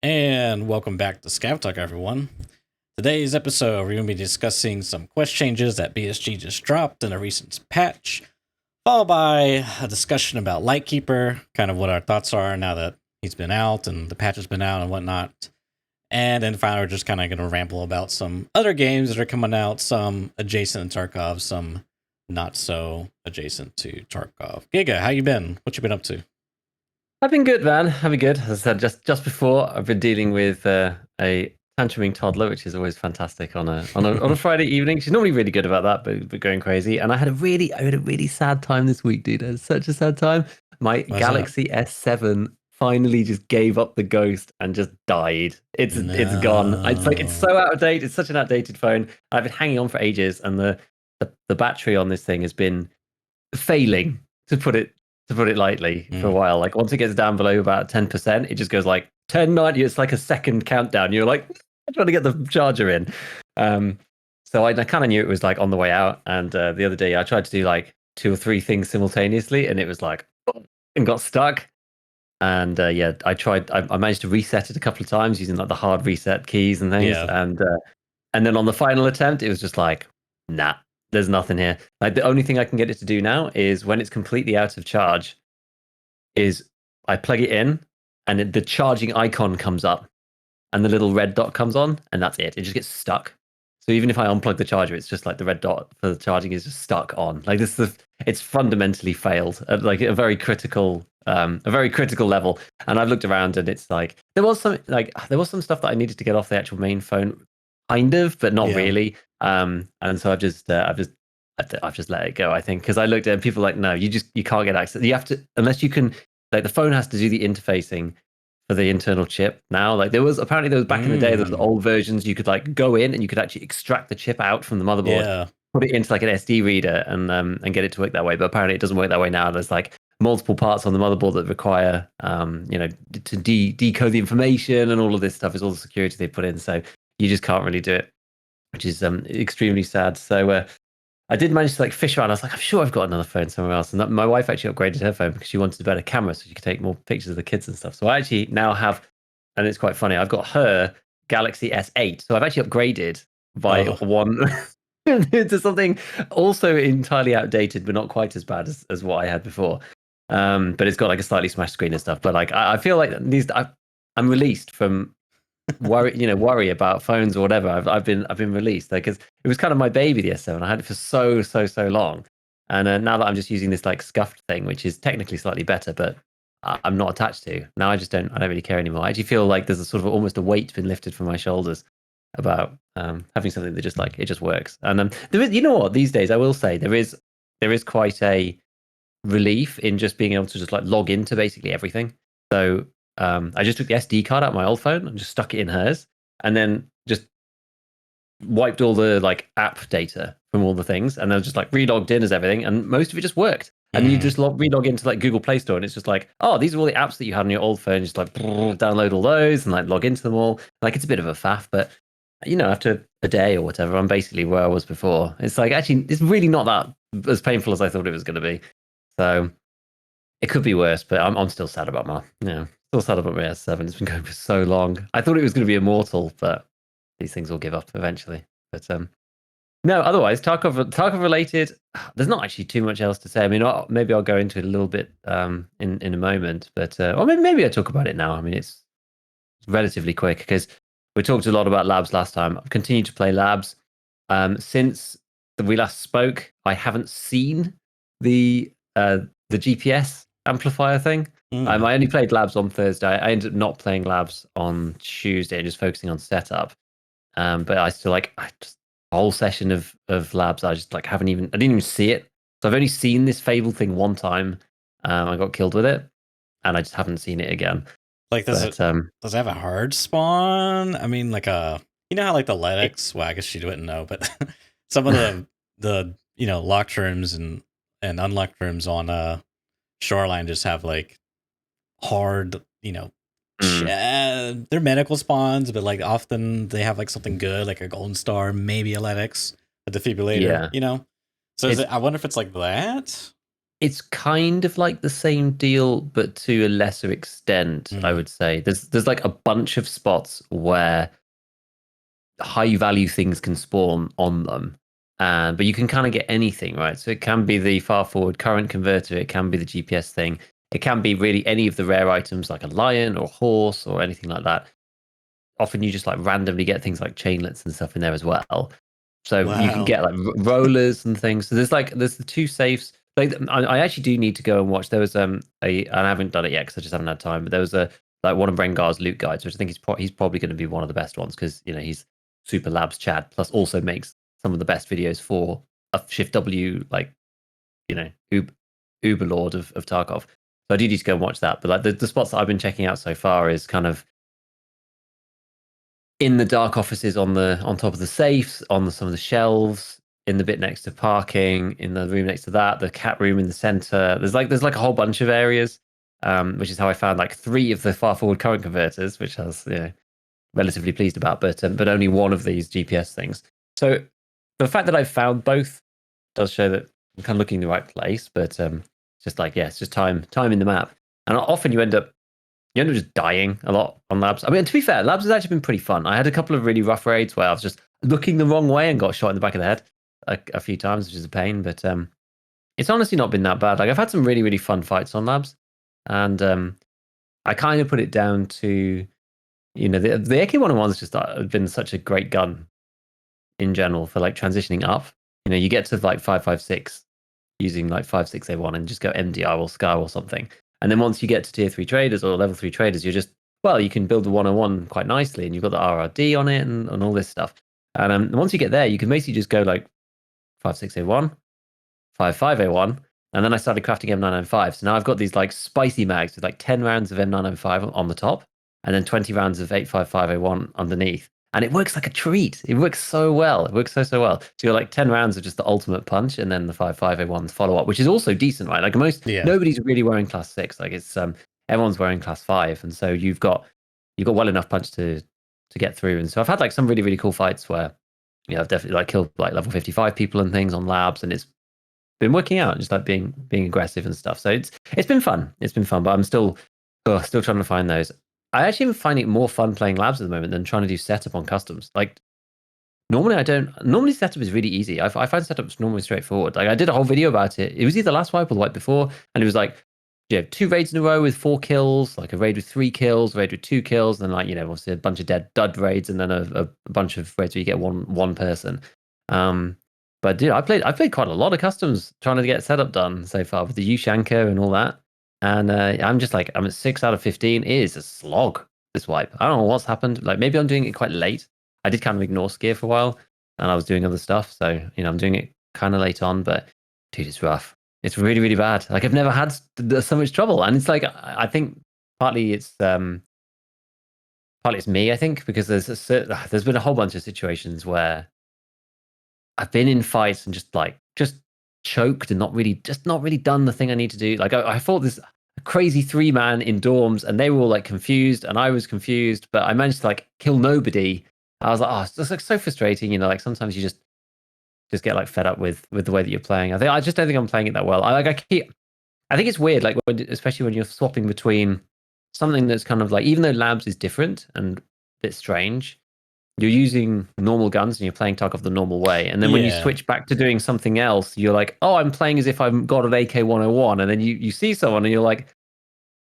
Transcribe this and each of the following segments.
And welcome back to ScavTalk, everyone. Today's episode, we're going to be discussing some quest changes that BSG just dropped in a recent patch, followed by a discussion about LightKeeper, kind of what our thoughts are now that he's been out and the patch has been out and whatnot. And then finally, we're just kind of going to ramble about some other games that are coming out, some adjacent to Tarkov, some not so adjacent to Tarkov. Giga, how you been? What you been up to? I've been good, man. I've been good. As I said just before, I've been dealing with a tantruming toddler, which is always fantastic on a Friday evening. She's normally really good about that, but going crazy. And I had a really sad time this week, dude. It was such a sad time. My What's Galaxy S7 finally just gave up the ghost and just died. It's gone. It's so out of date. It's such an outdated phone. I've been hanging on for ages, and the battery on this thing has been failing, to put it lightly, for a while. Like once it gets down below about 10%, it just goes like 10, 90. It's like a second countdown. You're like trying to get the charger in. So I kind of knew it was like on the way out. And the other day I tried to do like 2 or 3 things simultaneously, and it was like and got stuck. And yeah, I managed to reset it a couple of times using like the hard reset keys and things. Yeah. And then on the final attempt, it was just like, nah, there's nothing here. Like the only thing I can get it to do now is when it's completely out of charge, is I plug it in and the charging icon comes up and the little red dot comes on, and that's it. It just gets stuck. So even if I unplug the charger, it's just like the red dot for the charging is just stuck on. Like it's fundamentally failed at like a very critical level. And I've looked around, and it's like there was some stuff that I needed to get off the actual main phone, kind of, but not really. And so I've just let it go, I think, because I looked at it and people were like, no, you can't get access. You have to, unless you can, like the phone has to do the interfacing for the internal chip now. Like there was back in the day, there was old versions you could like go in and you could actually extract the chip out from the motherboard, put it into like an SD reader and get it to work that way. But apparently it doesn't work that way now. There's like multiple parts on the motherboard that require to decode the information, and all of this stuff is all the security they put in. So you just can't really do it, which is extremely sad. So I did manage to like fish around. I was like, I'm sure I've got another phone somewhere else. And my wife actually upgraded her phone because she wanted a better camera so she could take more pictures of the kids and stuff. So I actually now have, and it's quite funny, I've got her Galaxy S8. So I've actually upgraded by one to something also entirely outdated, but not quite as bad as what I had before. But it's got like a slightly smashed screen and stuff. But like I feel like I'm released from worry about phones or whatever. I've been released, because it was kind of my baby, the S7. I had it for so long, and now that I'm just using this like scuffed thing, which is technically slightly better, but I'm not attached to. Now I don't really care anymore. I actually feel like there's a sort of almost a weight been lifted from my shoulders about having something that just like it just works. And there is, you know what, these days I will say there is quite a relief in just being able to just like log into basically everything. So I just took the SD card out of my old phone and just stuck it in hers, and then just wiped all the like app data from all the things, and then just like re-logged in as everything, and most of it just worked. And you just re-log into like Google Play Store, and it's just like, oh, these are all the apps that you had on your old phone. Just like download all those and like log into them all. Like it's a bit of a faff, but after a day or whatever, I'm basically where I was before. It's like actually, it's really not that as painful as I thought it was going to be. So it could be worse, but I'm still sad about still sad about my S7. It's been going for so long. I thought it was going to be immortal, but these things will give up eventually. But no, otherwise, Tarkov related, there's not actually too much else to say. I mean, maybe I'll go into it a little bit in a moment, but or maybe I'll talk about it now. I mean, it's relatively quick because we talked a lot about labs last time. I've continued to play labs. Since we last spoke, I haven't seen the GPS amplifier thing. I only played labs on Thursday. I ended up not playing labs on Tuesday and just focusing on setup. But I still a whole session of labs. I just I didn't even see it. So I've only seen this Fable thing one time. I got killed with it, and I just haven't seen it again. Like does it have a hard spawn? I mean, like you know how like the LEDX, well, I guess you wouldn't know, but some of the locked rooms and unlocked rooms on Shoreline just have like hard, they're medical spawns, but like often they have like something good, like a golden star, maybe a LEDX, a defibrillator, So I wonder if it's like that. It's kind of like the same deal, but to a lesser extent, I would say. There's like a bunch of spots where high value things can spawn on them. But you can kind of get anything, right? So it can be the far forward current converter, it can be the GPS thing, it can be really any of the rare items like a lion or a horse or anything like that. Often you just like randomly get things like chainlets and stuff in there as well. So you can Wow. get like rollers and things. So there's the two safes. Like I actually do need to go and watch. There was and I haven't done it yet because I just haven't had time. But there was a like one of Brengar's loot guides, which I think he's probably going to be one of the best ones because he's super labs Chad, plus also makes some of the best videos for a Shift W like Uber Lord of Tarkov. So I do need to go and watch that. But like the spots that I've been checking out so far is kind of in the dark offices on top of the safes, on some of the shelves, in the bit next to parking, in the room next to that, the cat room in the center. There's like a whole bunch of areas, which is how I found like 3 of the far forward current converters, which I was relatively pleased about, but only one of these GPS things. So the fact that I've found both does show that I'm kind of looking in the right place, but just like it's just time in the map, and often you end up just dying a lot on labs. I mean, to be fair, labs has actually been pretty fun. I had a couple of really rough raids where I was just looking the wrong way and got shot in the back of the head a few times, which is a pain. But it's honestly not been that bad. Like I've had some really, really fun fights on labs, and I kind of put it down to the AK-101 has just been such a great gun in general for like transitioning up. You get to like 5.56 using like 5.6A1 and just go MDR or SCAR or something. And then once you get to tier 3 traders or level 3 traders, you're just, you can build the 101 quite nicely and you've got the RRD on it and all this stuff. And once you get there, you can basically just go like 5.6A1, 5.5A1. And then I started crafting M995. So now I've got these like spicy mags with like 10 rounds of M995 on the top and then 20 rounds of 8.55A1 underneath. And it works like a treat. It works so well. It works so well. So you're like 10 rounds of just the ultimate punch and then the 5.5A1 follow up, which is also decent, right? Like nobody's really wearing class 6. Like it's everyone's wearing class 5. And so you've got well enough punch to get through. And so I've had like some really, really cool fights where I've definitely like killed like level 55 people and things on labs, and it's been working out, just like being aggressive and stuff. So it's been fun. It's been fun, but I'm still trying to find those. I actually am finding it more fun playing labs at the moment than trying to do setup on customs. Like normally setup is really easy. I find setups normally straightforward. Like I did a whole video about it. It was either last wipe or the wipe before, and it was like 2 raids in a row with 4 kills, like a raid with 3 kills, a raid with 2 kills, and like obviously a bunch of dud raids, and then a bunch of raids where you get one person. But dude, I played quite a lot of customs trying to get setup done so far with the Ushanka and all that. And I'm at 6 out of 15. It is a slog, this wipe. I don't know what's happened. Like maybe I'm doing it quite late. I did kind of ignore Skier for a while and I was doing other stuff. So, I'm doing it kind of late on, but dude, it's rough. It's really, really bad. Like I've never had so much trouble. And it's like, I think partly it's me, I think, because there's been a whole bunch of situations where I've been in fights and just choked and not really done the thing I need to do. Like I fought this crazy 3-man in dorms and they were all like confused and I was confused, but I managed to like kill nobody. I was like, oh, it's just like so frustrating, like sometimes you just get like fed up with the way that you're playing. I just don't think I'm playing it that well. I think it's weird, like especially when you're swapping between something that's kind of like, even though labs is different and a bit strange, you're using normal guns and you're playing Tarkov the normal way. And then when you switch back to doing something else, you're like, oh, I'm playing as if I've got an AK-101. And then you see someone and you're like,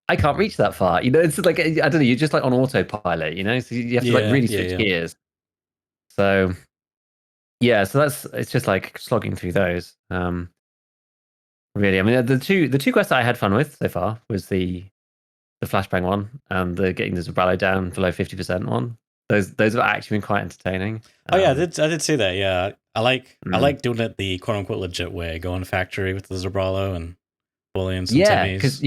I can't reach that far. It's like, I don't know, you're just like on autopilot, so you have to like really switch gears. So so it's just like slogging through those. Really, I mean, the two quests I had fun with so far was the flashbang one and the getting the Zbrolo down below 50% one. Those have actually been quite entertaining. Oh yeah, I did see that. Yeah, I like doing it the quote unquote legit way, going factory with the Zbrolo and bullying some timmies.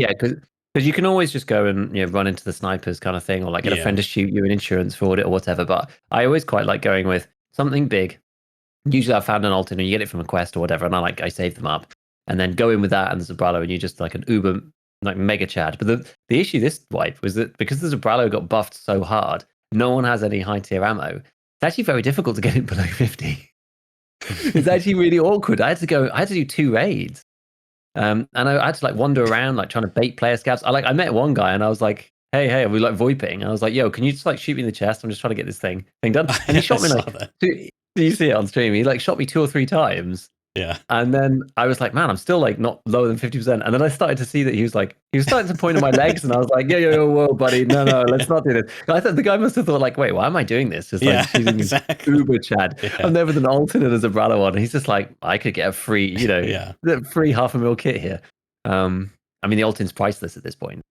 Because you can always just go and run into the snipers kind of thing, or like get a friend to shoot you an insurance fraud or whatever. But I always quite like going with something big. Usually I've found an alternate, you get it from a quest or whatever, and I save them up, and then go in with that and the Zbrolo, and you're just like an uber like mega Chad. But the issue this wipe was that because the Zbrolo got buffed so hard, no one has any high tier ammo. It's actually very difficult to get it below 50. It's actually really awkward. I had to do 2 raids And I had to like wander around, like trying to bait player scavs. I met one guy and I was like, hey, are we like VoIPing? And I was like, yo, can you just like shoot me in the chest? I'm just trying to get this thing done. And he Yeah, I shot me saw like, that. do you see it on stream? He like shot me 2 or 3 times. Yeah. And then I was like, man, I'm still like not lower than 50%. And then I started to see that he was starting to point at my legs, and I was like, yo, whoa, buddy, no, let's not do this. And I thought the guy must have thought like, wait, why am I doing this? Just like Yeah, choosing exactly. Uber Chad. Yeah. I'm there with an alternate as a Zbrolo one. And he's just like, I could get a free, Yeah. the free $500,000 kit here. I mean, the Altin's priceless at this point.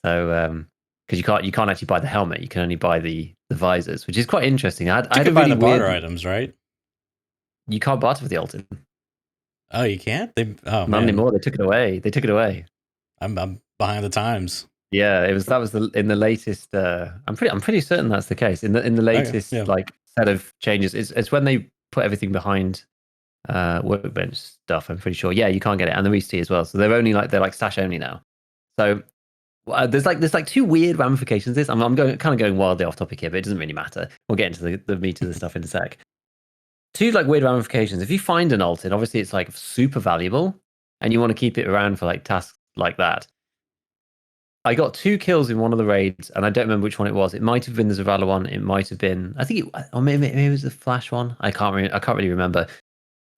So because you can't actually buy the helmet, you can only buy the visors, which is quite interesting. I You had a can buy really the barter weird. items, right? You can't barter with the Altin. Oh, you can't? Not Man. anymore. They took it away. I'm behind the times. Yeah, that was in the latest. I'm pretty certain that's the case. In the latest yeah. like set of changes, it's when they put everything behind workbench stuff. I'm pretty sure. Yeah, you can't get it, and the Reese as well. So they're like stash only now. So there's like 2 weird ramifications. This I'm going wildly off topic here, but it doesn't really matter. We'll get into the meat of the stuff in a sec. 2 like weird ramifications. If you find an Altin, obviously it's like super valuable, and you want to keep it around for like tasks like that. I got 2 kills in one of the raids, and I don't remember which one it was. It might have been the Zavala one. It might have been, I think, or maybe it was the Flash one. I can't really remember.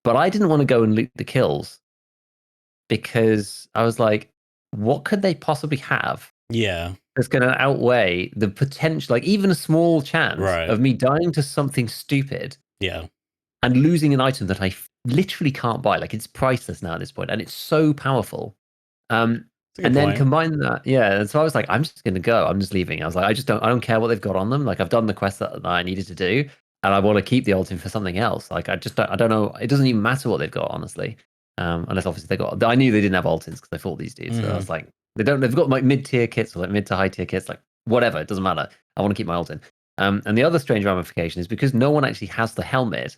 But I didn't want to go and loot the kills because I was like, what could they possibly have? Yeah. That's going to outweigh the potential, like even a small chance of me dying to something stupid. Yeah. And losing an item that I literally can't buy. Like it's priceless now at this point, and it's so powerful. And then combine that, yeah. And so I was like, I'm just going to go. I'm just leaving. I was like, I don't care what they've got on them. Like I've done the quest that I needed to do, and I want to keep the Altin for something else. Like I don't know. It doesn't even matter what they've got, honestly. Unless obviously I knew they didn't have Altins because I fought these dudes. So I was like, they've got like mid-tier kits or like mid to high tier kits, like whatever. It doesn't matter. I want to keep my Altin. And the other strange ramification is because no one actually has the helmet.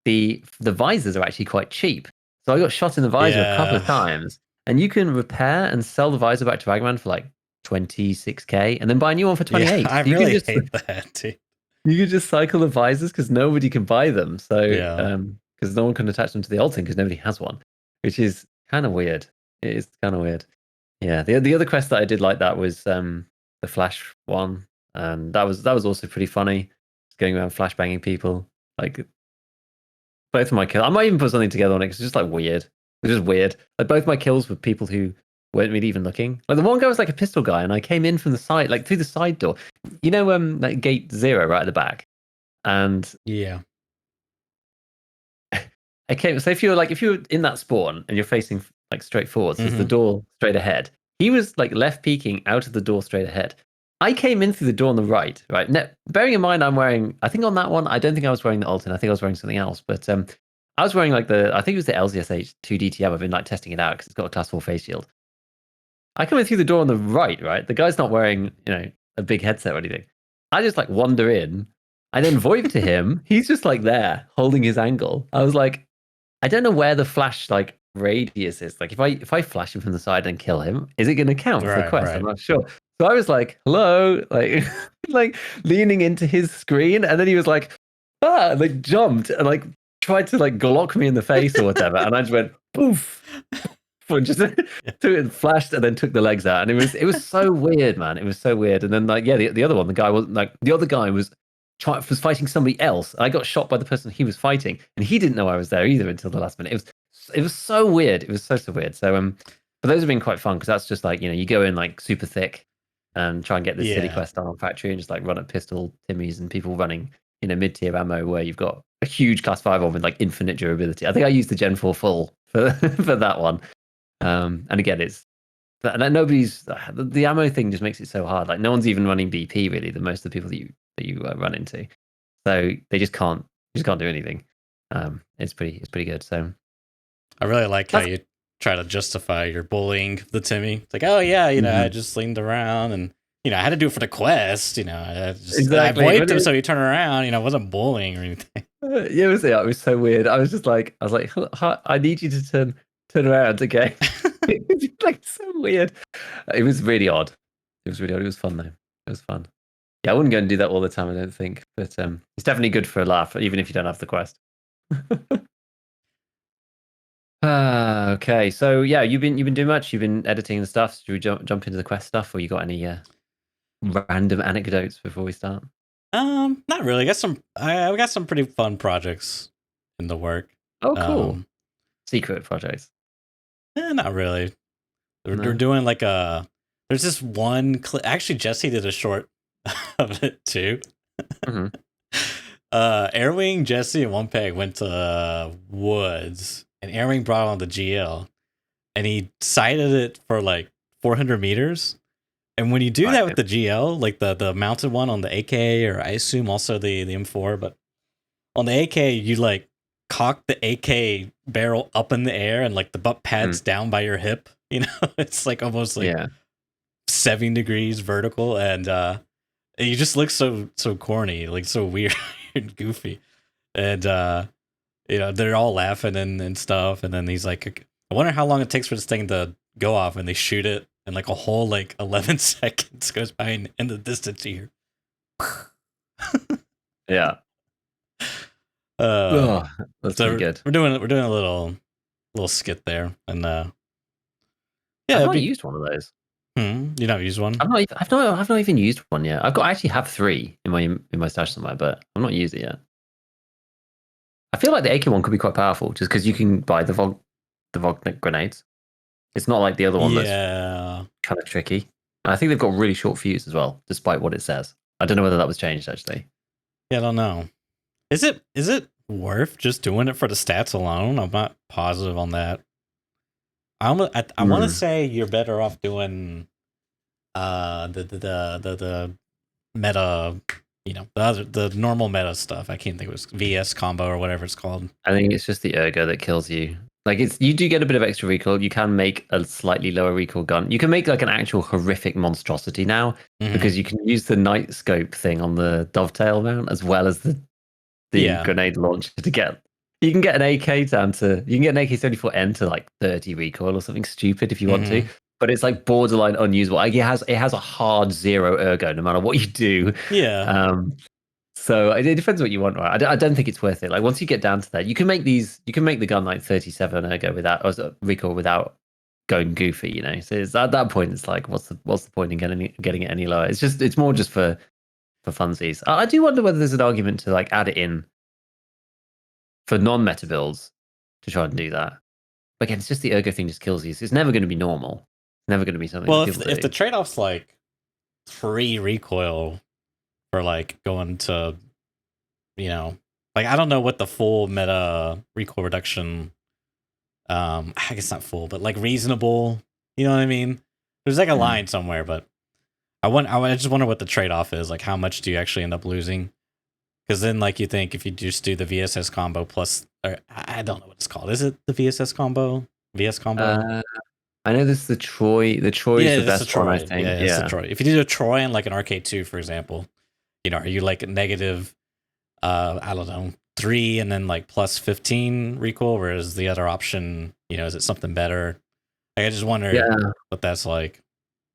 The visors are actually quite cheap. So I got shot in the visor a couple of times. And you can repair and sell the visor back to Ragman for like 26k and then buy a new one for 28. Yeah, I really hate that, too. You can just cycle the visors because nobody can buy them. So, because no one can attach them to the Altin because nobody has one, which is kind of weird. It is kind of weird. Yeah. The other quest that I did like that was the Flash one. And that was also pretty funny. Just going around flashbanging people. Like, both of my kills. I might even put something together on it because it's just like weird. It's just weird. Like both my kills were people who weren't really even looking. Like the one guy was like a pistol guy, and I came in from the side, like through the side door. You know, like gate 0 right at the back. And yeah, I came. So if you're in that spawn and you're facing like straight forward, so it's the door straight ahead. He was like left peeking out of the door straight ahead. I came in through the door on the right. Now, bearing in mind, I'm wearing. I think on that one, I don't think I was wearing the Altin. I think I was wearing something else, but I was wearing like I think it was the LZSH 2 DTM. I've been like testing it out because it's got a class 4 face shield. I come in through the door on the right. The guy's not wearing, a big headset or anything. I just like wander in. I then VoIP to him. He's just like there holding his angle. I was like, I don't know where the flash like radius is. Like if I flash him from the side and kill him, is it going to count for the quest? I'm not sure. So I was like, hello, like like leaning into his screen, and then he was like, like jumped and like tried to like glock me in the face or whatever, and I just went poof, just took it, flashed, and then took the legs out, and it was so weird, man. It was so weird. And then like the other one, the guy was like the other guy was fighting somebody else. I got shot by the person he was fighting, and he didn't know I was there either until the last minute. It was so weird. It was so weird. So but those have been quite fun because that's just like you go in like super thick and try and get this city quest on factory and just like run at pistol timmies and people running mid-tier ammo where you've got a huge class 5 on with like infinite durability. I think I used the Gen 4 full for for that one. And again, it's that nobody's the ammo thing just makes it so hard. Like no one's even running BP really. The most of the people that you run into, so they just can't do anything. It's pretty good. So I really like how you try to justify your bullying the Timmy. It's like, oh yeah, I just leaned around and I had to do it for the quest. I voiced him so he turned around. It wasn't bullying or anything. Yeah, it was so weird. I was like, I need you to turn around, okay? It's like so weird. It was really odd. It was fun though. It was fun. Yeah, I wouldn't go and do that all the time, I don't think. But it's definitely good for a laugh, even if you don't have the quest. Okay, so yeah, you've been doing much. You've been editing the stuff. Should we jump into the quest stuff, or you got any random anecdotes before we start? Not really. I got some pretty fun projects in the work. Oh, cool. Um, Secret projects. not really. We're No. doing like there's this one clip. Actually, Jesse did a short of it too. hmm Airwing, Jesse, and One Peg went to woods, and Airwing brought on the GL, and he sighted it for like 400 meters. And when you do that with Right. the GL, like the mounted one on the AK, or I assume also the M4, but on the AK, you like cock the AK barrel up in the air, and like the butt pads down by your hip. You know, it's like almost like Yeah. 7 degrees vertical, and you just look so corny, like so weird and goofy. And they're all laughing and stuff. And then he's like, I wonder how long it takes for this thing to go off, and they shoot it, and like a whole like 11 seconds goes by in the distance here. Yeah. Uh, That's so pretty good. we're doing a little skit there, and yeah, I've it'd not be. used one of those. You never used one? I've not even used one yet. I actually have three in my stash somewhere, but I've not used it yet. I feel like the AK one could be quite powerful, just because you can buy the Vog grenades. It's not like the other one that's Yeah, kind of tricky. And I think they've got really short fuse as well, despite what it says. I don't know whether that was changed actually. yeah, I don't know. Is it worth just doing it for the stats alone? I'm not positive on that. I want to say you're better off doing the meta, the normal meta stuff. I can't think it was VS combo or whatever it's called. I think it's just the ergo that kills you. Like you do get a bit of extra recoil. You can make a slightly lower recoil gun. You can make like an actual horrific monstrosity now because you can use the night scope thing on the dovetail mount as well as the Yeah. grenade launcher to get. You can get an AK down to you can get an AK-74N to like 30 recoil or something stupid if you want to, but it's like borderline unusable. Like it has a hard 0 ergo no matter what you do. Yeah. So it depends what you want, right? I don't think it's worth it. Like once you get down to that, you can make the gun like 37 ergo without or recoil without going goofy, you know. So it's, at that point, it's like, what's the point in getting it any lower? It's more just for funsies. I do wonder whether there's an argument to like add it in for non-meta builds to try and do that. But again, it's just the ergo thing just kills you. So it's never going to be normal. It's never going to be something Well, that if people if do. the trade off's like free recoil for like going to, like I don't know what the full meta recoil reduction. I guess not full, but like reasonable. You know what I mean? There's like a line somewhere, but I just wonder what the trade off is. Like, how much do you actually end up losing? Because then, like, you think if you just do the VSS combo plus, or I don't know what it's called. Is it the VSS combo? VS combo? I know this is the Troy. The Troy is Yeah, the that's the best one, I Troy. think. Yeah, it's the Yeah. Troy. If you do a Troy and like an RK2, for example, are you like negative, I don't know, 3 and then like plus 15 recoil, whereas the other option, is it something better? Like, I just wonder what that's like.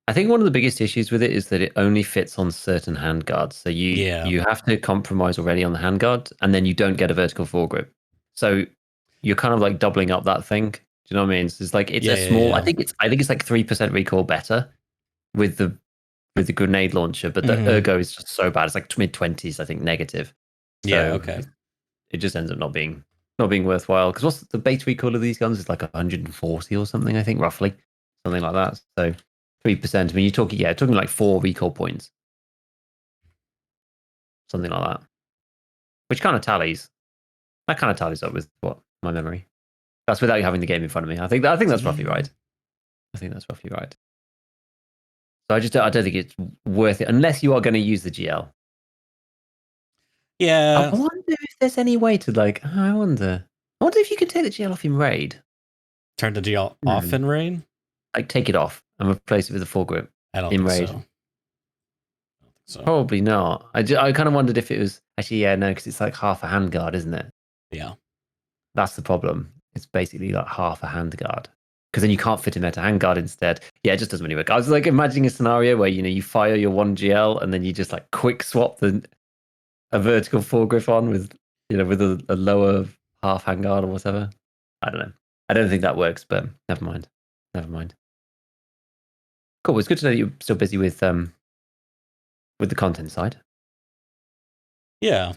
I think one of the biggest issues with it is that it only fits on certain handguards. So you have to compromise already on the handguard, and then you don't get a vertical foregrip. So you're kind of like doubling up that thing. Do you know what I mean? It's like it's a small. Yeah. I think it's like 3% recoil better with the grenade launcher, but the ergo is just so bad. It's like mid-20s, I think, negative. Yeah. So Okay. it just ends up not being worthwhile. Because what's the base recoil of these guns? Is like 140 or something, I think, roughly, something like that. So 3%. I mean, you're talking like 4 recoil points, something like that, which kind of tallies. That kind of tallies up with what my memory. That's without you having the game in front of me. I think that's roughly right. I think that's roughly right. So I don't think it's worth it unless you are going to use the GL. Yeah. I wonder if there's any way to like. I wonder if you can take the GL off in raid. Turn the GL off in raid? Like take it off and replace it with a foregrip. I don't in think raid. so. I don't think so. Probably not. I kind of wondered if it was actually no, because it's like half a handguard, isn't it? Yeah. That's the problem. It's basically like half a handguard. Because then you can't fit in there to handguard instead. Yeah, it just doesn't really work. I was like imagining a scenario where you fire your 1GL and then you just like quick swap a vertical foregrip on with with a lower half handguard or whatever. I don't know. I don't think that works, but never mind. Never mind. Cool. It's good to know that you're still busy with the content side. Yeah.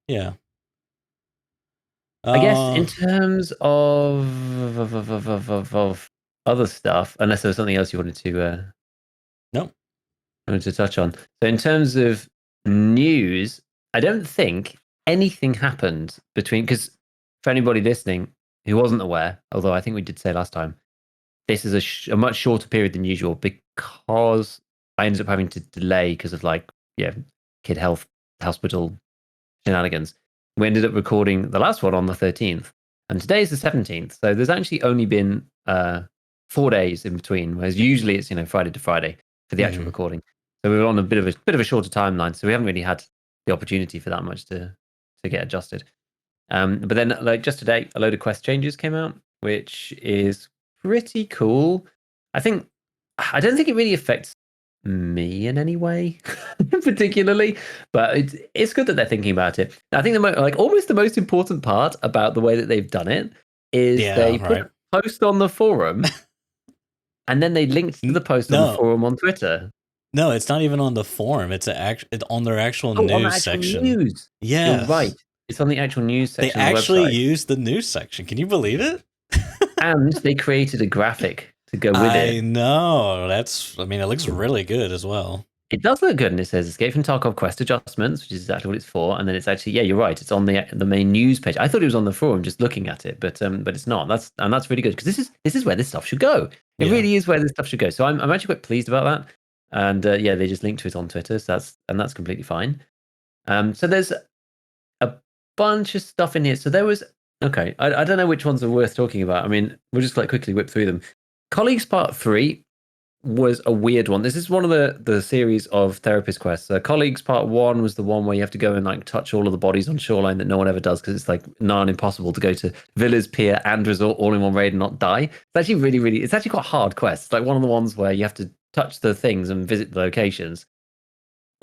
Yeah. I guess in terms of other stuff, unless there was something else you wanted to no. touch on. So in terms of news, I don't think anything happened between, because for anybody listening who wasn't aware, although I think we did say last time, this is a much shorter period than usual because I ended up having to delay because of kid health hospital shenanigans. We ended up recording the last one on the 13th, and today is the 17th. So there's actually only been 4 days in between, whereas usually it's Friday to Friday for the actual recording. So we were on a bit of a shorter timeline, so we haven't really had the opportunity for that much to get adjusted. But then, like just today, a load of quest changes came out, which is pretty cool. I don't think it really affects me in any way, particularly, but it's good that they're thinking about it. I think almost the most important part about the way that they've done it is they put a post on the forum, and then they linked to the post on the forum on Twitter. No, it's not even on the forum. It's on their actual news section. News. Yes. You're right. It's on the actual news section. They actually used the news section. Can you believe it? And they created a graphic to go with it. I know. It looks really good as well. It does look good, and it says Escape from Tarkov quest adjustments, which is exactly what it's for. And then it's actually, yeah, you're right. It's on the main news page. I thought it was on the forum just looking at it, but it's not. That's really good because this is where this stuff should go. It really is where this stuff should go. So I'm actually quite pleased about that. And they just linked to it on Twitter, so that's completely fine. So there's a bunch of stuff in here. So there was I don't know which ones are worth talking about. I mean, we'll just quickly whip through them. Colleagues Part 3 was a weird one. This is one of the series of therapist quests. Colleagues Part 1 was the one where you have to go and touch all of the bodies on shoreline that no one ever does because it's nigh impossible to go to villas, pier, and resort all in one raid and not die. It's actually really, it's actually quite a hard quest. It's one of the ones where you have to touch the things and visit the locations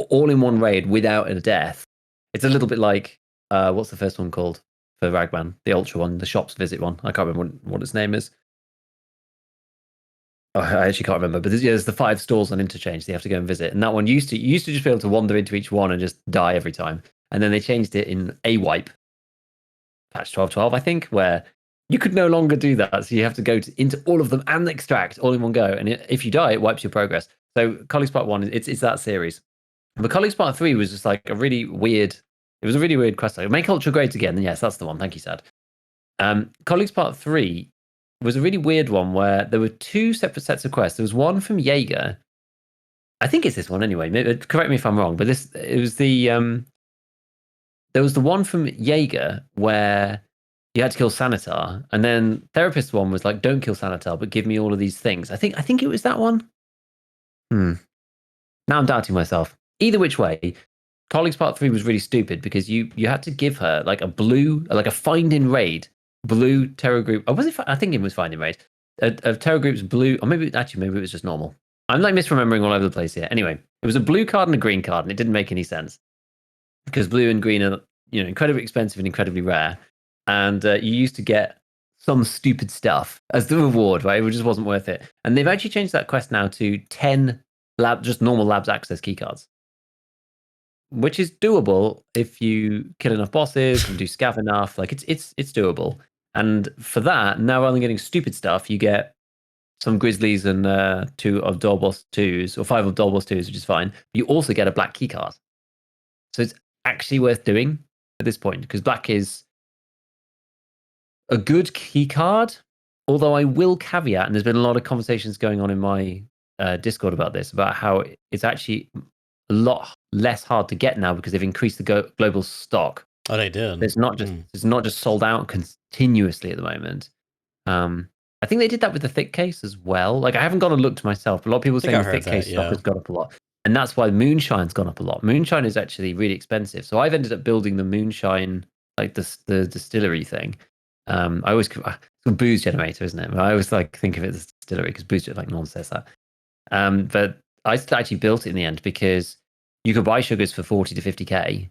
all in one raid without a death. It's a little bit like what's the first one called for Ragman? The Ultra one, the shops visit one. I can't remember what its name is. Oh, I actually can't remember, but there's the 5 stores on Interchange that you have to go and visit, and that one used to just be able to wander into each one and just die every time, and then they changed it in a wipe, patch 12.12, I think, where you could no longer do that, so you have to go into all of them and extract all in one go, and if you die, it wipes your progress. So Colleagues Part 1, it's that series. But Colleagues Part 3 was just a really weird. It was a really weird quest. Make Ultra great again. Yes, that's the one. Thank you, Sad. Colleagues Part 3 was a really weird one where there were 2 separate sets of quests. There was one from Jaeger. I think it's this one anyway. Correct me if I'm wrong, but there was the one from Jaeger where you had to kill Sanitar, and then Therapist one was don't kill Sanitar, but give me all of these things. I think it was that one. Now I'm doubting myself. Either which way, Colleagues Part 3 was really stupid because you had to give her a blue, a find in raid, blue terror group. Oh, was it? I think it was find in raid. A terror group's blue, or maybe it was just normal. I'm misremembering all over the place here. Anyway, it was a blue card and a green card, and it didn't make any sense because blue and green are incredibly expensive and incredibly rare, and you used to get some stupid stuff as the reward, right? It just wasn't worth it. And they've actually changed that quest now to 10 just normal labs access keycards, which is doable if you kill enough bosses and do scav enough. It's doable. And for that, now rather than getting stupid stuff, you get some grizzlies and 2 of Dole Boss 2s, or 5 of Dole Boss 2s, which is fine. You also get a black keycard. So it's actually worth doing at this point, because black is a good keycard. Although I will caveat, and there's been a lot of conversations going on in my Discord about this, about how it's actually a lot less hard to get now because they've increased the global stock. Oh, they did. It's not just sold out continuously at the moment. I think they did that with the thick case as well. I haven't gone and looked myself, but a lot of people saying the thick case stock has gone up a lot, and that's why Moonshine's gone up a lot. Moonshine is actually really expensive, so I've ended up building the Moonshine, the distillery thing. I always it's a booze generator, isn't it? I always think of it as a distillery because booze, no one says that. But I actually built it in the end because you could buy sugars for 40 to 50k,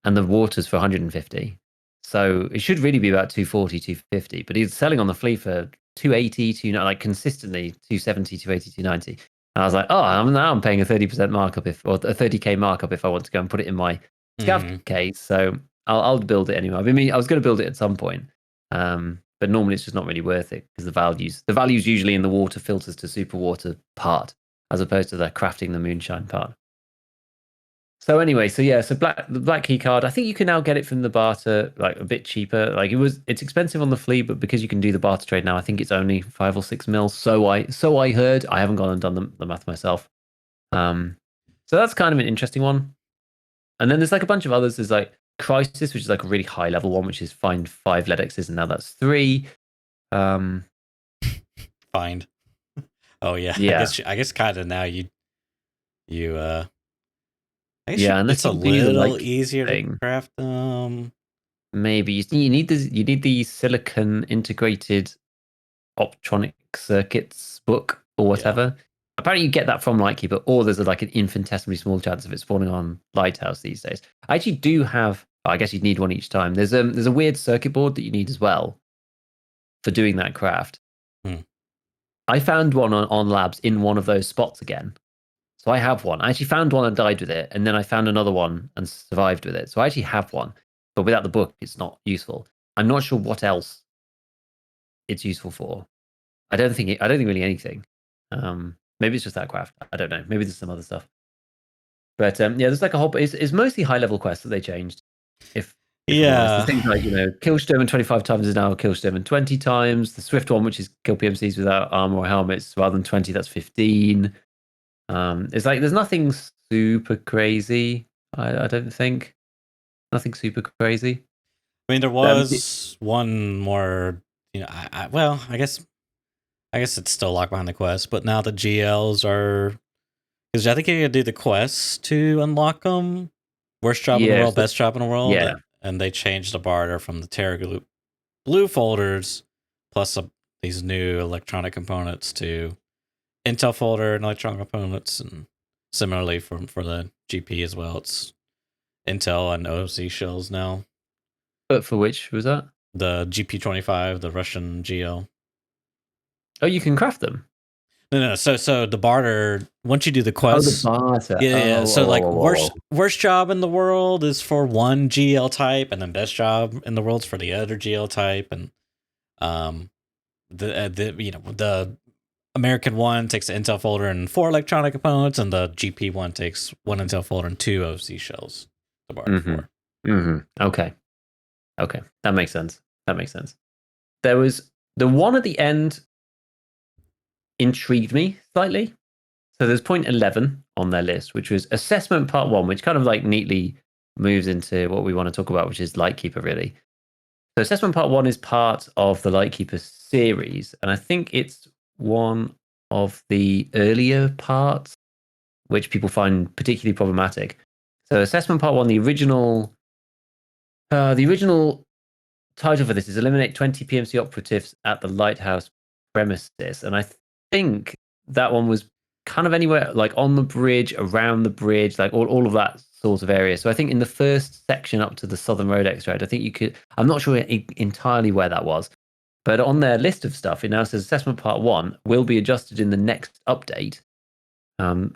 and the waters for 150. So it should really be about 240, 250, but he's selling on the flea for 280, like consistently 270, 280, 290. And I was like, oh, I'm paying a 30% markup or a 30k markup if I want to go and put it in my scav case. So I'll build it anyway. I mean, I was going to build it at some point, but normally it's just not really worth it because the value's usually in the water filters to super water part, as opposed to the crafting the moonshine part. So anyway, so the black key card. I think you can now get it from the barter like a bit cheaper. Like it's expensive on the flea, but because you can do the barter trade now, I think it's only 5 or 6 mil. So I heard. I haven't gone and done the math myself. So that's kind of an interesting one. And then there's like a bunch of others. There's like Crisis, which is like a really high level one, which is find 5 Ledexes, and now that's 3. Find. Oh yeah. I guess kind of now you I guess it's a little easier to craft them. Maybe you need the silicon integrated optronic circuits book or whatever. Yeah. Apparently, you get that from LightKeeper, or there's like an infinitesimally small chance of it spawning on Lighthouse these days. I actually do have. I guess you'd need one each time. There's a weird circuit board that you need as well for doing that craft. I found one on Labs in one of those spots again. So I have one. I actually found one and died with it, and then I found another one and survived with it. So I actually have one, but without the book, it's not useful. I'm not sure what else it's useful for. I don't think really anything. Maybe it's just that craft. I don't know. Maybe there's some other stuff. But there's like a whole. It's mostly high level quests that they changed. If yeah, things like kill Sturman 25 times is now kill Sturman 20 times. The Swift one, which is kill PMCs without armor or helmets, rather than 20, that's 15. It's like there's nothing super crazy. I don't think nothing super crazy. I mean, there was one more. I guess it's still locked behind the quest, but now the GLs are because I think you gotta do the quests to unlock them. Worst job in the world, best job in the world. Yeah, and they changed the barter from the Terra Blue folders plus these new electronic components to Intel folder and electronic components, and similarly for the GP as well. It's Intel and OC shells now. But for which was that? The GP25, the Russian GL. Oh, you can craft them. No. So the barter, once you do the quest, the barter. Yeah. So worst job in the world is for one GL type, and then best job in the world's for the other GL type, and the American one takes the Intel folder and 4 electronic components, and the GP one takes 1 Intel folder and 2 OC shells. The barter for. Okay, that makes sense. There was the one at the end intrigued me slightly. So there's point 11 on their list, which was assessment part 1, which kind of like neatly moves into what we want to talk about, which is LightKeeper, really. So assessment part 1 is part of the LightKeeper series, and I think it's one of the earlier parts, which people find particularly problematic. So assessment part 1, the original title for this is eliminate 20 PMC operatives at the Lighthouse premises, and I think that one was kind of anywhere like on the bridge, around the bridge, like all of that sort of area. So I think in the first section up to the Southern Road extract, I think you could. I'm not sure entirely where that was, but on their list of stuff, it now says assessment part 1 will be adjusted in the next update. And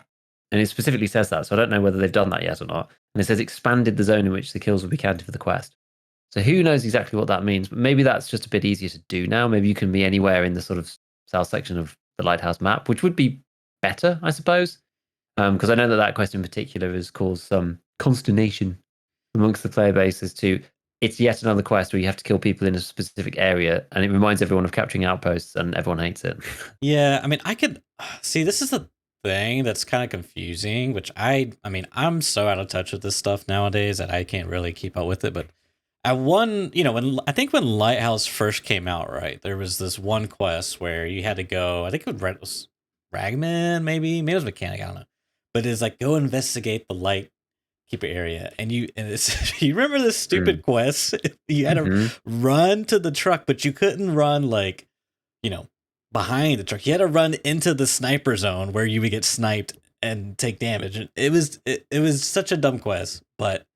it specifically says that, so I don't know whether they've done that yet or not. And it says expanded the zone in which the kills will be counted for the quest. So who knows exactly what that means, but maybe that's just a bit easier to do now. Maybe you can be anywhere in the sort of south section of the Lighthouse map, which would be better, I suppose. Because I know that quest in particular has caused some consternation amongst the player base as to it's yet another quest where you have to kill people in a specific area, and it reminds everyone of capturing outposts, and everyone hates it. Yeah, I mean, I could see this is the thing that's kind of confusing, which I mean, I'm so out of touch with this stuff nowadays that I can't really keep up with it. But at one, when Lighthouse first came out, right, there was this one quest where you had to go. I think it was Ragman, maybe it was Mechanic, I don't know, but it's like go investigate the Lightkeeper area, and you remember this stupid quest? You had to run to the truck, but you couldn't run behind the truck. You had to run into the sniper zone where you would get sniped and take damage. And it was such a dumb quest, but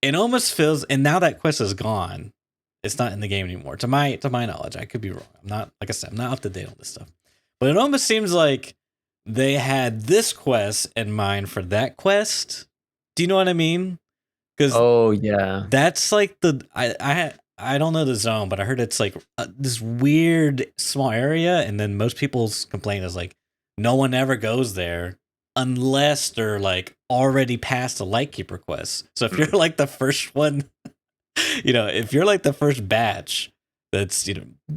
it almost feels. And now that quest is gone. It's not in the game anymore. To my knowledge, I could be wrong. I'm not, like I said, I'm not up to date on this stuff. But it almost seems like they had this quest in mind for that quest. Do you know what I mean? Because Oh yeah. that's like I don't know the zone, but I heard it's like this weird small area, and then most people's complaint is like no one ever goes there unless they're like already past the Lightkeeper quest. So if you're like the first one, if you're like the first batch that's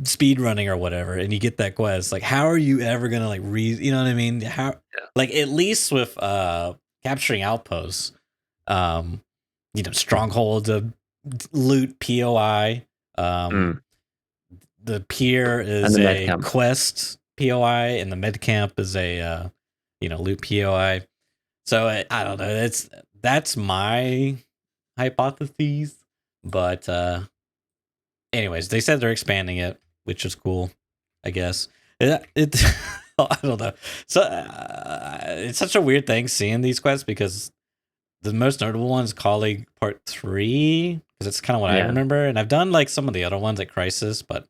speed running or whatever, and you get that quest, like how are you ever gonna like you know what I mean? How like at least with capturing outposts, stronghold to loot POI. The pier is a quest POI, and the med camp is a loot POI. So I don't know. That's my hypotheses, but anyways, they said they're expanding it, which is cool, I guess. It I don't know. So it's such a weird thing seeing these quests because the most notable one is Colleague Part 3, because it's kind of what I remember. And I've done like some of the other ones at Crisis, but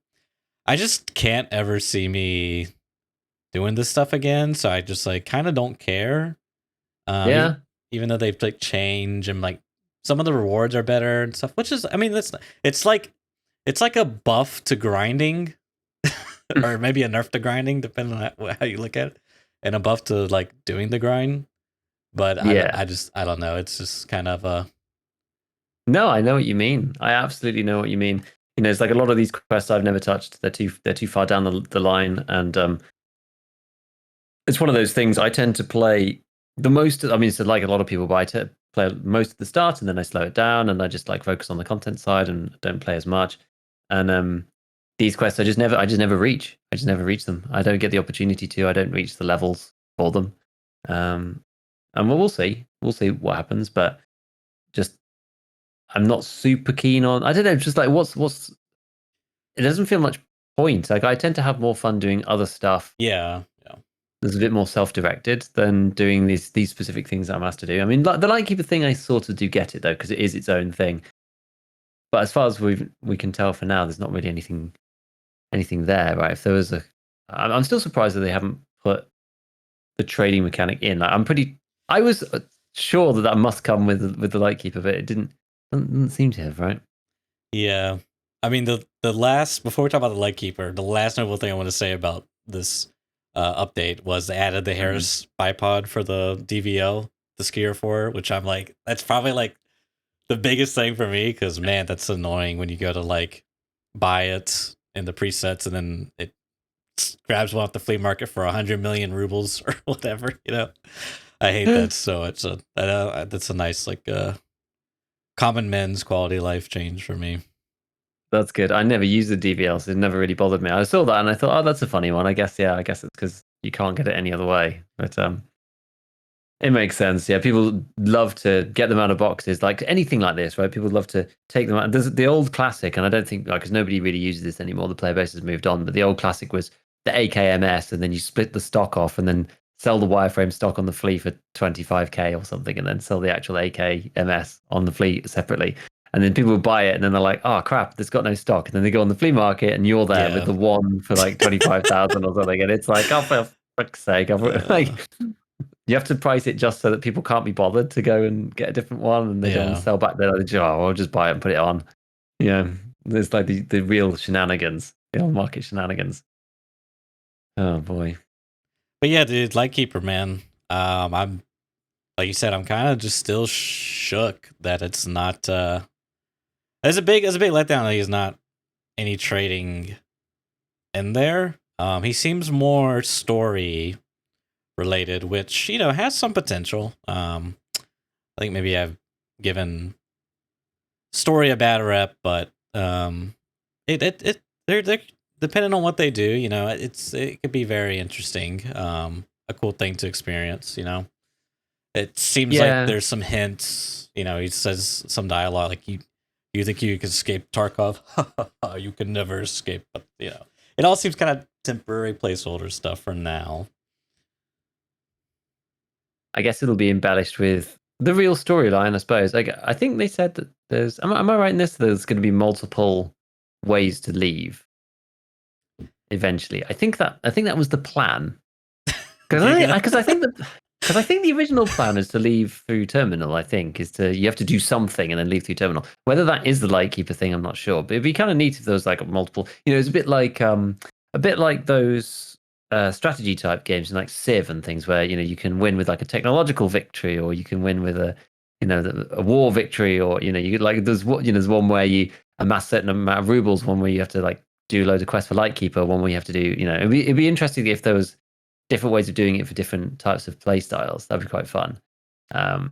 I just can't ever see me doing this stuff again. So I just like kind of don't care. Even though they've like changed and like some of the rewards are better and stuff, which is, I mean, it's like a buff to grinding or maybe a nerf to grinding, depending on how you look at it, and a buff to like doing the grind. But I don't know. It's just kind of a. No, I know what you mean. I absolutely know what you mean. It's like a lot of these quests I've never touched. They're too far down the line, and it's one of those things I tend to play the most. I mean, it's like a lot of people, but I play most at the start, and then I slow it down, and I just like focus on the content side and don't play as much. And these quests, I just never reach. I just never reach them. I don't get the opportunity to. I don't reach the levels for them. And we'll see. We'll see what happens. But just, I'm not super keen on. I don't know. Just like what's. It doesn't feel much point. Like I tend to have more fun doing other stuff. Yeah. There's a bit more self-directed than doing these specific things that I'm asked to do. I mean, like the Lightkeeper thing, I sort of do get it though, because it is its own thing. But as far as we can tell for now, there's not really anything there, right? If there was I'm still surprised that they haven't put the trading mechanic in. Like, I was sure that must come with the Lightkeeper, but it didn't seem to have, right? Yeah, I mean the last, before we talk about the Lightkeeper, the last notable thing I want to say about this update was they added the Harris bipod for the DVO, the skier for, which I'm like, that's probably like the biggest thing for me, because man, that's annoying when you go to like buy it in the presets and then it grabs one off the flea market for 100 million rubles or whatever. I hate that so much. So that's a nice like common man's quality of life change for me. That's good. I never used the DVL, so it never really bothered me. I saw that and I thought, oh, that's a funny one. I guess it's because you can't get it any other way. But it makes sense. Yeah, people love to get them out of boxes, like anything like this, right? People love to take them out. There's the old classic, and I don't think, because nobody really uses this anymore. The player base has moved on, but the old classic was the AKMS, and then you split the stock off, and then sell the wireframe stock on the flea for 25k or something, and then sell the actual AKMS on the flea separately. And then people would buy it, and then they're like, "Oh crap, there's got no stock." And then they go on the flea market, and you're there with the one for like 25,000 or something, and it's like, "Oh, for fuck's sake!" Like, you have to price it just so that people can't be bothered to go and get a different one, and they don't want to sell back. They're like, "Oh, I'll just buy it and put it on." Yeah, there's like the real shenanigans, the old market shenanigans. Oh boy. But yeah, dude, Lightkeeper, man. I'm, like you said, I'm kind of just still shook that it's not. It's a big letdown that he's not any trading in there. He seems more story related, which has some potential. I think maybe I've given story a bad rep, but they're depending on what they do, it could be very interesting. A cool thing to experience. It seems like there's some hints. He says some dialogue like you think you can escape Tarkov? You can never escape. But it all seems kind of temporary placeholder stuff for now. I guess it'll be embellished with the real storyline, I suppose. Like, I think they said that am I right in this? There's going to be multiple ways to leave eventually. I think that was the plan. Because I think the original plan is to leave through terminal. I think is to you have to do something and then leave through terminal. Whether that is the Lightkeeper thing, I'm not sure. But it'd be kind of neat if there was like multiple. It's a bit like those strategy type games like Civ and things where you can win with like a technological victory, or you can win with a a war victory, or there's one where you amass a certain amount of rubles, one where you have to like do loads of quests for Lightkeeper, one where you have to do it'd be interesting if there was different ways of doing it for different types of play styles. That'd be quite fun. It'd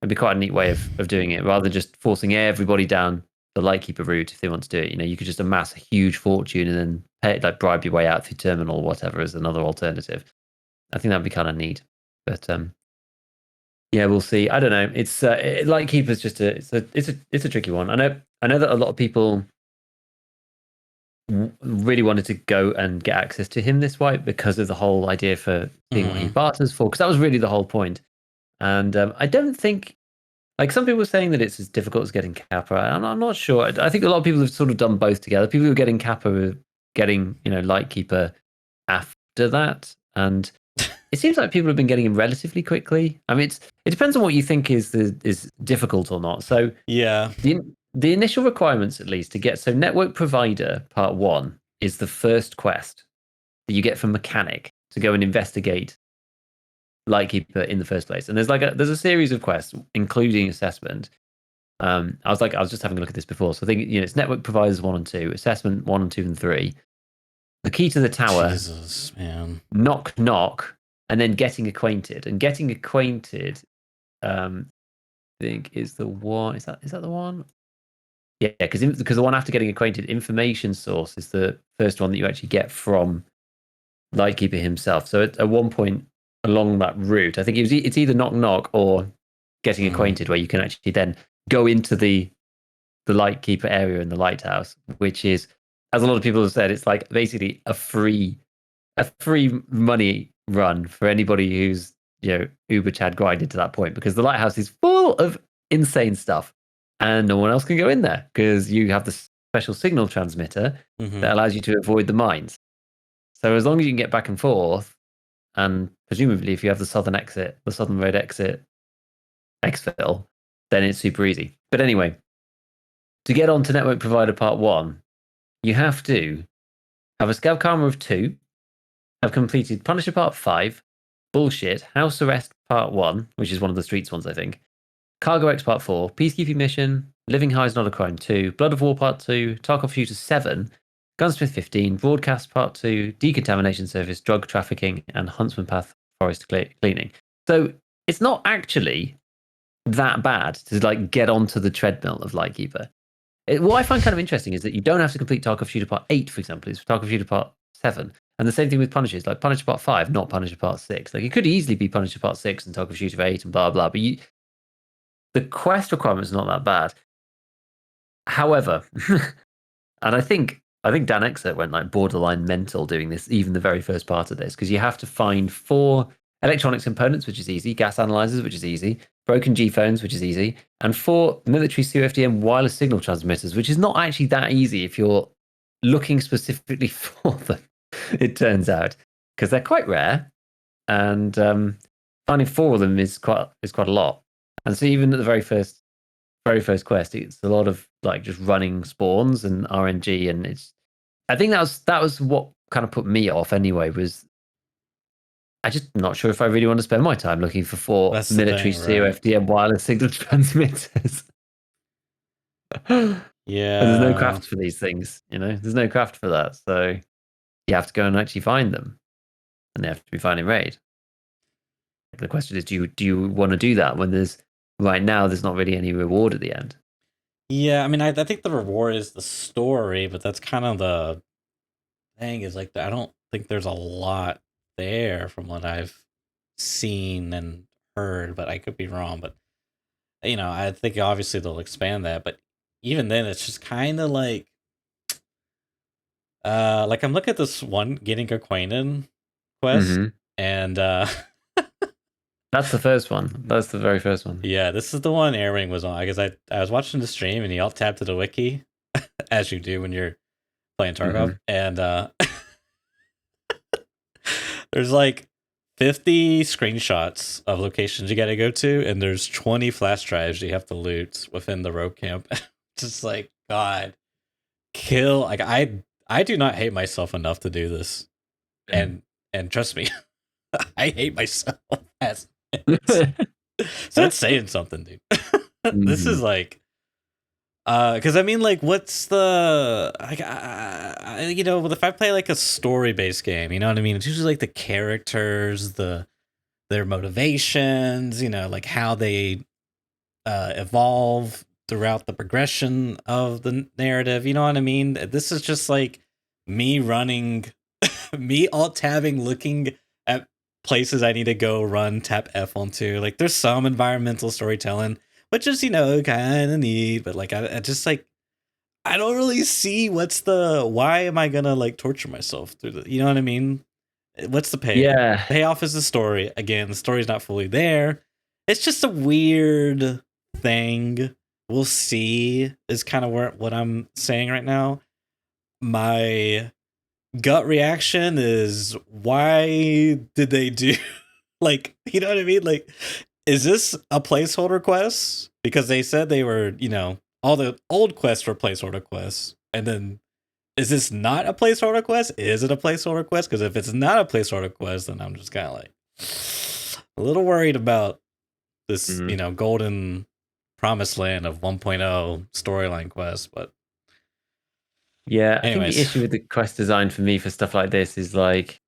be quite a neat way of doing it, rather than just forcing everybody down the Lightkeeper route. If they want to do it, you could just amass a huge fortune and then pay, like bribe your way out through terminal or whatever as another alternative. I think that'd be kind of neat. But yeah, we'll see. I don't know. It's Lightkeeper's just it's a tricky one. I know that a lot of people really wanted to go and get access to him this way because of the whole idea for seeing what he barters for, because that was really the whole point. And I don't think, like, some people were saying that it's as difficult as getting Kappa. I'm not sure. I think a lot of people have sort of done both together. People who are getting Kappa are getting Lightkeeper after that, and it seems like people have been getting him relatively quickly. I mean, it depends on what you think is difficult or not. So Yeah. The initial requirements, at least, to get Network Provider Part 1 is the first quest that you get from Mechanic to go and investigate Lightkeeper in the first place. And there's a series of quests, including assessment. I was just having a look at this before. So I think it's Network Providers 1 and 2, Assessment 1 and 2 and 3, the key to the tower, Jesus, man, knock knock, and then getting acquainted. And getting acquainted, I think is the one. Is that the one? Yeah, because the one after getting acquainted, information source is the first one that you actually get from Lightkeeper himself. So at one point along that route, I think it's either knock knock or getting acquainted, where you can actually then go into the Lightkeeper area in the lighthouse, which is, as a lot of people have said, it's like basically a free money run for anybody who's Uber Chad grinded to that point, because the lighthouse is full of insane stuff. And no one else can go in there because you have the special signal transmitter that allows you to avoid the mines. So as long as you can get back and forth, and presumably if you have the southern road exit exfil, then it's super easy. But anyway, to get on to Network Provider Part 1, you have to have a Scav Karma of 2, have completed Punisher Part 5, Bullshit, House Arrest Part 1, which is one of the Streets ones, I think, Cargo X Part 4, Peacekeeping Mission, Living High is Not a Crime 2, Blood of War Part 2, Tarkov Shooter 7, Gunsmith 15, Broadcast Part 2, Decontamination Service, Drug Trafficking, and Huntsman Path Forest Cleaning. So it's not actually that bad to get onto the treadmill of Lightkeeper. What I find kind of interesting is that you don't have to complete Tarkov Shooter Part 8, for example. It's Tarkov Shooter Part 7. And the same thing with Punishers, like Punisher Part 5, not Punisher Part 6. Like, it could easily be Punisher Part 6 and Tarkov Shooter 8 and blah, blah. But the quest requirement's not that bad. However, and I think Dan Exert went borderline mental doing this, even the very first part of this, because you have to find 4 electronics components, which is easy, gas analyzers, which is easy, broken G-phones, which is easy, and 4 military CFDM wireless signal transmitters, which is not actually that easy if you're looking specifically for them, it turns out, because they're quite rare, and finding 4 of them is quite a lot. And so even at the very first quest, it's a lot of just running spawns and RNG, and I think that was what kind of put me off anyway, was I just not sure if I really want to spend my time looking for 4 military COFDM wireless signal transmitters. Yeah. And there's no craft for these things, there's no craft for that. So you have to go and actually find them, and they have to be found in raid. The question is, do you want to do that when right now there's not really any reward at the end? Yeah, I mean, I think the reward is the story, but that's kind of the thing, is I don't think there's a lot there from what I've seen and heard, but I could be wrong. But I think obviously they'll expand that, but even then it's just kind of like I'm looking at this one getting acquainted quest, and that's the first one. That's the very first one. Yeah, this is the one Airwing was on, because I was watching the stream and he alt tapped to the wiki, as you do when you're playing Tarkov. Mhm. And there's like 50 screenshots of locations you got to go to, and there's 20 flash drives you have to loot within the rogue camp. Just like, God, kill. Like, I do not hate myself enough to do this. And trust me, I hate myself as so that's saying something, dude. This is Mhm. like, because I mean, like, what's the, like, you know, if I play like a story based game, you know what I mean? It's usually like the characters, their motivations, you know, like how they evolve throughout the progression of the narrative. You know what I mean? This is just like me running, me alt tabbing, looking at places I need to go run, tap F onto. Like, there's some environmental storytelling, which is, you know, kind of neat, but like, I just like, I don't really see why am I gonna like torture myself through you know what I mean? What's the Yeah. payoff is the story. Again, the story's not fully there. It's just a weird thing. We'll see is kind of what I'm saying right now. My gut reaction is, why did they do like, you know what I mean? Like, is this a placeholder quest? Because they said they were, you know, all the old quests were placeholder quests. And then is this not a placeholder quest? Is it a placeholder quest? Because if it's not a placeholder quest, then I'm just kind of like a little worried about this, you Mhm. know, golden promised land of 1.0 storyline quest. But Yeah, I think the anyways, issue with the quest design for me for stuff like this is like,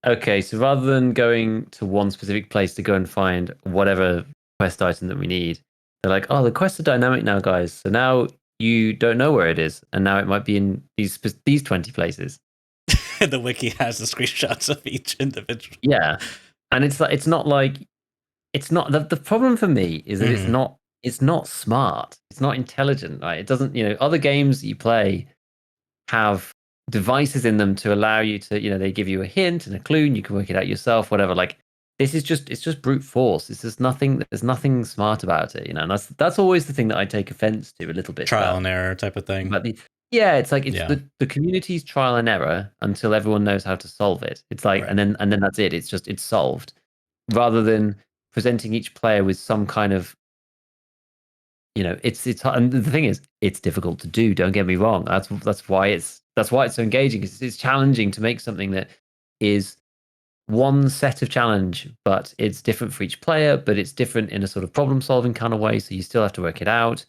okay, so rather than going to one specific place to go and find whatever quest item that we need, they're like, oh, the quests are dynamic now, guys. So now you don't know where it is, and now it might be in these 20 places. the wiki has the screenshots of each individual. Yeah, and it's like it's not the problem for me is that Mhm. it's not smart. It's not intelligent. Right? It doesn't, you know, other games that you play have devices in them to allow you to, you know, they give you a hint and a clue and you can work it out yourself, whatever. Like, this is just, it's just brute force. It's just nothing, there's nothing smart about it, you know. And that's always the thing that I take offense to a little bit Trial and error type of thing. about the yeah, it's like it's Yeah. the community's trial and error until everyone knows how to solve it. It's like, Right. and then that's it. It's just, it's solved, rather than presenting each player with some kind of, you know, it's and the thing is, it's difficult to do. Don't get me wrong. That's why it's so engaging. It's challenging to make something that is one set of challenge, but it's different for each player. But it's different in a sort of problem solving kind of way. So you still have to work it out.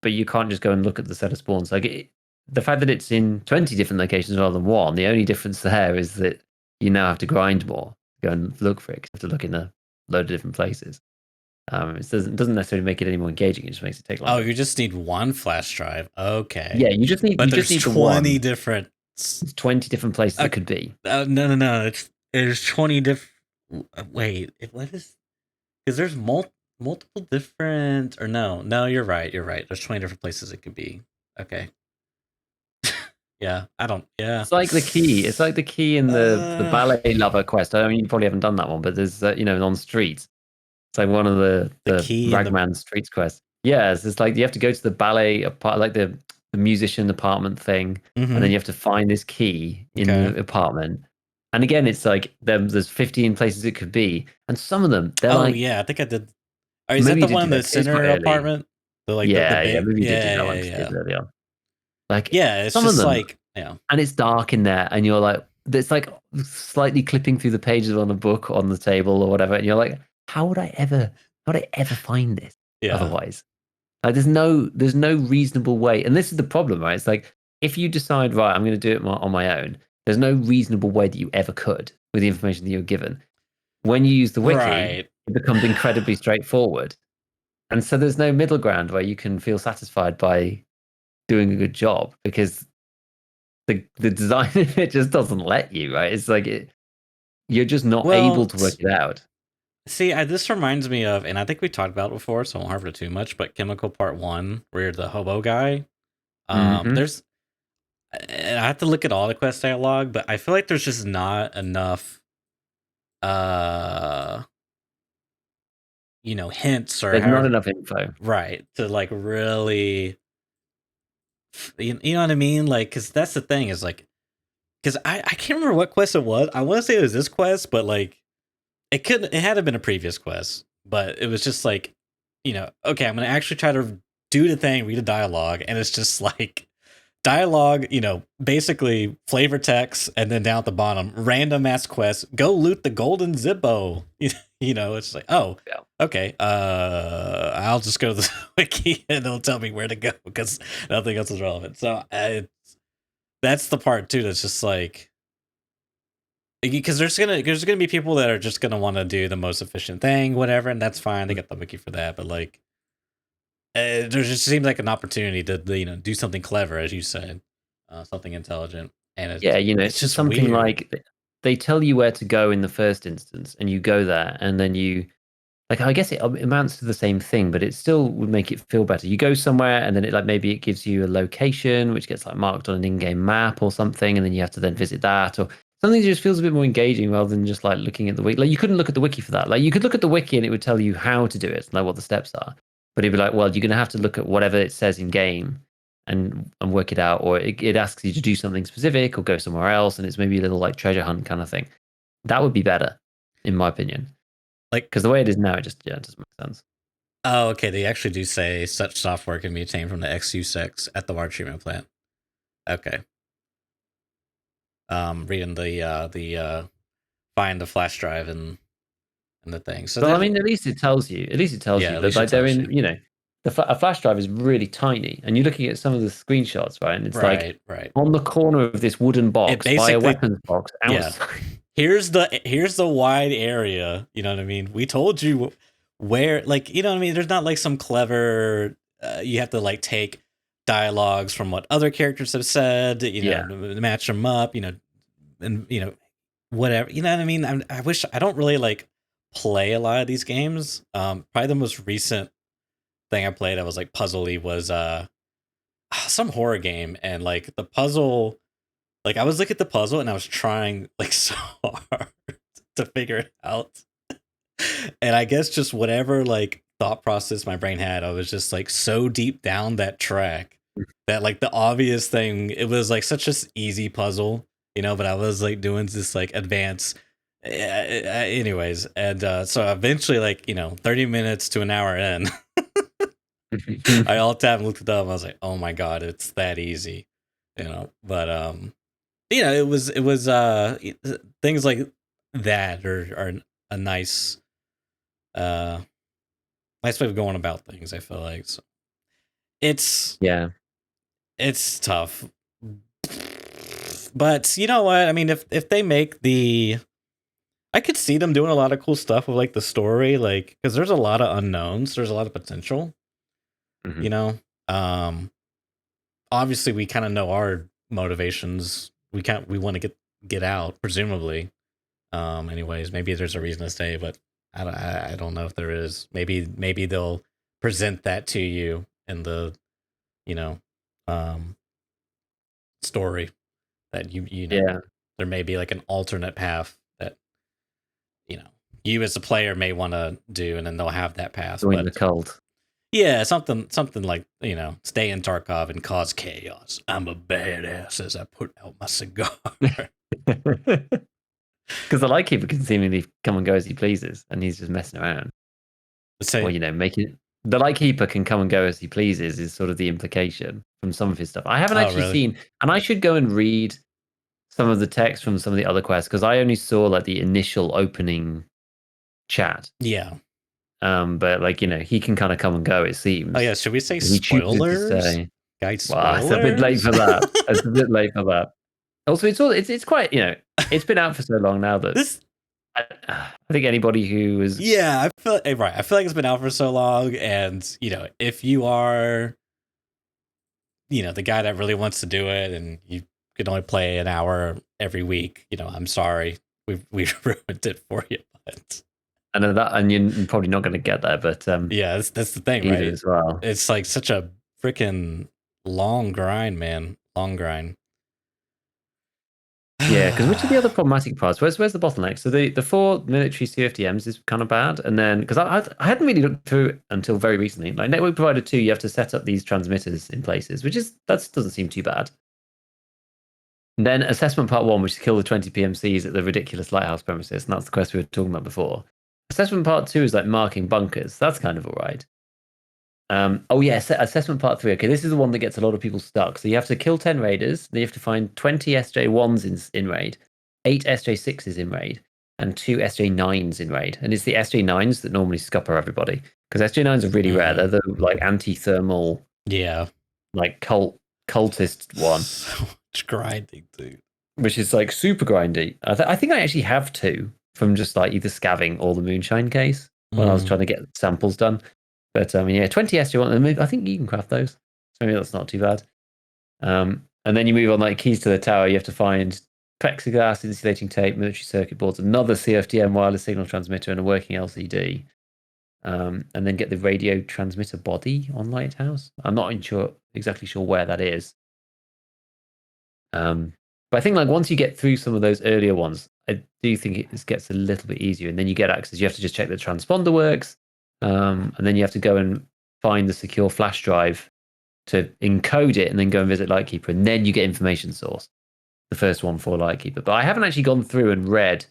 But you can't just go and look at the set of spawns. Like the fact that it's in 20 different locations rather than one. The only difference there is that you now have to grind more, go and look for it. 'Cause you have to look in a load of different places. It doesn't necessarily make it any more engaging. It just makes it take Oh, longer. you just need one flash drive. Okay. Yeah, But you just there's need the 20 one. different. It's 20 different places it could be. No. There's 20 different. Wait, what is? Because there's multiple different. Or no, you're right. You're right. There's 20 different places it could be. Okay. Yeah, I don't. Yeah. It's like the key. It's like the key in the Uh, ballet lover quest. I mean, you probably haven't done that one, but there's you know, on streets. It's like one of the the key and the. Ragman Streets quest. Yeah, it's like you have to go to the ballet apart, like the musician apartment thing, and then Mm-hmm. you have to find this key in Okay. the apartment. And again, it's like there's 15 places it could be, and some of them they're Oh like, yeah, I think I did. Oh, is that maybe the you did one do in that the 'cause it's quite center early. apartment? The like the Yeah, big. maybe you did do that one Yeah, because it yeah. is early on. Like Yeah, it's some of just them, like yeah. and it's dark in there, and you're like, it's like slightly clipping through the pages on a book on the table or whatever, and you're like, how would I ever find this Yeah. otherwise? Like, there's no reasonable way, and this is the problem, right? It's like if you decide, right, I'm going to do it on my own. There's no reasonable way that you ever could with the information that you're given. When you use the wiki, Right. it becomes incredibly straightforward, and so there's no middle ground where you can feel satisfied by doing a good job because the design of it just doesn't let you, right? It's like you're just not able Well, to work it out. see, this reminds me of, and I think we talked about it before, so I won't harp it too much. But Chemical Part One, where you're the hobo guy. Hmm. There's, and I have to look at all the quest dialogue, but I feel like there's just not enough, uh, hints or There's not however, enough info. right, to like really you know what I mean? Like, because that's the thing is like, because I can't remember what quest it was. I want to say it was this quest, but like, it had to have been a previous quest, but it was just like, okay, I'm gonna actually try to do the thing, read a dialogue, and it's just like dialogue, basically flavor text, and then down at the bottom, random ass quest, go loot the golden Zippo. It's like, oh, Yeah. okay, I'll just go to the wiki and it'll tell me where to go because nothing else is relevant. So that's the part too. That's just like, because there's gonna be people that are just gonna want to do the most efficient thing, whatever, and that's fine. They got the wiki for that, but like, there just seems like an opportunity to do something clever, as you said, something intelligent, and Yeah, it's it's just just something weird. like they tell you where to go in the first instance, and you go there, and then you like I guess it amounts to the same thing, but it still would make it feel better. You go somewhere, and then it like maybe it gives you a location which gets like marked on an in-game map or something, and then you have to then visit that or something that just feels a bit more engaging rather than just like looking at the wiki. Like you couldn't look at the wiki for that. Like you could look at the wiki and it would tell you how to do it, like what the steps are. But it'd be like, well, you're gonna have to look at whatever it says in game and work it out, or it asks you to do something specific or go somewhere else, and it's maybe a little like treasure hunt kind of thing. That would be better, in my opinion. Like, because the way it is now, it doesn't make sense. oh, okay, they actually do say such software can be obtained from the XU6 at the water treatment plant. Okay. Reading the find the flash drive and the thing. So Well, I mean, at least it tells you. At least it tells yeah, you at that least it like they're tells in. you. A flash drive is really tiny, and you're looking at some of the screenshots, right? And it's like Right. on the corner of this wooden It box by a basically, weapons box yeah. outside. Here's the wide area. You know what I mean? We told you where, like, you know what I mean? There's not like some clever. You have to like take dialogues from what other characters have said. Yeah. Match them up. And whatever. You know what I mean? I wish I don't really like play a lot of these games. Probably the most recent thing I played that was like puzzly was some horror game, and like the puzzle, like I was looking at the puzzle and I was trying like so hard to figure it out. And I guess just whatever like thought process my brain had, I was just like so deep down that track that like the obvious thing, it was like such an easy puzzle, but I was like doing this like advanced anyways. And so eventually, like, 30 minutes to an hour in, I all tapped and looked it up. I was like, oh my God, it's that easy, but it was things like that are a uh nice way of going about things, I feel like. So it's Yeah. it's tough, but you know what I mean, if they make I could see them doing a lot of cool stuff with like the story, like, because there's a lot of unknowns, there's a lot of potential. Mhm. you know um Obviously we kind of know our motivations. We want to get out, presumably. Anyways, maybe there's a reason to stay, but I don't know if there is. Maybe they'll present that to you in the you know um story, that Yeah. there may be like an alternate path that you know you as a player may want to do, and then they'll have that path. Join the But cult. yeah, something like, stay in Tarkov and cause chaos. I'm a badass as I put out my cigar. Because the Lightkeeper can seemingly come and go as he pleases, and he's just messing around. Say, Or making the Lightkeeper can come and go as he pleases is sort of the implication from some of his stuff. I haven't oh actually really? seen, and I should go and read some of the text from some of the other quests because I only saw like the initial opening chat. Yeah. But like he can kind of come and go. It Oh seems yeah. Should we say he chooses to spoilers? say, Guide "Well, it's a bit late spoilers. for that. It's a bit late for that." Also, it's quite it's been out for so long now that This. I think anybody who is Yeah, I feel right. I feel like it's been out for so long, and if you are, the guy that really wants to do it, and you can only play an hour every week, I'm sorry, we've ruined it for you. But I know that, and you're probably not going to get there, but yeah, that's the thing, either right? as well. It's like such a freaking long grind, man. Long grind. Yeah, because which are the other problematic parts? Where's the bottleneck? So the 4 military CFDMs is kind of bad, and then because I hadn't really looked through it until very recently. Like Network Provider 2, you have to set up these transmitters in places, that doesn't seem too bad. And then Assessment Part 1, which is kill the 20 PMCs at the ridiculous lighthouse premises, and that's the quest we were talking about before. Assessment Part 2 is like marking bunkers. That's kind of all right. Assessment Part 3. Okay, this is the one that gets a lot of people stuck. So you have to kill 10 raiders, then you have to find 20 SJ1s in raid, 8 SJ6s in raid, and 2 SJ9s in raid. And it's the SJ9s that normally scupper everybody. Because SJ9s are really rare. They're the like anti-thermal, like cultist one. So much grinding, dude. Which is like super grindy. I think I actually have 2 from just like either scavving or the moonshine case when I was trying to get samples done. But 20 SJ1, I think you can craft those. So maybe that's not too bad. And then you move on like keys to the tower. You have to find plexiglass, insulating tape, military circuit boards, another CFDM wireless signal transmitter, and a working LCD. And then get the radio transmitter body on Lighthouse. I'm not exactly sure where that is. But I think like once you get through some of those earlier ones, I do think it gets a little bit easier. And then you get access. You have to just check the transponder works. And then you have to go and find the secure flash drive to encode it and then go and visit LightKeeper. And then you get information source, the first one for LightKeeper. But I haven't actually gone through and read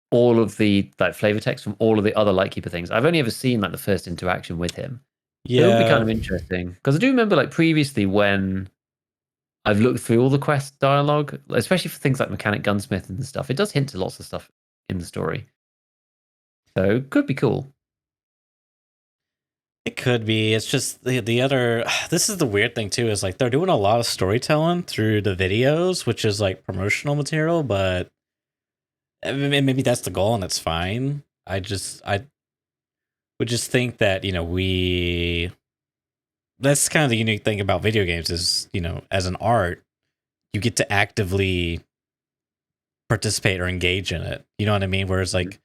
all of the like flavor text from all of the other LightKeeper things. I've only ever seen like the first interaction with him. Yeah. It'll be kind of interesting. Because I do remember like previously when I've looked through all the quest dialogue, especially for things like Mechanic Gunsmith and stuff, it does hint to lots of stuff in the story. So could be cool. It could be. It's just the other. This is the weird thing too. Is like they're doing a lot of storytelling through the videos, which is like promotional material. But maybe that's the goal, and it's fine. I would just think that that's kind of the unique thing about video games is as an art, you get to actively participate or engage in it. You know what I mean? Whereas like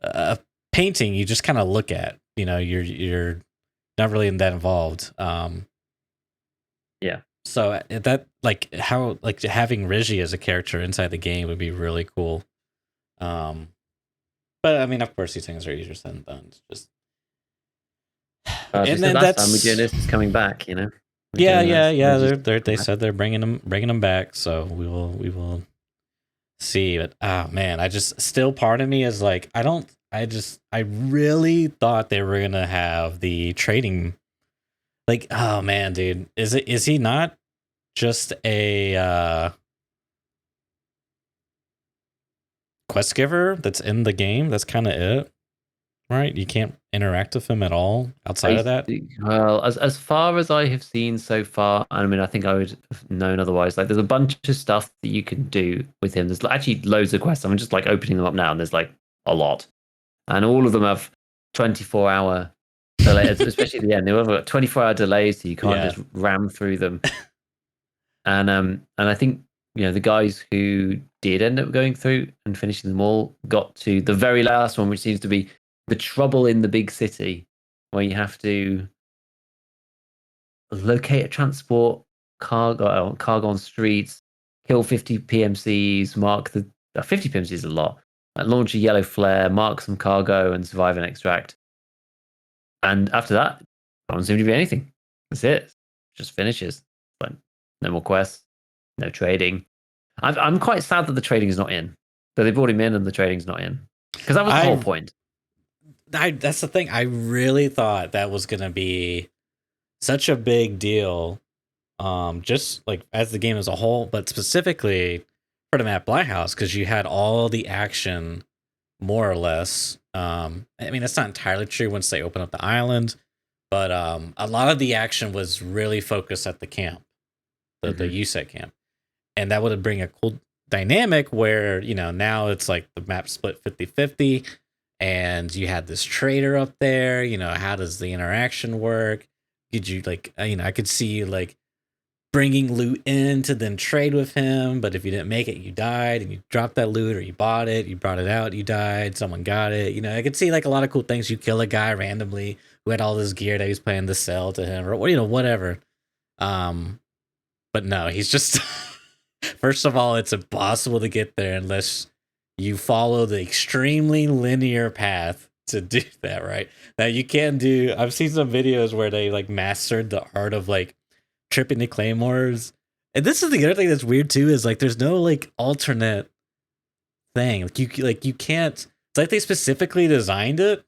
a painting, you just kind of look at. You're not really that involved. Yeah. So that like how like having Rigi as a character inside the game would be really cool. But I mean, of course, these things are easier said than done. It's just. And then last time we did this is coming back. Yeah. They said they're bringing them back. So we will see. But man, I just still part of me is like I really thought they were gonna have the trading. Like, oh man, dude, is he not just a quest giver that's in the game? That's kind of it, right? You can't interact with him at all outside of that. Well, as far as I have seen so far, I mean, I think I would have known otherwise. Like, there's a bunch of stuff that you can do with him. There's actually loads of quests. I'm just like opening them up now, and there's like a lot. And all of them have 24-hour delays, especially at the end. They have 24-hour delays, so you can't just ram through them. And I think the guys who did end up going through and finishing them all got to the very last one, which seems to be the trouble in the big city, where you have to locate a transport cargo on streets, kill 50 PMCs, mark the 50 PMCs is a lot. Launch a yellow flare, mark some cargo, and survive and extract. And after that, there doesn't seem to be anything. That's it. It just finishes. But no more quests, no trading. I'm quite sad that the trading is not in. So they brought him in and the trading's not in. Because that was the whole point. That's the thing. I really thought that was going to be such a big deal. Just like as the game as a whole, but specifically for the map Blighthouse, because you had all the action more or less. I mean, that's not entirely true once they open up the island, but a lot of the action was really focused at the camp, the USEC camp. And that would bring a cool dynamic where, now it's like the map split 50-50 and you had this trader up there, how does the interaction work? Did you like, I could see you like bringing loot in to then trade with him, but if you didn't make it, you died, and you dropped that loot, or you bought it, you brought it out, you died, someone got it. I could see like a lot of cool things. You kill a guy randomly who had all this gear that he was planning to sell to him, or whatever. But no, he's just First of all, it's impossible to get there unless you follow the extremely linear path to do that, right? Now you can do. I've seen some videos where they like mastered the art of like tripping the claymores, and this is the other thing that's weird too. Is like there's no like alternate thing. Like you can't. It's like they specifically designed it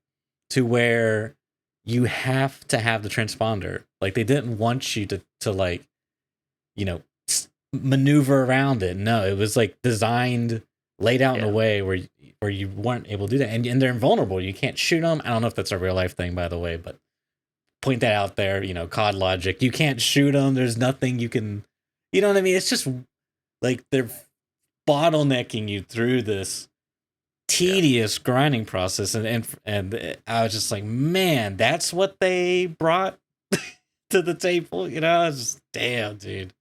to where you have to have the transponder. Like they didn't want you to like, you know, maneuver around it. No, it was like designed, laid out in a way where you weren't able to do that. And they're invulnerable. You can't shoot them. I don't know if that's a real life thing, by the way, but point that out there. You know, COD logic. You can't shoot them. There's nothing you can. You know what I mean? It's just like they're bottlenecking you through this tedious grinding process, and I was just like, man, that's what they brought to the table. You know, it's just damn, dude.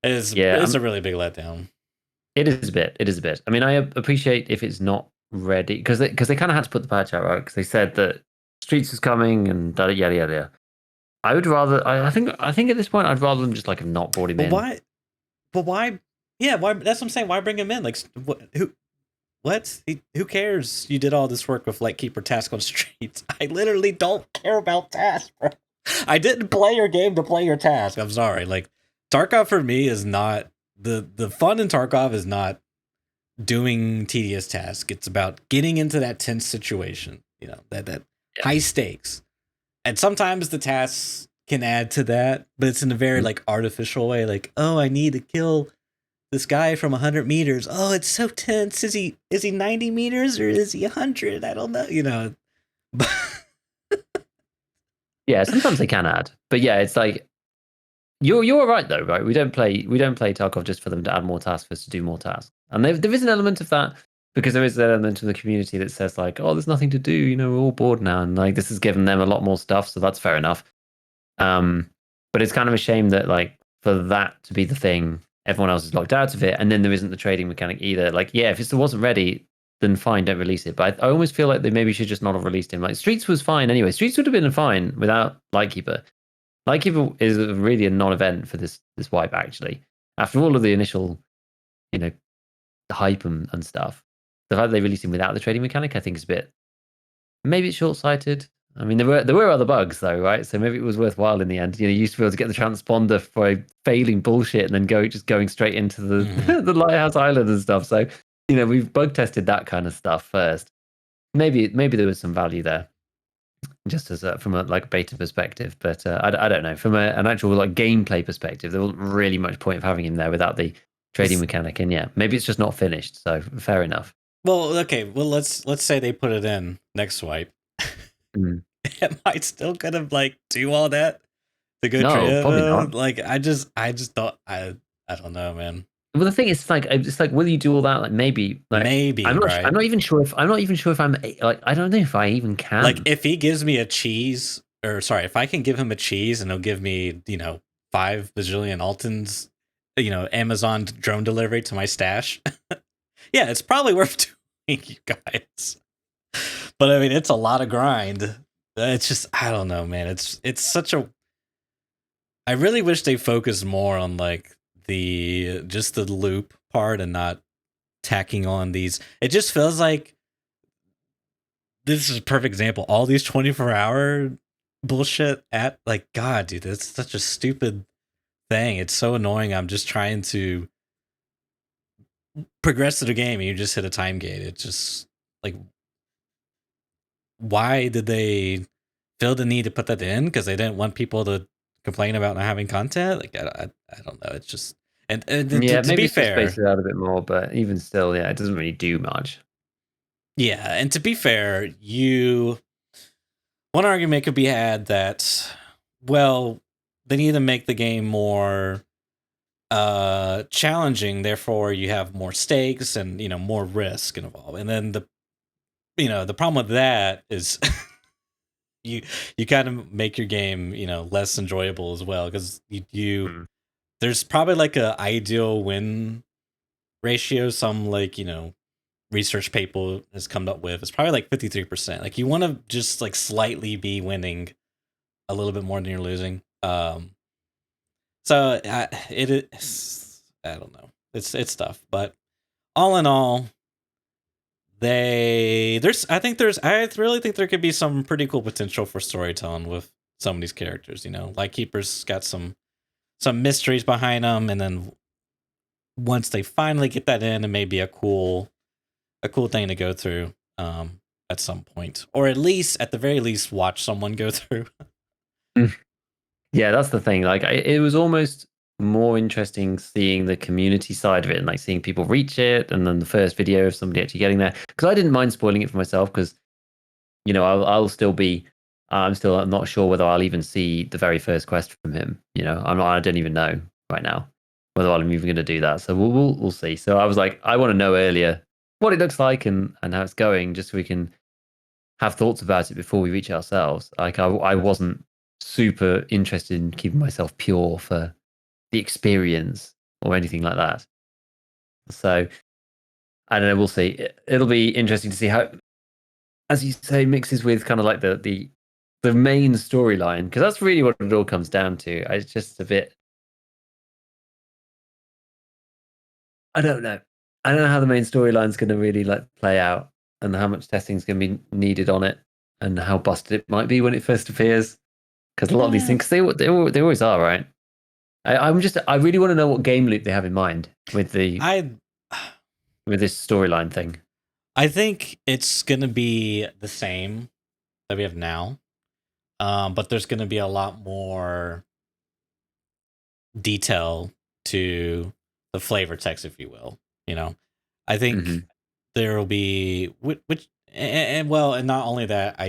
It's a really big letdown. It is a bit. It is a bit. I mean, I appreciate if it's not ready because they kind of had to put the patch out, right? Because they said that Streets was coming and yada yada yada. I would rather. I think at this point, I'd rather them just like have not brought him in. Why? But why? Yeah, why? That's what I'm saying. Why bring him in? Like, who? What? Who cares? You did all this work with LightKeeper task on Streets. I literally don't care about tasks, bro. I didn't play your game to play your task. I'm sorry. Like, Tarkov for me is not the fun in Tarkov is not doing tedious tasks. It's about getting into that tense situation. You know, that high stakes, and sometimes the tasks can add to that, but it's in a very like artificial way. Like, oh, I need to kill this guy from 100 meters. Oh, it's so tense. Is he 90 meters or is he 100? I don't know. You know. Yeah, sometimes they can add, but yeah, it's like you're right though, right? We don't play Tarkov just for them to add more tasks, for us to do more tasks, and there is an element of that because there is an element of the community that says like, oh, there's nothing to do. You know, we're all bored now, and like this has given them a lot more stuff, so that's fair enough. But it's kind of a shame that like for that to be the thing, everyone else is locked out of it, and then there isn't the trading mechanic either. Like, yeah, if it still wasn't ready, then fine, don't release it. But I almost feel like they maybe should just not have released him. Like, Streets was fine anyway. Streets would have been fine without Lightkeeper. Lightkeeper is really a non-event for this wipe, actually. After all of the initial, you know, hype and stuff, the fact they released him without the trading mechanic, I think, is a bit. Maybe it's short-sighted. I mean, there were other bugs though, right? So maybe it was worthwhile in the end. You know, you used to be able to get the transponder for failing bullshit and then going straight into the the Lighthouse Island and stuff. So you know, we've bug tested that kind of stuff first. Maybe there was some value there, just as from a like beta perspective. But I don't know, from an actual like gameplay perspective, there wasn't really much point of having him there without the trading mechanic. And yeah, maybe it's just not finished. So fair enough. Well, okay. Well, let's say they put it in next swipe. Am I still gonna like do all that to go trade? Probably not. Like I just thought I don't know, man. Well, the thing is, it's like, will you do all that? Like maybe. I'm not even sure if I'm like, I don't know if I even can. Like if he gives me a cheese, or sorry, if I can give him a cheese and he'll give me 5 bajillion Altons, Amazon drone delivery to my stash. Yeah, it's probably worth doing, you guys. But I mean, it's a lot of grind. It's just, I don't know, man. It's such a. I really wish they focused more on like the loop part and not tacking on these. It just feels like this is a perfect example. All these 24-hour bullshit at like, God, dude, that's such a stupid thing. It's so annoying. I'm just trying to progress to the game and you just hit a time gate. It's just like, why did they feel the need to put that in? Because they didn't want people to complain about not having content. Like I don't know. It's just and yeah, to maybe be fair, space it out a bit more, but even still, yeah, it doesn't really do much. Yeah, and to be fair, one argument could be had that, well, they need to make the game more challenging, therefore you have more stakes and more risk involved. And then the problem with that is you kind of make your game less enjoyable as well, because there's probably like a ideal win ratio some like research paper has come up with. It's probably like 53%. Like you want to just like slightly be winning a little bit more than you're losing. So it is, I don't know. it's tough. But all in all, I really think there could be some pretty cool potential for storytelling with some of these characters. Lightkeeper's got some mysteries behind them, and then once they finally get that in, it may be a cool thing to go through at some point, or at the very least watch someone go through. Yeah, that's the thing. Like, it was almost more interesting seeing the community side of it and like seeing people reach it, and then the first video of somebody actually getting there. Because I didn't mind spoiling it for myself, because I'll still be. I'm not sure whether I'll even see the very first quest from him. I don't even know right now whether I'm even going to do that. So we'll see. So I was like, I want to know earlier what it looks like and how it's going, just so we can have thoughts about it before we reach ourselves. Like, I wasn't super interested in keeping myself pure for the experience or anything like that. So I don't know. We'll see. It'll be interesting to see how, as you say, mixes with kind of like the main storyline, because that's really what it all comes down to. It's just a bit. I don't know. I don't know how the main storyline's going to really like play out, and how much testing is going to be needed on it, and how busted it might be when it first appears. Because a lot of these things, they always are, right? I really want to know what game loop they have in mind with this storyline thing. I think it's gonna be the same that we have now, but there's gonna be a lot more detail to the flavor text, if you will. I think there will be and not only that,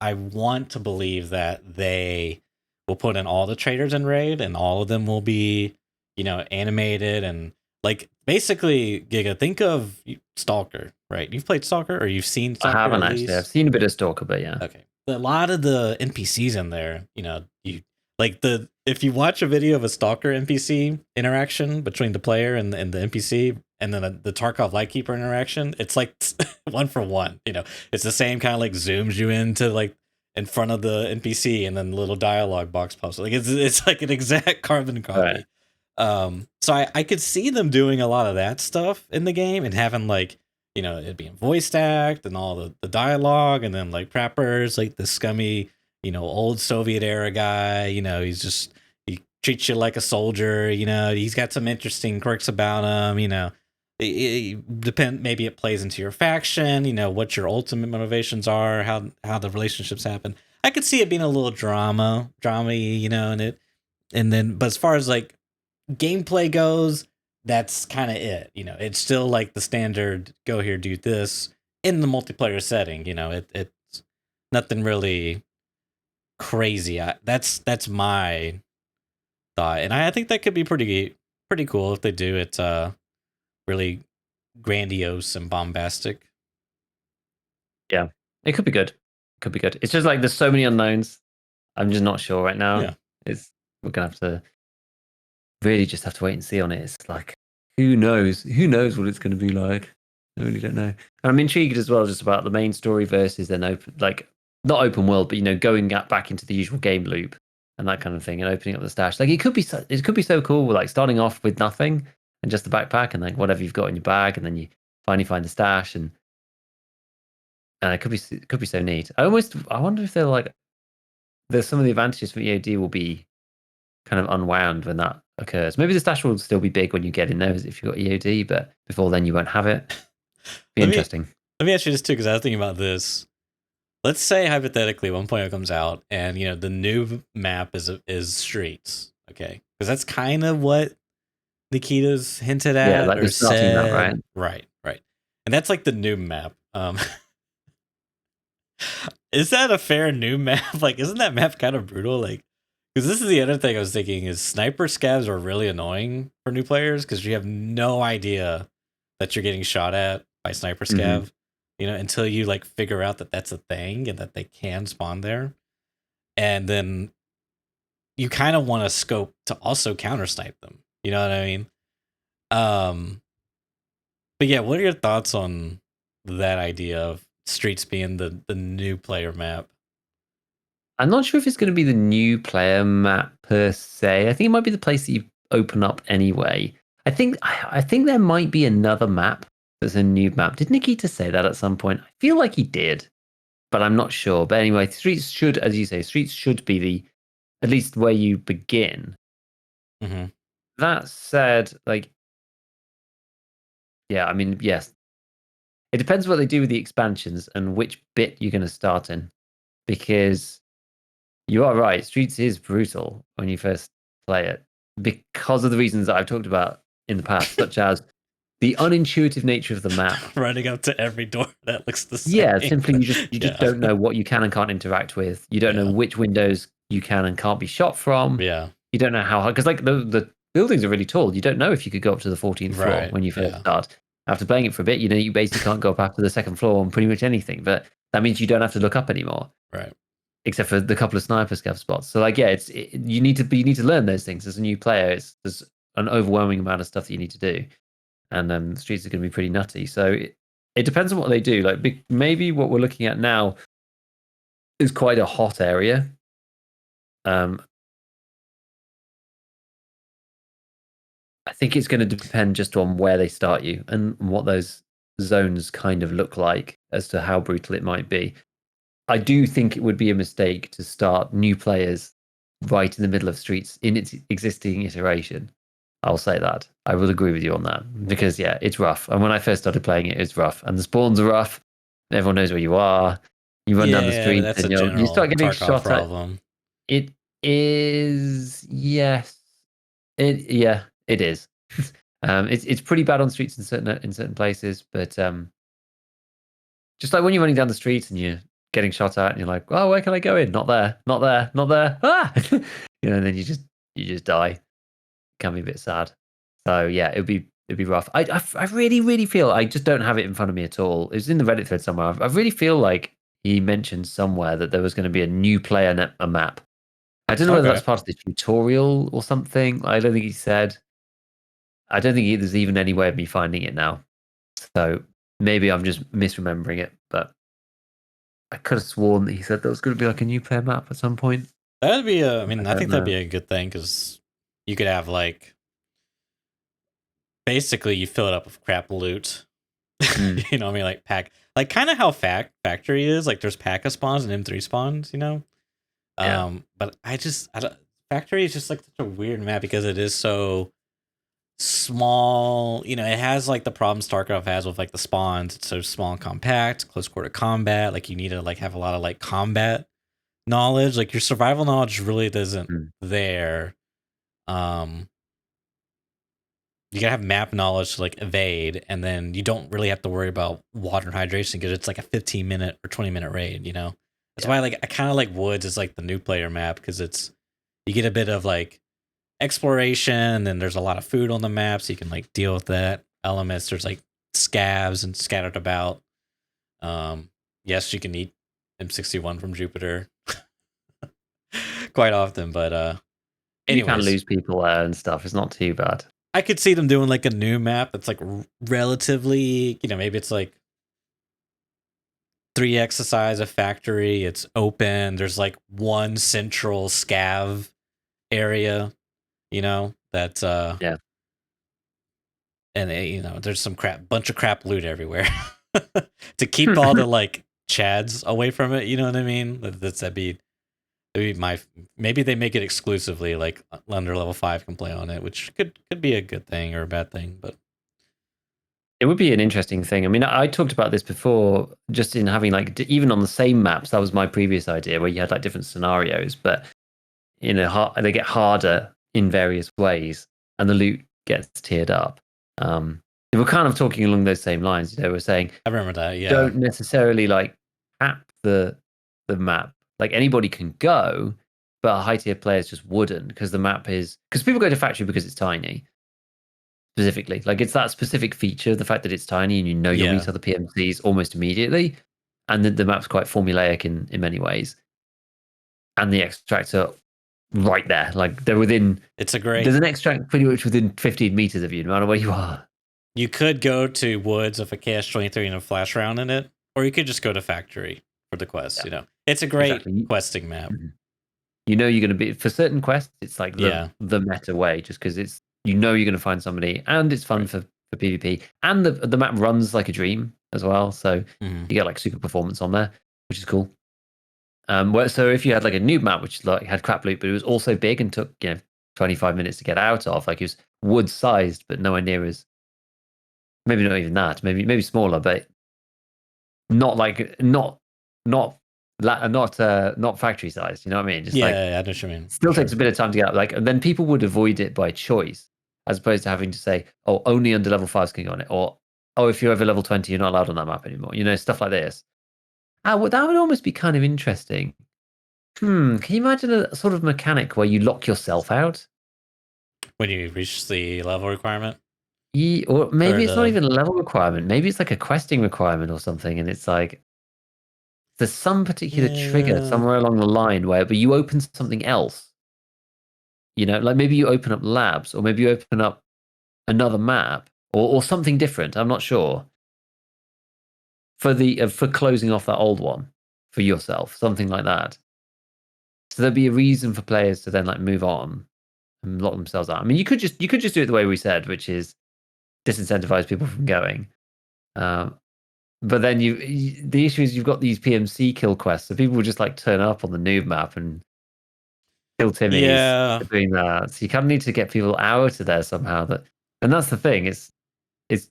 I want to believe that they will put in all the traders in raid, and all of them will be animated, and like basically, Giga, think of Stalker, right? You've played Stalker, or you've seen Stalker? I haven't actually. I've seen a bit of Stalker, but yeah. Okay. A lot of the NPCs in there, you like if you watch a video of a Stalker NPC interaction between the player and the NPC, and then the Tarkov Lightkeeper interaction, it's like one for one. It's the same kind of like zooms you into like in front of the NPC, and then the little dialogue box pops. Like it's like an exact carbon copy. Right. So I could see them doing a lot of that stuff in the game, and having like it being voice act and all the dialogue, and then like Prapper's like the scummy old Soviet era guy. He treats you like a soldier. He's got some interesting quirks about him. Maybe it plays into your faction, what your ultimate motivations are, how the relationships happen. I could see it being a little drama in it. And then, but as far as like gameplay goes, that's kind of it. It's still like the standard go here, do this in the multiplayer setting. It's nothing really crazy. That's my thought, and I think that could be pretty cool if they do it really grandiose and bombastic. Yeah, it could be good. It's just like there's so many unknowns. I'm just not sure right now. Yeah. We're gonna have to really just have to wait and see on it. It's like, who knows what it's going to be like. I really don't know. And I'm intrigued as well just about the main story versus then open, like not open world, but going back into the usual game loop and that kind of thing, and opening up the stash. Like it could be so cool, like starting off with nothing and just the backpack and like whatever you've got in your bag, and then you finally find the stash, and it could be so neat. I wonder if they're like, there's some of the advantages for EOD will be kind of unwound when that occurs. Maybe the stash will still be big when you get in there if you've got EOD, but before then you won't have it. Be interesting. Let me ask you this too, because I was thinking about this. Let's say hypothetically 1.0 comes out, and the new map is streets, okay? Because that's kind of what Nikita's hinted at, like or said, map, right, and that's like the new map. Is that a fair new map? Like, isn't that map kind of brutal? Like, because this is the other thing I was thinking is sniper scavs are really annoying for new players, because you have no idea that you're getting shot at by sniper scav, until you like figure out that that's a thing and that they can spawn there. And then you kind of want to scope to also counter snipe them. You know what I mean? But yeah, what are your thoughts on that idea of streets being the new player map? I'm not sure if it's going to be the new player map per se. I think it might be the place that you open up anyway. I think there might be another map that's a new map. Did Nikita say that at some point? I feel like he did, but I'm not sure. But anyway, streets should, as you say, streets should be the at least where you begin. Mm-hmm. That said, like, yeah, I mean, yes, it depends what they do with the expansions and which bit you're going to start in, because you are right. Streets is brutal when you first play it because of the reasons that I've talked about in the past, such as the unintuitive nature of the map. Running up to every door that looks the same. Yeah, simply you just Yeah. don't know what you can and can't interact with. You don't know Yeah. which windows you can and can't be shot from. Yeah. You don't know how hard, because like the buildings are really tall. You don't know if you could go up to the 14th floor Right, when you first yeah. start. After playing it for a bit, you know you basically can't go up after the second floor on pretty much anything. But that means you don't have to look up anymore, Right. except for the couple of sniper scav spots. So like, yeah, you need to learn those things as a new player. There's an overwhelming amount of stuff that you need to do, and the streets are going to be pretty nutty. So it depends on what they do. Like maybe what we're looking at now is quite a hot area. I think it's going to depend just on where they start you and what those zones kind of look like as to how brutal it might be. I do think it would be a mistake to start new players right in the middle of streets in its existing iteration. I'll say that. I will agree with you on that because, yeah, it's rough. And when I first started playing it, it's rough. And the spawns are rough. Everyone knows where you are. You run down the street that's and a general you start getting Tarkov shot problem. at. It is, yes. It is. It's pretty bad on streets in certain places, but just like when you're running down the streets and you're getting shot at, and you're like, "Oh, where can I go in? Not there, not there, not there!" Ah, and then you just die. It can be a bit sad. So yeah, it'd be rough. I really feel I just don't have it in front of me at all. It was in the Reddit thread somewhere. I really feel like he mentioned somewhere that there was going to be a new player a map. I don't know whether that's part of the tutorial or something. I don't think he said. I don't think there's even any way of me finding it now. So maybe I'm just misremembering it, but I could have sworn that he said there was going to be like a new player map at some point. That'd be I think that'd be a good thing because you could have like basically you fill it up with crap loot. You know what I mean? Like pack, like kind of how factory is. Like there's P.A.K.A spawns and M3 spawns, you know? But I don't, factory is just like such a weird map because it is so small. You know, it has like the problems Tarkov has with like the spawns. It's so small and compact, close quarter combat. Like you need to like have a lot of like combat knowledge. Like your survival knowledge really isn't there. You gotta have map knowledge to like evade, and then you don't really have to worry about water and hydration because it's like a 15-minute or 20-minute raid, you know? That's why like I kind of like Woods is like the new player map because it's you get a bit of like exploration, and then there's a lot of food on the map, so you can like deal with that elements. There's like scavs and scattered about. Yes, you can eat M61 from Jupiter quite often, but anyways. You can lose people there and stuff. It's not too bad. I could see them doing like a new map that's like relatively, you know, maybe it's like 3x the size of factory. It's open. There's like one central scav area, you know, that's yeah. And you know, there's some bunch of crap loot everywhere to keep all the like chads away from it. You know what I mean? That'd be my, maybe they make it exclusively like under level 5 can play on it, which could be a good thing or a bad thing, but it would be an interesting thing. I mean, I talked about this before, just in having like even on the same maps. That was my previous idea, where you had like different scenarios, but you know, they get harder in various ways, and the loot gets tiered up. We're kind of talking along those same lines. You know, we're saying I remember that. Yeah, don't necessarily like cap the map. Like anybody can go, but high tier players just wouldn't, because the map is, because people go to factory because it's tiny. Specifically, like it's that specific feature, the fact that it's tiny and you know you'll meet other PMCs almost immediately, and the map's quite formulaic in many ways, and the extracts are right there, like they're within. There's an extract pretty much within 15 meters of you, no matter where you are. You could go to Woods with a KS-23 and a flash round in it, or you could just go to factory for the quest. You know, it's a great questing map. You know, you're going to be for certain quests. It's like the meta way, just because it's you know you're going to find somebody, and it's fun for PvP, and the map runs like a dream as well. So you get like super performance on there, which is cool. So if you had like a noob map which like had crap loot, but it was also big and took 25 minutes to get out of, like it was wood sized, but nowhere near as, maybe not even that, maybe smaller, but not like not factory sized. You know what I mean? Just like I know what you mean. still takes a bit of time to get out. Like, and then people would avoid it by choice, as opposed to having to say, "Oh, only under level 5s can go on it," or "Oh, if you're over level 20, you're not allowed on that map anymore." Stuff like this. That would almost be kind of interesting. Can you imagine a sort of mechanic where you lock yourself out? When you reach the level requirement? Or maybe it's not the even a level requirement. Maybe it's like a questing requirement or something. And it's like there's some particular trigger somewhere along the line where but you open something else. Like maybe you open up labs, or maybe you open up another map, or something different. I'm not sure. For closing off that old one for yourself, something like that. So there'd be a reason for players to then like move on and lock themselves out. I mean, you could just do it the way we said, which is disincentivize people from going. But then the issue is you've got these PMC kill quests, so people will just like turn up on the noob map and kill Timmys doing that. So you kind of need to get people out of there somehow. And that's the thing. It's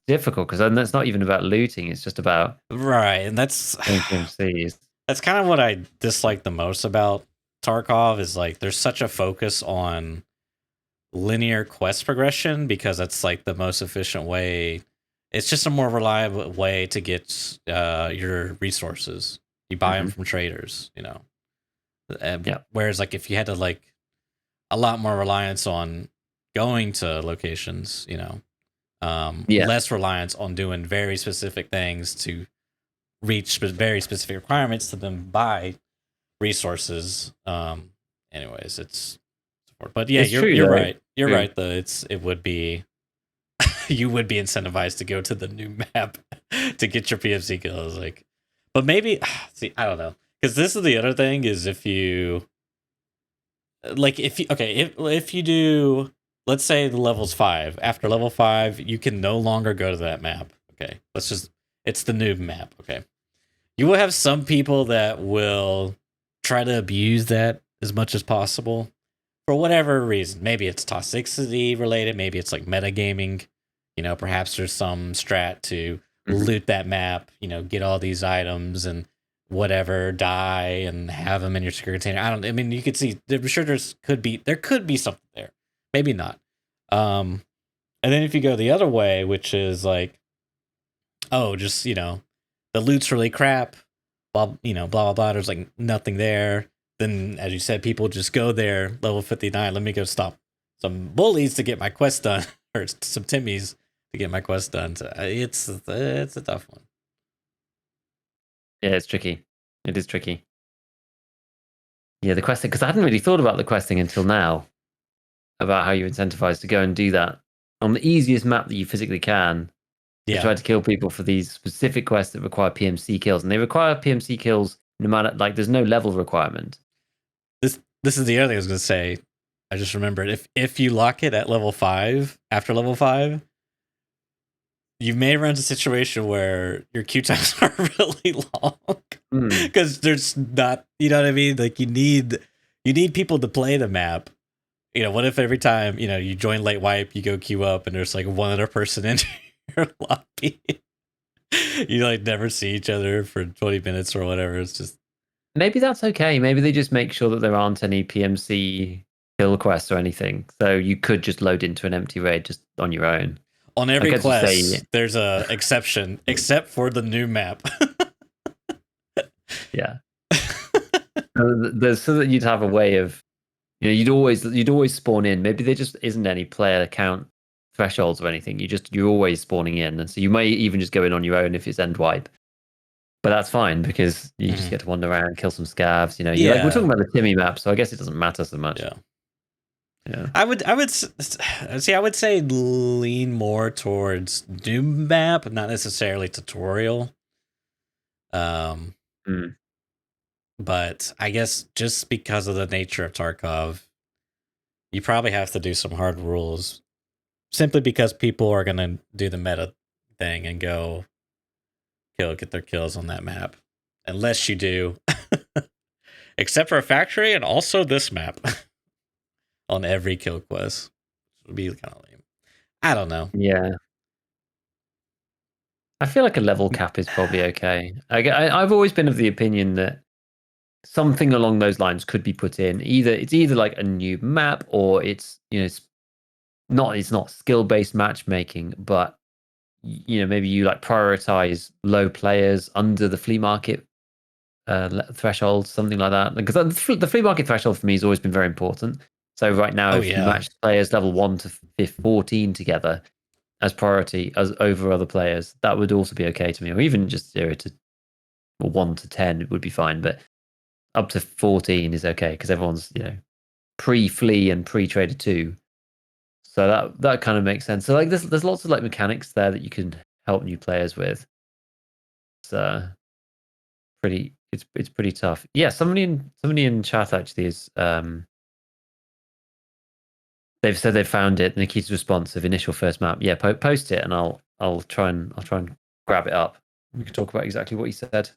difficult because then it's not even about looting. It's just about and that's PMCs. That's kind of what I dislike the most about Tarkov is like there's such a focus on linear quest progression because that's like the most efficient way. It's just a more reliable way to get your resources. You buy them from traders, Whereas like if you had to like a lot more reliance on going to locations, less reliance on doing very specific things to reach very specific requirements to then buy resources. Anyways, but yeah, you're right. You're right. It would be you would be incentivized to go to the new map to get your PFC kills. Like, but maybe see, I don't know, because this is the other thing is if you if you do, let's say the level's 5. After level 5, you can no longer go to that map. Okay, it's the noob map. Okay, you will have some people that will try to abuse that as much as possible for whatever reason. Maybe it's toxicity related. Maybe it's like metagaming. Perhaps there's some strat to loot that map, get all these items and whatever, die and have them in your secure container. I mean, you could see, I'm sure there could be something there. Maybe not. And then if you go the other way, which is like, oh, just, the loot's really crap, blah, blah, blah, blah. There's like nothing there. Then, as you said, people just go there, level 59. Let me go stop some bullies to get my quest done, or some Timmys to get my quest done. So it's a tough one. Yeah, it's tricky. It is tricky. Yeah, the questing, because I hadn't really thought about the questing until now, about how you incentivize to go and do that on the easiest map that you physically can. To try to kill people for these specific quests that require PMC kills, and they require PMC kills no matter, like, there's no level requirement. This is the other thing I was going to say. I just remembered if you lock it at level 5, after level 5, you may run into a situation where your queue times are really long because there's not, you know what I mean? Like you need people to play the map. What if every time you join late wipe, you go queue up, and there's like one other person in your lobby? You like never see each other for 20 minutes or whatever. It's just maybe that's okay. Maybe they just make sure that there aren't any PMC kill quests or anything, so you could just load into an empty raid just on your own. On every quest, there's a exception, except for the new map. Yeah. So that you'd have a way of, you'd always spawn in. Maybe there just isn't any player count thresholds or anything. You're always spawning in, and so you may even just go in on your own if it's end wipe. But that's fine because you just get to wander around, kill some scavs. We're talking about the Timmy map, so I guess it doesn't matter so much. Yeah. I would say lean more towards Doom map, not necessarily tutorial. But I guess just because of the nature of Tarkov, you probably have to do some hard rules simply because people are gonna do the meta thing and go get their kills on that map, unless you do, except for a factory and also this map on every kill quest. It would be kind of lame. I don't know. Yeah. I feel like a level cap is probably okay. I've always been of the opinion that something along those lines could be put in. It's either like a new map, or it's it's not skill based matchmaking, but maybe you like prioritize low players under the flea market threshold, something like that. Because the flea market threshold for me has always been very important. So right now, if you match players level 1 to 14 together as priority as over other players, that would also be okay to me. Or even just 0 to or 1 to 10, it would be fine. But up to 14 is okay because everyone's pre-flea and pre-trader 2. So that kind of makes sense. So like there's lots of like mechanics there that you can help new players with. It's pretty tough. Yeah, somebody in chat actually is they've said they found it. Nikita's response of initial first map. Yeah, post it and I'll try and grab it up. We can talk about exactly what he said.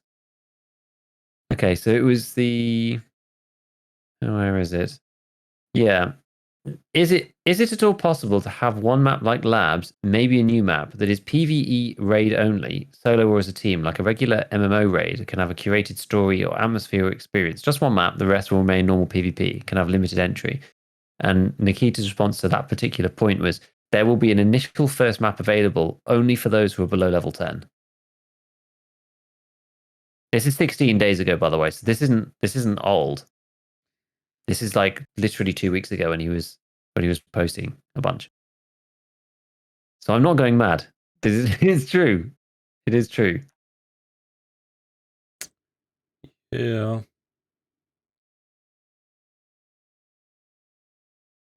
Okay, so it was where is it? Yeah. Is it at all possible to have one map like Labs, maybe a new map that is PvE raid only, solo or as a team, like a regular MMO raid, can have a curated story or atmosphere or experience? Just one map, the rest will remain normal PvP, can have limited entry. And Nikita's response to that particular point was, there will be an initial first map available only for those who are below level 10. This is 16 days ago, by the way, so this isn't old. This is like literally 2 weeks ago when he was posting a bunch. So I'm not going mad. It's true. It is true. Yeah.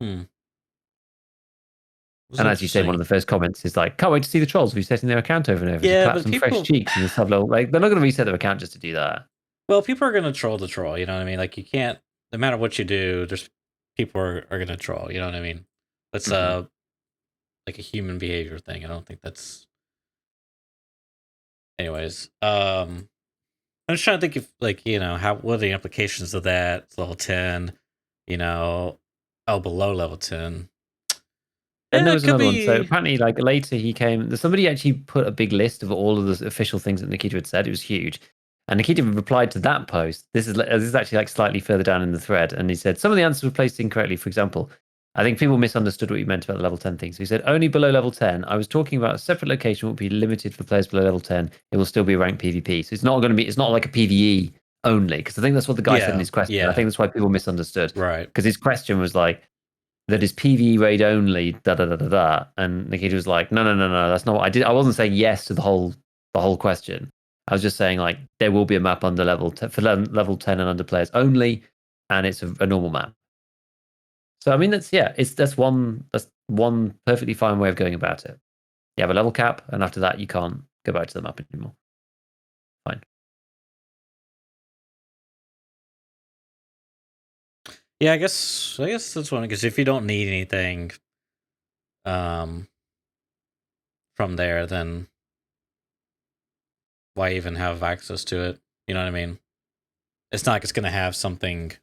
Hmm. And as you say, one of the first comments is like, can't wait to see the trolls resetting their account over and over to clap some fresh cheeks in the sublevel. Like, they're not going to reset their account just to do that. Well, people are going to troll the troll. You know what I mean? Like, you can't, no matter what you do, there's people are going to troll. You know what I mean? That's like a human behavior thing. I don't think that's. Anyways, I'm just trying to think of what are the implications of that? It's level 10, below level 10. Then there was another one. So apparently, like later he came. Somebody actually put a big list of all of the official things that Nikita had said. It was huge, and Nikita replied to that post. This is actually like slightly further down in the thread, and he said some of the answers were placed incorrectly. For example, I think people misunderstood what you meant about the level 10 thing. So he said only below level 10. I was talking about a separate location will be limited for players below level 10. It will still be ranked PvP. So it's not going to be. It's not like a PvE only, because I think that's what the guy said in his question. Yeah. I think that's why people misunderstood. Right. Because his question was like, that is PvE raid only, and Nikita was like, no, that's not what I did. I wasn't saying yes to the whole question. I was just saying like there will be a map under level for level 10 and under players only, and it's a normal map. So I mean that's one perfectly fine way of going about it. You have a level cap, and after that you can't go back to the map anymore. Fine. Yeah, I guess that's one, because if you don't need anything from there, then why even have access to it? You know what I mean? It's not like it's going to have something,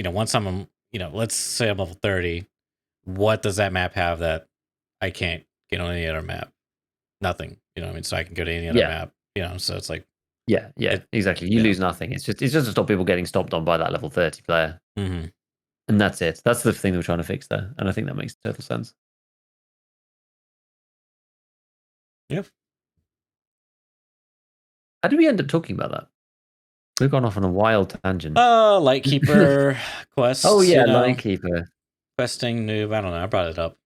once I'm, let's say I'm level 30, what does that map have that I can't get on any other map? Nothing, you know what I mean? So I can go to any other map, so it's like. Yeah, exactly. You lose nothing. It's just to stop people getting stomped on by that level 30 player. Mm-hmm. And that's it. That's the thing we're trying to fix there. And I think that makes total sense. Yep. How did we end up talking about that? We've gone off on a wild tangent. LightKeeper quests. Oh, yeah, LightKeeper. Questing noob. I don't know. I brought it up.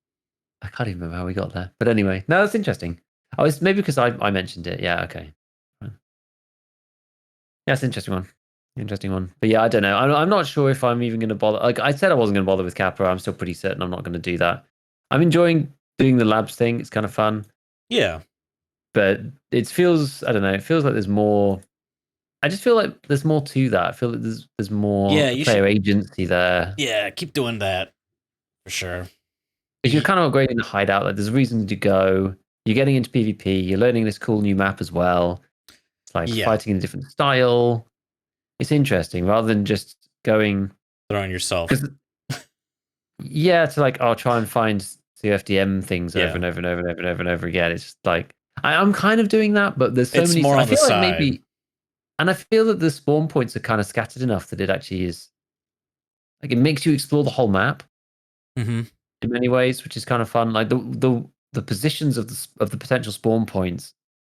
I can't even remember how we got there. But anyway, no, that's interesting. Oh, it's maybe because I mentioned it. Yeah, okay. Yeah, it's an interesting one. Interesting one. But yeah, I don't know. I'm not sure if I'm even going to bother. Like I said, I wasn't going to bother with Capra. I'm still pretty certain I'm not going to do that. I'm enjoying doing the labs thing. It's kind of fun. Yeah. But it feels, I don't know, it feels like there's more. I just feel like there's more to that. I feel like there's more player agency there. Yeah, keep doing that for sure. Because you're kind of upgrading the hideout. Like, there's a reason to go. You're getting into PvP. You're learning this cool new map as well. It's like Yeah, fighting in a different style. It's interesting rather than just going. throwing yourself. Because yeah, to like, I'll try and find CFDM things over Yeah. and over and over and over and over and over again. It's just like I'm kind of doing that, but there's so It's many. more I on the feel like side. maybe, and I feel that the spawn points are kind of scattered enough that it actually is like it makes you explore the whole map Mm-hmm. in many ways, which is kind of fun. Like the positions of the potential spawn points,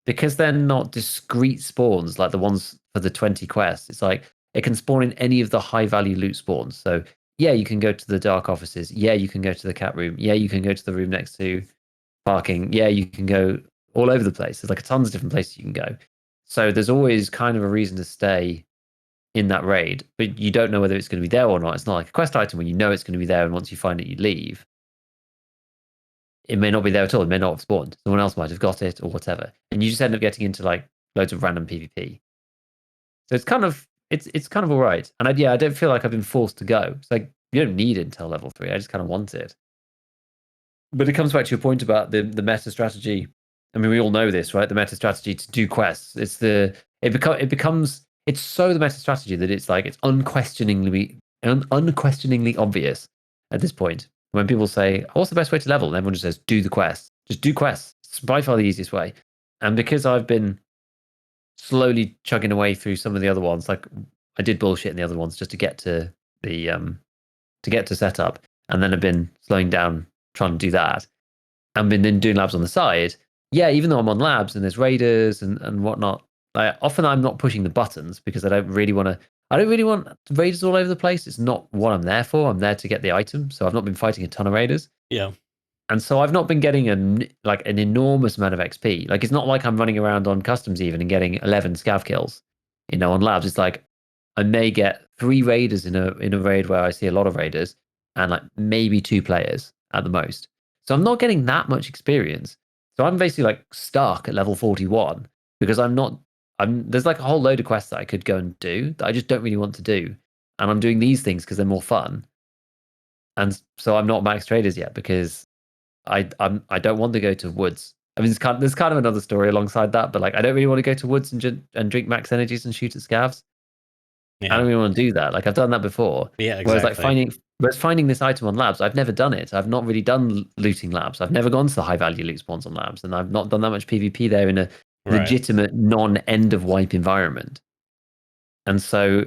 because they're not discrete spawns like the ones for the 20 quests. It's like it can spawn in any of the high value loot spawns. So yeah, you can go to the dark offices. Yeah, you can go to the cat room. Yeah, you can go to the room next to parking. Yeah, you can go all over the place. There's like tons of different places you can go. So there's always kind of a reason to stay in that raid, but you don't know whether it's going to be there or not. It's not like a quest item when you know it's going to be there, and once you find it, you leave. It may not be there at all. It may not have spawned. Someone else might have got it or whatever, and you just end up getting into like loads of random PvP. So it's kind of all right. And I don't feel like I've been forced to go. It's like you don't need it until level 3. I just kind of want it. But it comes back to your point about the meta strategy. I mean, we all know this, right? The meta strategy to do quests. It becomes it's so the meta strategy that it's like it's unquestioningly obvious at this point. When people say, "What's the best way to level?" and everyone just says, "Do the quest. Just do quests. It's by far the easiest way." And because I've been slowly chugging away through some of the other ones, like I did bullshit in the other ones just to get to the setup, and then I've been slowing down trying to do that, and been then doing labs on the side. Yeah, even though I'm on labs and there's raiders and whatnot, often I'm not pushing the buttons because I don't really want raiders all over the place. It's not what I'm there for. I'm there to get the item. So I've not been fighting a ton of raiders. Yeah. And so I've not been getting an enormous amount of XP. Like it's not like I'm running around on customs even and getting 11 scav kills, on labs. It's like I may get 3 raiders in a raid where I see a lot of raiders and like maybe 2 players at the most. So I'm not getting that much experience. So I'm basically like stuck at level 41 because there's like a whole load of quests that I could go and do that I just don't really want to do. And I'm doing these things because they're more fun. And so I'm not max traders yet because I don't want to go to woods. I mean, there's kind of another story alongside that, but like I don't really want to go to woods and drink max energies and shoot at scavs. Yeah. I don't really want to do that. Like I've done that before. Yeah, exactly. Whereas finding this item on labs, I've never done it. I've not really done looting labs. I've never gone to the high value loot spawns on labs, and I've not done that much PvP there in a Right. legitimate non end of wipe environment. And so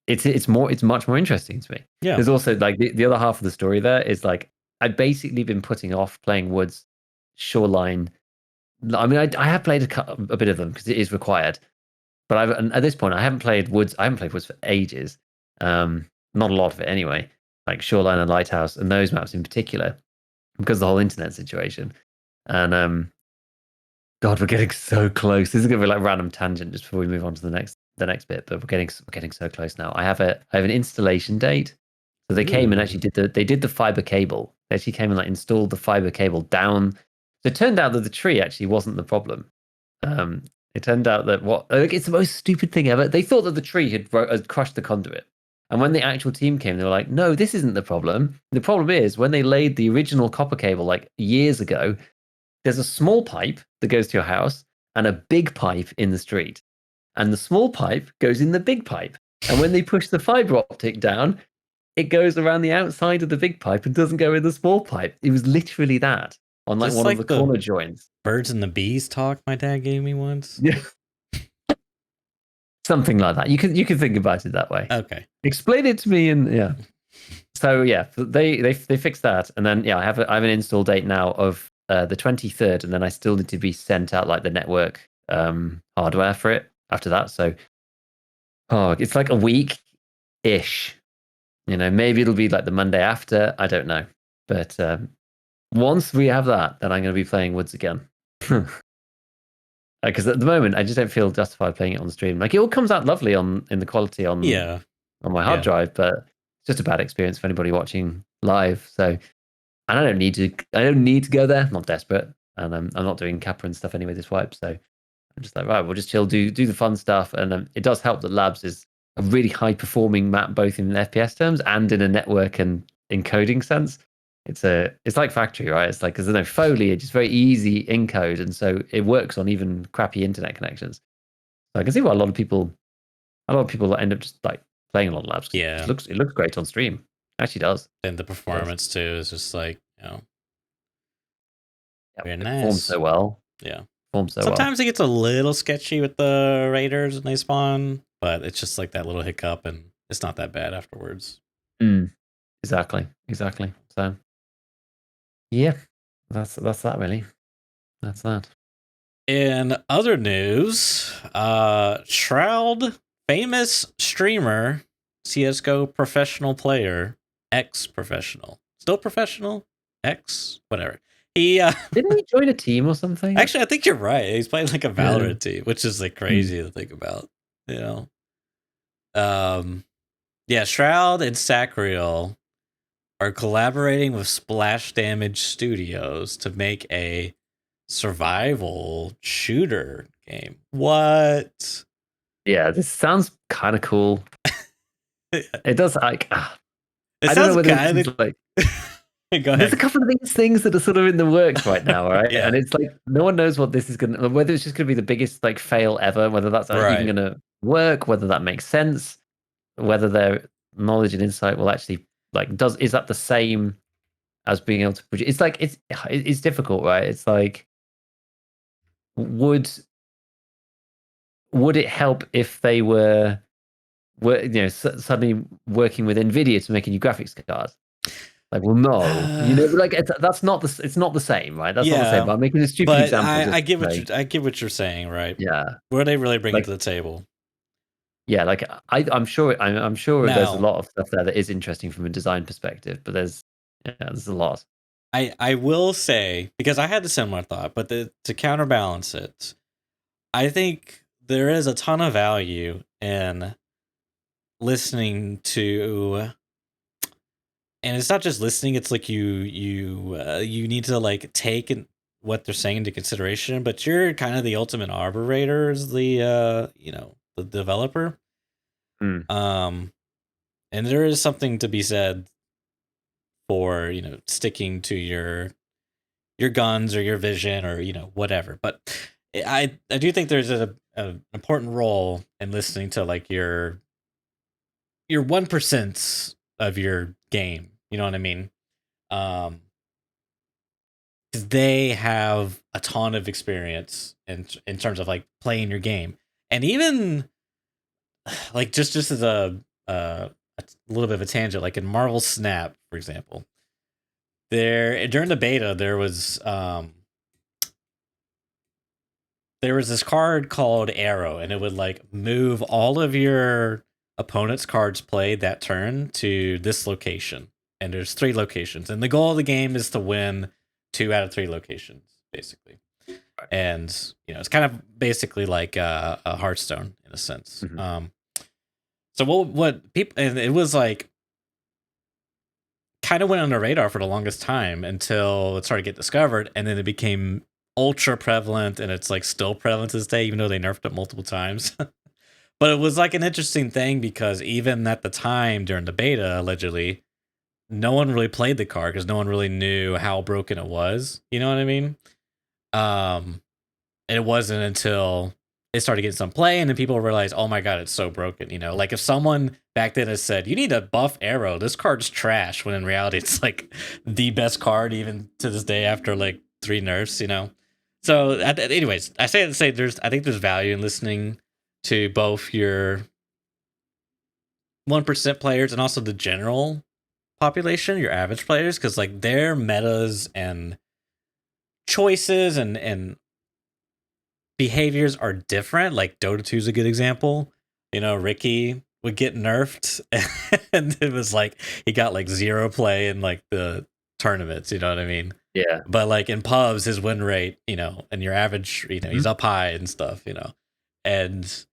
it's much more interesting to me. Yeah. There's also like the other half of the story there is like I've basically been putting off playing woods, shoreline. I mean, I have played a bit of them because it is required. But at this point, I haven't played woods. I haven't played woods for ages. Not a lot of it anyway. Like Shoreline and Lighthouse and those maps in particular, because of the whole internet situation. And God, we're getting so close. This is going to be like random tangent just before we move on to the next bit. But we're getting so close now. I have an installation date. So they came and actually did the fiber cable. They actually came and like installed the fiber cable down. So it turned out that the tree actually wasn't the problem. It turned out that it's the most stupid thing ever. They thought that the tree had crushed the conduit. And when the actual team came, they were like, no, this isn't the problem. The problem is when they laid the original copper cable like years ago, there's a small pipe that goes to your house and a big pipe in the street. And the small pipe goes in the big pipe. And when they push the fiber optic down, it goes around the outside of the big pipe and doesn't go in the small pipe. It was literally that on like Just one of like the corner joints. birds and the bees talk my dad gave me once. Yeah. Something like that. You can think about it that way. Okay. Explain it to me, and yeah. So yeah, they fixed that, and then yeah, I have an install date now of the 23rd, and then I still need to be sent out like the network hardware for it after that. So it's like a week ish. Maybe it'll be like the Monday after. I don't know, but once we have that, then I'm going to be playing Woods again. Because at the moment, I just don't feel justified playing it on the stream. Like it all comes out lovely in the quality on my hard drive, but it's just a bad experience for anybody watching live. So, and I don't need to go there. I'm not desperate, and I'm not doing Kappa and stuff anyway this wipe. So I'm just like, right, we'll just chill, do the fun stuff, and it does help that Labs is a really high performing map, both in FPS terms and in a network and encoding sense. it's like Factory, right? It's like, because there's no foliage, it's very easy encode, and so it works on even crappy internet connections. So I can see why a lot of people end up just like playing a lot of labs. Yeah. It looks great on stream. It actually does. And the performance too is just like, very It performs nice. so well. Yeah. Performs so Sometimes it gets a little sketchy with the raiders when they spawn, but it's just like that little hiccup, and it's not that bad afterwards. well. Exactly. So yeah, that's that really. That's that. In other news, Shroud, famous streamer, CSGO professional player, ex-professional, still professional, whatever. He Didn't he join a team or something? actually, I think you're right. He's playing like a Valorant team, which is like crazy to think about. Yeah, Shroud and Sacriel are collaborating with Splash Damage Studios to make a survival shooter game. What? Yeah, this sounds kind of cool. It does like. It I don't know sounds whether kind it's of. like. Go There's ahead. a couple of these things that are sort of in the works right now, right? Yeah. And it's like no one knows what this is gonna. Whether it's just gonna be the biggest like fail ever, whether that's Right. even gonna work, whether that makes sense, whether their knowledge and insight will actually like is that the same as being able to produce? It's like it's difficult, right? It's like would it help if they were suddenly working with Nvidia to make a new graphics card? Like, well, no, like that's not it's not the same, right? That's not the same. But I'm making a stupid example. I get what you're saying, right? Yeah. What are they really bringing Like, to the table? Yeah, like I'm sure there's a Now, lot of stuff there that is interesting from a design perspective, but there's a lot. I will say, because I had a similar thought, but to counterbalance it, I think there is a ton of value in listening to, and it's not just listening, it's like you need to like take what they're saying into consideration, but you're kind of the ultimate arbiter as the the developer. And there is something to be said for sticking to your guns or your vision or whatever, but I do think there's an important role in listening to like your 1% of your game, you know what I mean? Because they have a ton of experience in terms of like playing your game, and even like just as a little bit of a tangent, like in Marvel Snap, for example, there during the beta there was this card called Arrow, and it would like move all of your opponent's cards played that turn to this location. And there's 3 locations, and the goal of the game is to win 2 out of 3 locations, basically. Right. And it's kind of basically like a Hearthstone in a sense. So what people, and it was like kind of went under the radar for the longest time until it started to get discovered, and then it became ultra prevalent, and it's like still prevalent to this day, even though they nerfed it multiple times. But it was like an interesting thing because even at the time during the beta, allegedly, no one really played the card because no one really knew how broken it was. You know what I mean? And it wasn't until it started getting some play and then people realized, oh my god, it's so broken. Like if someone back then has said, you need to buff Arrow, this card's trash, when in reality it's like the best card even to this day after like 3 nerfs, So anyways, I think there's value in listening to both your 1% players and also the general population, your average players, because like their metas and choices and behaviors are different. Like Dota 2 is a good example. Ricky would get nerfed and it was like he got like 0 play in like the tournaments, you know what I mean? Yeah. But like in pubs, his win rate, and your average, he's up high and stuff, and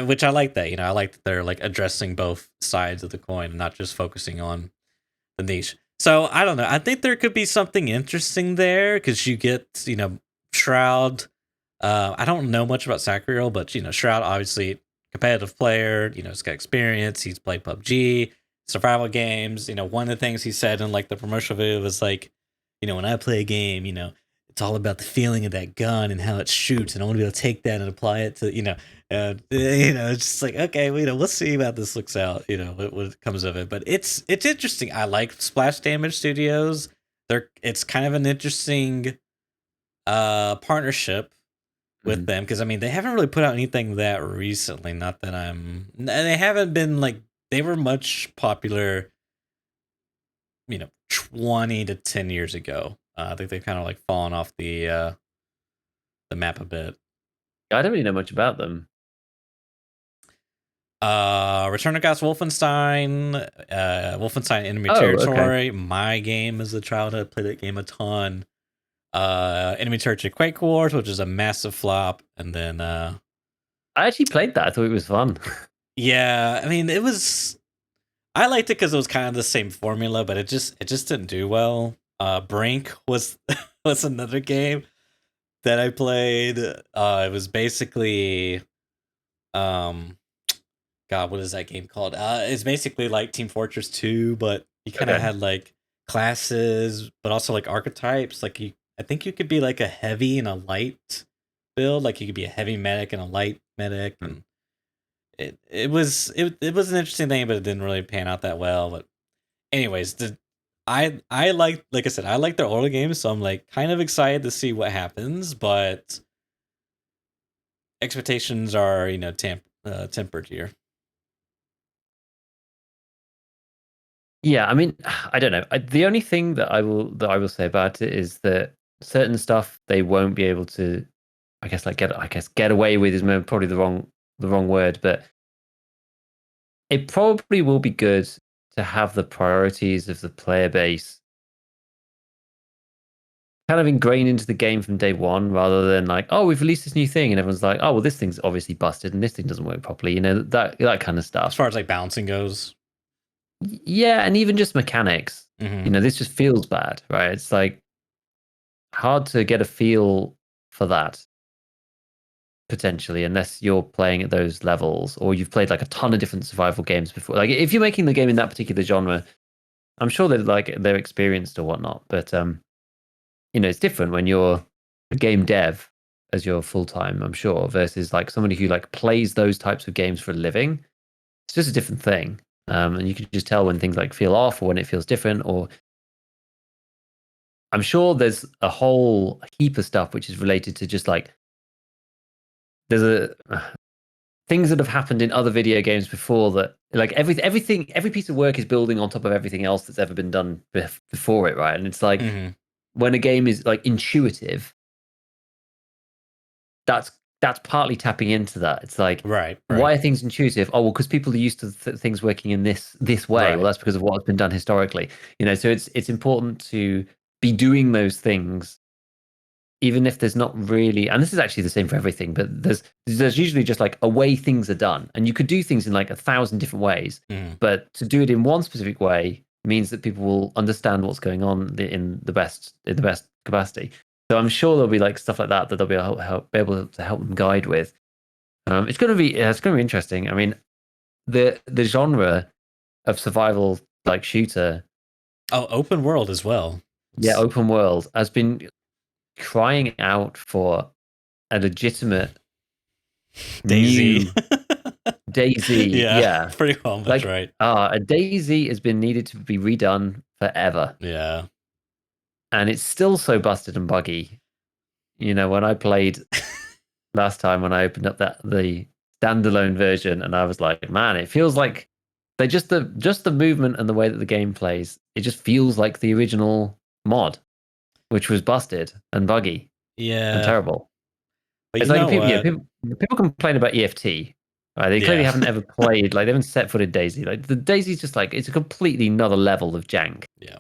which I like that, I like that they're like addressing both sides of the coin and not just focusing on the niche. So I don't know. I think there could be something interesting there because you get, Shroud. I don't know much about Sacriel, but Shroud obviously competitive player. He's got experience. He's played PUBG. survival games. One of the things he said in like the promotional video was like, when I play a game, it's all about the feeling of that gun and how it shoots, and I want to be able to take that and apply it to, it's just like, okay, we'll see how this looks out, what comes of it. But it's interesting. I like Splash Damage Studios. It's kind of an interesting partnership with them, because I mean they haven't really put out anything that recently. Not that they haven't been like, they were much popular 20 to 10 years ago. I think they've kind of like fallen off the map a bit. I don't really know much about them. Return of Gods Wolfenstein, Wolfenstein Enemy Oh, Territory. okay. My game as a child, I played that game a ton. Enemy Territory Quake Wars, which is a massive flop, and then I actually played that. I thought it was fun. yeah, I mean I liked it because it was kind of the same formula, but it just didn't do well. Brink was was another game that I played. It was basically God, what is that game called? It's basically like Team Fortress 2, but you kind of had like classes, but also like archetypes. Like I think you could be like a heavy and a light build. Like you could be a heavy medic and a light medic, and it was an interesting thing, but it didn't really pan out that well. But anyways, I like I said, I like their older games, so I'm like kind of excited to see what happens, but expectations are tempered here. Yeah, I mean, I don't know. The only thing that I will say about it is that certain stuff they won't be able to, get away with is probably the wrong word, but it probably will be good to have the priorities of the player base kind of ingrained into the game from day one, rather than like, oh, we've released this new thing, and everyone's like, oh, well, this thing's obviously busted, and this thing doesn't work properly. That kind of stuff. As far as like balancing goes. Yeah, and even just mechanics. Mm-hmm. This just feels bad, right? It's like hard to get a feel for that potentially, unless you're playing at those levels or you've played like a ton of different survival games before. Like if you're making the game in that particular genre, I'm sure they're experienced or whatnot. But it's different when you're a game dev as your full time, I'm sure, versus like somebody who like plays those types of games for a living. It's just a different thing. And you can just tell when things like feel off or when it feels different. Or I'm sure there's a whole heap of stuff which is related to just like there's things that have happened in other video games before that like every piece of work is building on top of everything else that's ever been done before it, right? And it's like when a game is like intuitive, that's partly tapping into that. It's like, right. Why are things intuitive? Oh, well, because people are used to things working in this way. Right. Well, that's because of what's been done historically. So it's important to be doing those things, even if there's not really. And this is actually the same for everything. But there's usually just like a way things are done, and you could do things in like 1,000 different ways. But to do it in one specific way means that people will understand what's going on in the best capacity. So I'm sure there'll be like stuff like that they'll be able to help them guide with. It's going to be interesting. I mean, the genre of survival like shooter. Oh, open world as well. Yeah, open world has been crying out for a legitimate DayZ. DayZ. Yeah, pretty well. That's right. A DayZ has been needed to be redone forever. Yeah, and it's still so busted and buggy. When I played last time, when I opened up the standalone version, and I was like, man, it feels like they just the movement and the way that the game plays, it just feels like the original mod, which was busted and buggy, and terrible. But it's like people complain about EFT. Right? They clearly haven't ever played, like they haven't set foot in DayZ. Like the DayZ's just like it's a completely another level of jank. Yeah.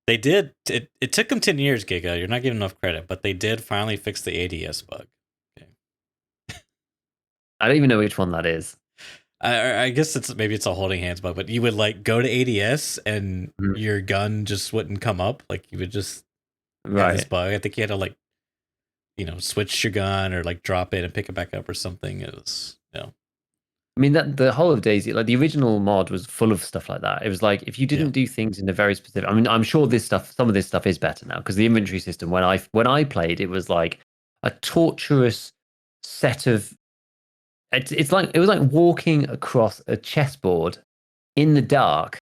They did. It took them 10 years, Giga. You're not giving enough credit, but they did finally fix the ADS bug. Okay. I don't even know which one that is. I guess it's a holding hands bug, but you would like go to ADS and your gun just wouldn't come up. Like you would just have this bug. I think you had to like, switch your gun or like drop it and pick it back up or something. It was I mean, that the whole of Daisy, like the original mod was full of stuff like that. It was like if you didn't do things in a very specific. I mean, I'm sure some of this stuff is better now because the inventory system when I played, it was like a torturous set of. It's like it was like walking across a chessboard in the dark,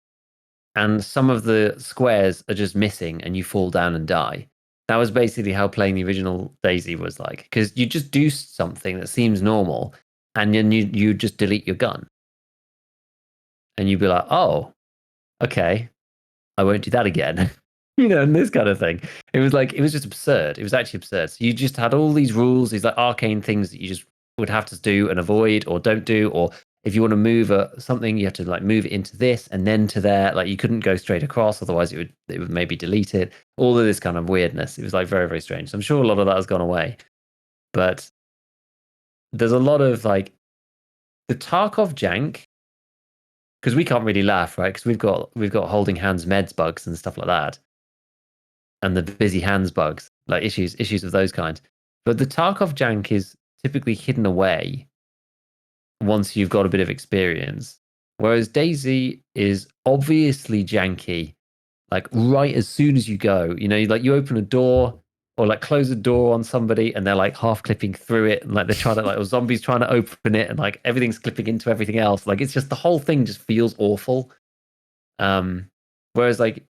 and some of the squares are just missing, and you fall down and die. That was basically how playing the original Daisy was like, because you just do something that seems normal, and then you just delete your gun, and you'd be like, oh, okay, I won't do that again. And this kind of thing. It was just absurd. It was actually absurd. So you just had all these rules, these like arcane things that you just would have to do and avoid or don't do. Or if you want to move something, you have to like move it into this and then to there. Like you couldn't go straight across, otherwise it would maybe delete it. All of this kind of weirdness. It was like very, very strange. So I'm sure a lot of that has gone away. But there's a lot of like the Tarkov jank, because we can't really laugh, right? Because we've got holding hands meds bugs and stuff like that, and the busy hands bugs, like issues of those kinds. But the Tarkov jank is typically hidden away once you've got a bit of experience, whereas Daisy is obviously janky, like right as soon as you go. Like you open a door or like close a door on somebody, and they're like half clipping through it, and like they're trying to like or zombies trying to open it, and like everything's clipping into everything else. Like it's just the whole thing just feels awful. Whereas like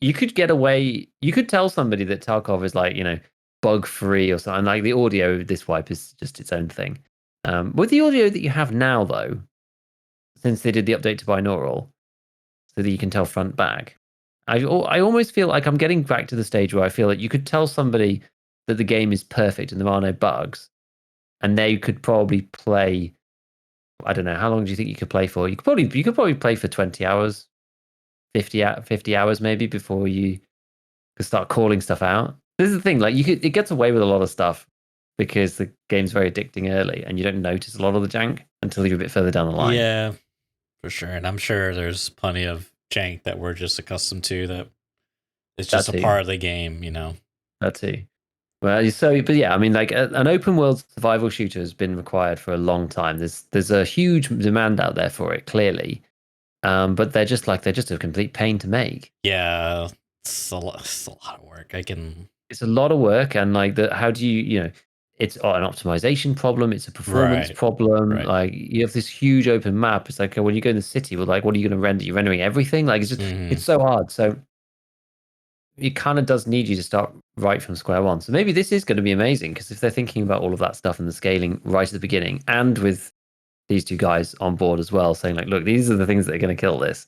you could get away, you could tell somebody that Tarkov is like bug free or something. Like the audio this wipe is just its own thing. With the audio that you have now though, since they did the update to binaural, so that you can tell front back. I almost feel like I'm getting back to the stage where I feel like you could tell somebody that the game is perfect and there are no bugs, and they could probably play. I don't know, how long do you think you could play for? You could probably play for 20 hours, 50 hours maybe before you could start calling stuff out. This is the thing, like it gets away with a lot of stuff because the game's very addicting early, and you don't notice a lot of the jank until you're a bit further down the line. Yeah, for sure. And I'm sure there's plenty of jank that we're just accustomed to that it's just a part of the game, That too. Well, but yeah, I mean, like an open world survival shooter has been required for a long time. There's a huge demand out there for it, clearly, but they're just a complete pain to make. Yeah, it's a lot of work. It's a lot of work, and like how do you it's an optimization problem. It's a performance problem. Right. Like you have this huge open map. It's like when you go in the city, well, like what are you going to render? You're rendering everything. Like it's just it's so hard. So it kind of does need you to start right from square one. So maybe this is going to be amazing, because if they're thinking about all of that stuff and the scaling right at the beginning, and with these two guys on board as well, saying like, look, these are the things that are going to kill this.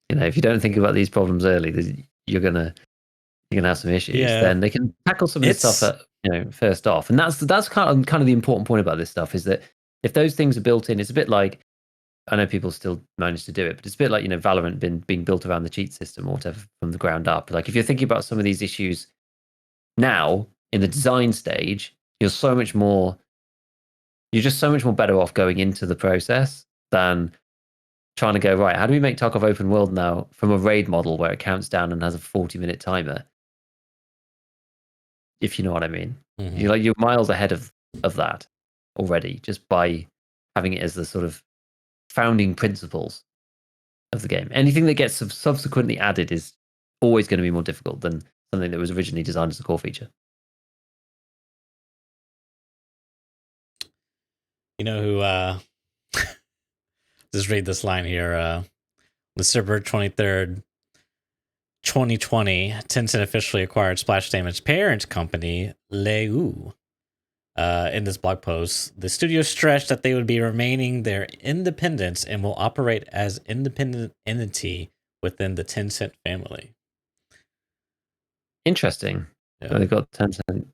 If you don't think about these problems early, you're gonna have some issues. Yeah. Then they can tackle some of this stuff first off. And that's kind of the important point about this stuff, is that if those things are built in, it's a bit like, I know people still manage to do it, but it's a bit like Valorant being built around the cheat system or whatever from the ground up. Like if you're thinking about some of these issues now in the design stage, you're just so much more better off going into the process than trying to go, right, how do we make Tarkov open world now from a raid model where it counts down and has a 40-minute timer? If you know what I mean. Mm-hmm. You're miles ahead of that already, just by having it as the sort of founding principles of the game. Anything that gets subsequently added is always going to be more difficult than something that was originally designed as a core feature. You know who just read this line here. December 23rd, 2020, Tencent officially acquired Splash Damage's parent company, Leu. In this blog post, the studio stressed that they would be remaining their independence and will operate as independent entity within the Tencent family. Interesting. Yeah. So they've got Tencent,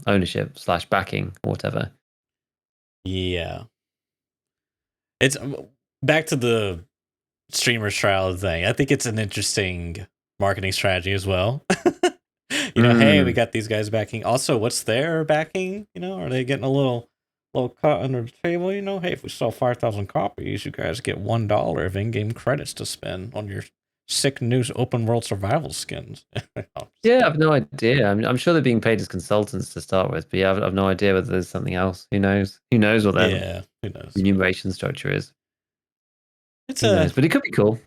ownership / backing or whatever. Yeah. It's back to the streamers trial thing. I think it's an interesting marketing strategy as well. Hey, we got these guys backing. Also, what's their backing? Are they getting a little cut under the table? Hey, if we sell 5,000 copies, you guys get $1 of in-game credits to spend on your sick new open world survival skins. Yeah, I've no idea. I'm sure they're being paid as consultants to start with, but yeah, I've no idea whether there's something else. Who knows? Who knows what their who knows? remuneration structure is? It's Who knows? But it could be cool.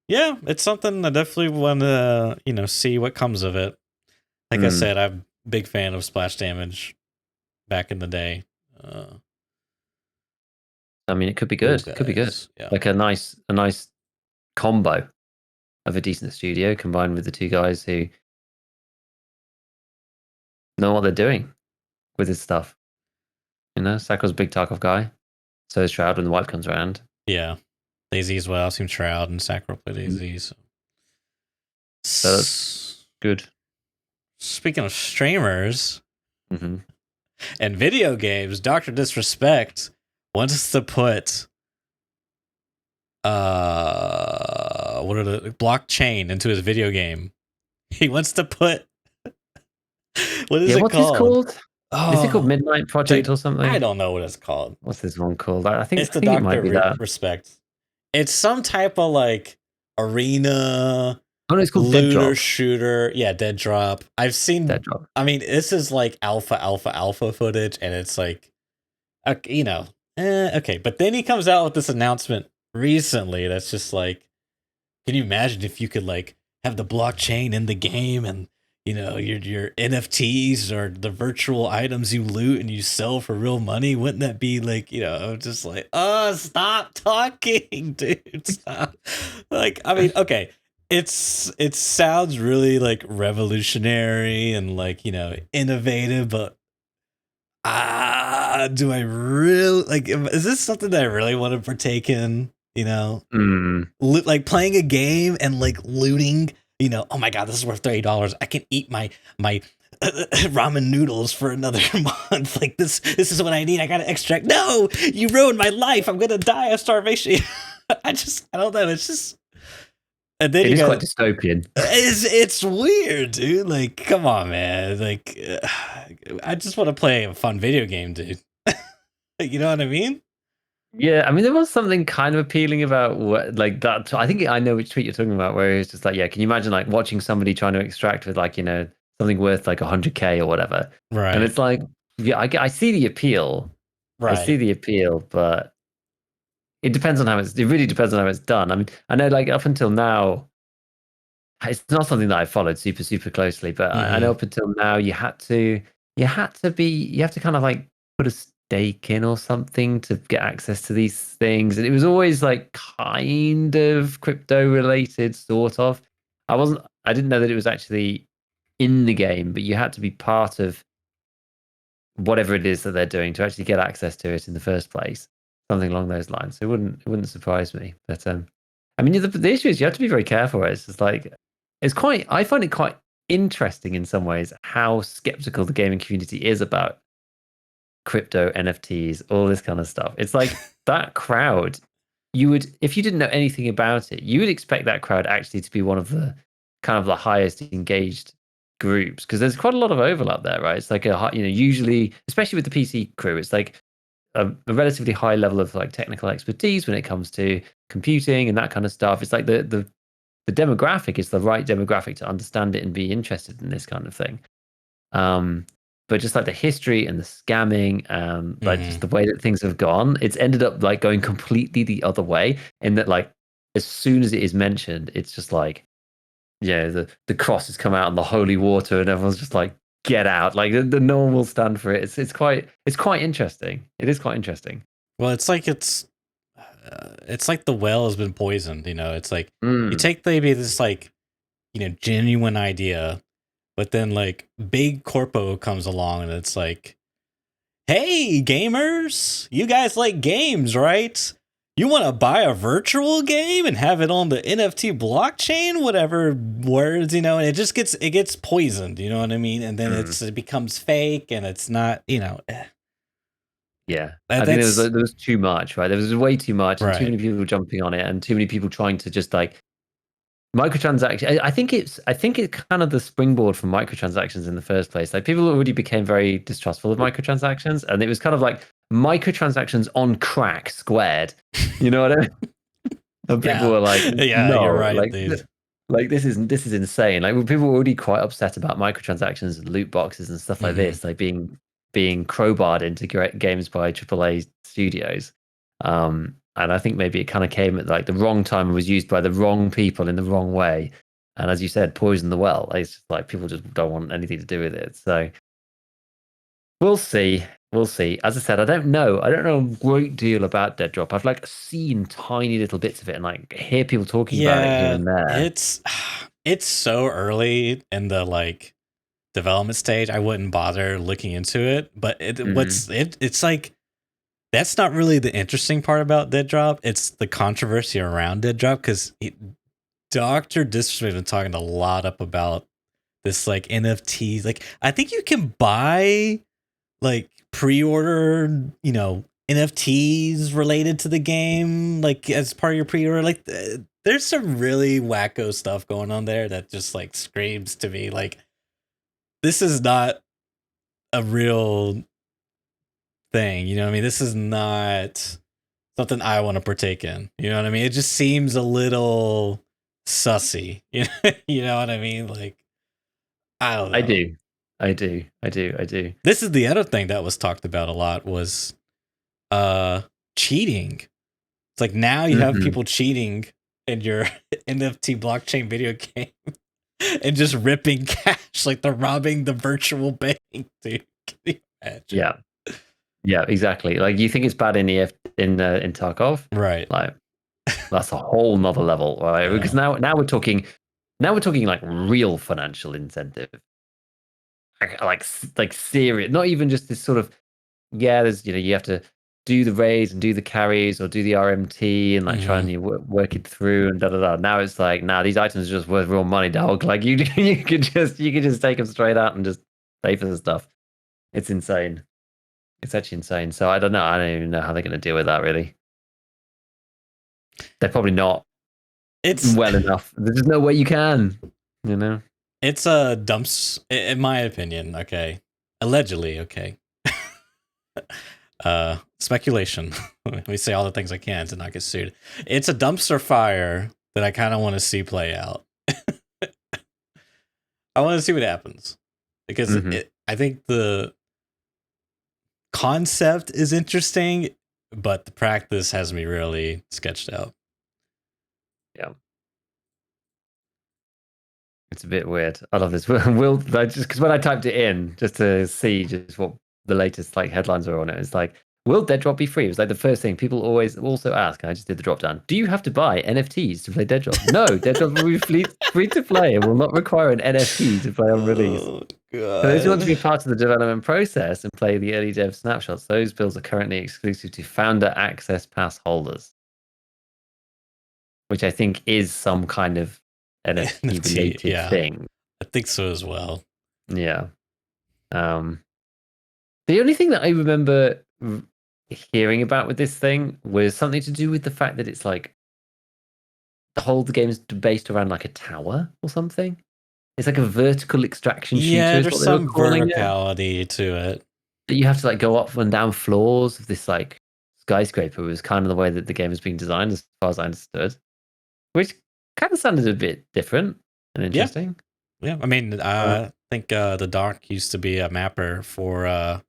Yeah, it's something I definitely want to see what comes of it. Like I said, I'm a big fan of splash damage back in the day. I mean, it could be good. It could be good. Yeah. Like a nice combo of a decent studio combined with the two guys who know what they're doing with his stuff. You know, Sakur's a big Tarkov guy. So is Shroud when the wipe comes around. Yeah. DayZ as well. I've seen Shroud and Sakura play DayZ. So that's good. Speaking of streamers and video games, Dr. Disrespect wants us to put blockchain into his video game. He wants to put what is it what's called? This called? Is it called Midnight Project or something? I don't know what it's called. What's this one called? I think it's the Dr. it might be that. Respect. It's some type of like arena. Oh, no, it's called looter Dead Drop. Shooter. Yeah, Dead Drop. I've seen Dead Drop. I mean, this is like alpha footage, and it's like, okay. But then he comes out with this announcement recently that's just like, can you imagine if you could like have the blockchain in the game and your NFTs or the virtual items you loot and you sell for real money? Wouldn't that be like, just like, oh, stop talking, dude. Stop. Like, I mean, okay. It sounds really like revolutionary and like, innovative, but do I really like, is this something that I really want to partake in? Like playing a game and like looting, oh my God, this is worth $30. I can eat my ramen noodles for another month. Like this is what I need. I gotta extract. No, you ruined my life. I'm gonna die of starvation. I don't know. It's just. And then it is quite dystopian. It's weird, dude. Like, come on, man. Like, I just want to play a fun video game, dude. You know what I mean? Yeah, I mean, there was something kind of appealing about like that. I think I know which tweet you're talking about, where it's just like, yeah, can you imagine like watching somebody trying to extract with like, something worth like 100K or whatever? Right. And it's like, yeah, I see the appeal. Right. I see the appeal, but it depends on it really depends on how it's done. I mean, I know like up until now, it's not something that I followed super, super closely, but I know up until now you have to kind of like put a stake in or something to get access to these things. And it was always like kind of crypto related, sort of. I didn't know that it was actually in the game, but you had to be part of whatever it is that they're doing to actually get access to it in the first place. Something along those lines. So it wouldn't surprise me. But I mean, the issue is you have to be very careful. It's just like I find it quite interesting in some ways how skeptical the gaming community is about crypto, NFTs, all this kind of stuff. It's like that crowd, if you didn't know anything about it, you would expect that crowd actually to be one of the kind of the highest engaged groups, because there's quite a lot of overlap there, right? It's like usually, especially with the PC crew, it's like a relatively high level of like technical expertise when it comes to computing and that kind of stuff. It's like the demographic is the right demographic to understand it and be interested in this kind of thing. But just like the history and the scamming, like just the way that things have gone, it's ended up like going completely the other way. In that, like, as soon as it is mentioned, it's just like, the cross has come out on the holy water, and everyone's just like, get out. Like no one will stand for it. It's quite interesting. It is quite interesting. Well, it's like the well has been poisoned. It's like you take maybe this like genuine idea. But then, like, big corpo comes along and it's like, hey, gamers, you guys like games, right? You want to buy a virtual game and have it on the NFT blockchain, whatever words, and it just gets poisoned, you know what I mean? And then it becomes fake and it's not, Yeah. I think there was too much, right? There was way too much and too many people jumping on it and too many people trying to just like, microtransactions. I think it's kind of the springboard for microtransactions in the first place. Like people already became very distrustful of microtransactions, and it was kind of like microtransactions on crack squared. You know what I mean? And people were like, "Yeah, no, you're right, like, dude." Like this is insane. Like people were already quite upset about microtransactions and loot boxes and stuff like this, like being crowbarred into games by AAA studios. And I think maybe it kind of came at like the wrong time and was used by the wrong people in the wrong way. And as you said, poisoned the well. It's just like people just don't want anything to do with it. So we'll see. We'll see. As I said, I don't know. I don't know a great deal about Dead Drop. I've like seen tiny little bits of it and like hear people talking about it here and there. It's so early in the like development stage. I wouldn't bother looking into it. But it's like that's not really the interesting part about Dead Drop. It's the controversy around Dead Drop because Dr. Disrespect has been talking a lot up about this like NFTs. Like I think you can buy like pre-order, NFTs related to the game, like as part of your pre-order. Like there's some really wacko stuff going on there that just like screams to me like this is not a real thing. You know what I mean? This is not something I want to partake in. You know what I mean? It just seems a little sussy. You know what I mean? Like I don't know. I do. This is the other thing that was talked about a lot was cheating. It's like now you have people cheating in your NFT blockchain video game and just ripping cash like they're robbing the virtual bank, dude. Can you imagine? Yeah, exactly. Like you think it's bad in in Tarkov, right? Like that's a whole nother level, right? Yeah. Because now we're talking like real financial incentive, like serious. Not even just this sort of there's you have to do the raids and do the carries or do the RMT and like try and work it through and da da da. Now it's like these items are just worth real money, dog. Like you could just take them straight out and just pay for the stuff. It's insane. It's actually insane. So I don't know. I don't even know how they're going to deal with that. Really, they're probably not. It's well enough. There's no way you can. It's a dumps, in my opinion. Okay, allegedly. Okay. Speculation. Let me say all the things I can to not get sued. It's a dumpster fire that I kind of want to see play out. I want to see what happens because I think the concept is interesting, but the practice has me really sketched out. Yeah. It's a bit weird. I love this. Will just because when I typed it in just to see just what the latest like headlines are on it, it's like, will Dead Drop be free? It was like the first thing people always also ask. And I just did the drop down. Do you have to buy NFTs to play Dead Drop? No, Dead Drop will be free to play and will not require an NFT to play on release. Oh, for those who want to be part of the development process and play the early dev snapshots, those builds are currently exclusive to founder access pass holders, which I think is some kind of NFT related thing. I think so as well. Yeah. The only thing that I remember hearing about with this thing was something to do with the fact that it's like the game is based around like a tower or something. It's like a vertical extraction shooter. Yeah, there's some verticality to it. That you have to like go up and down floors of this like skyscraper was kind of the way that the game was being designed, as far as I understood. Which kind of sounded a bit different and interesting. Yeah. I mean, I think the Doc used to be a mapper for.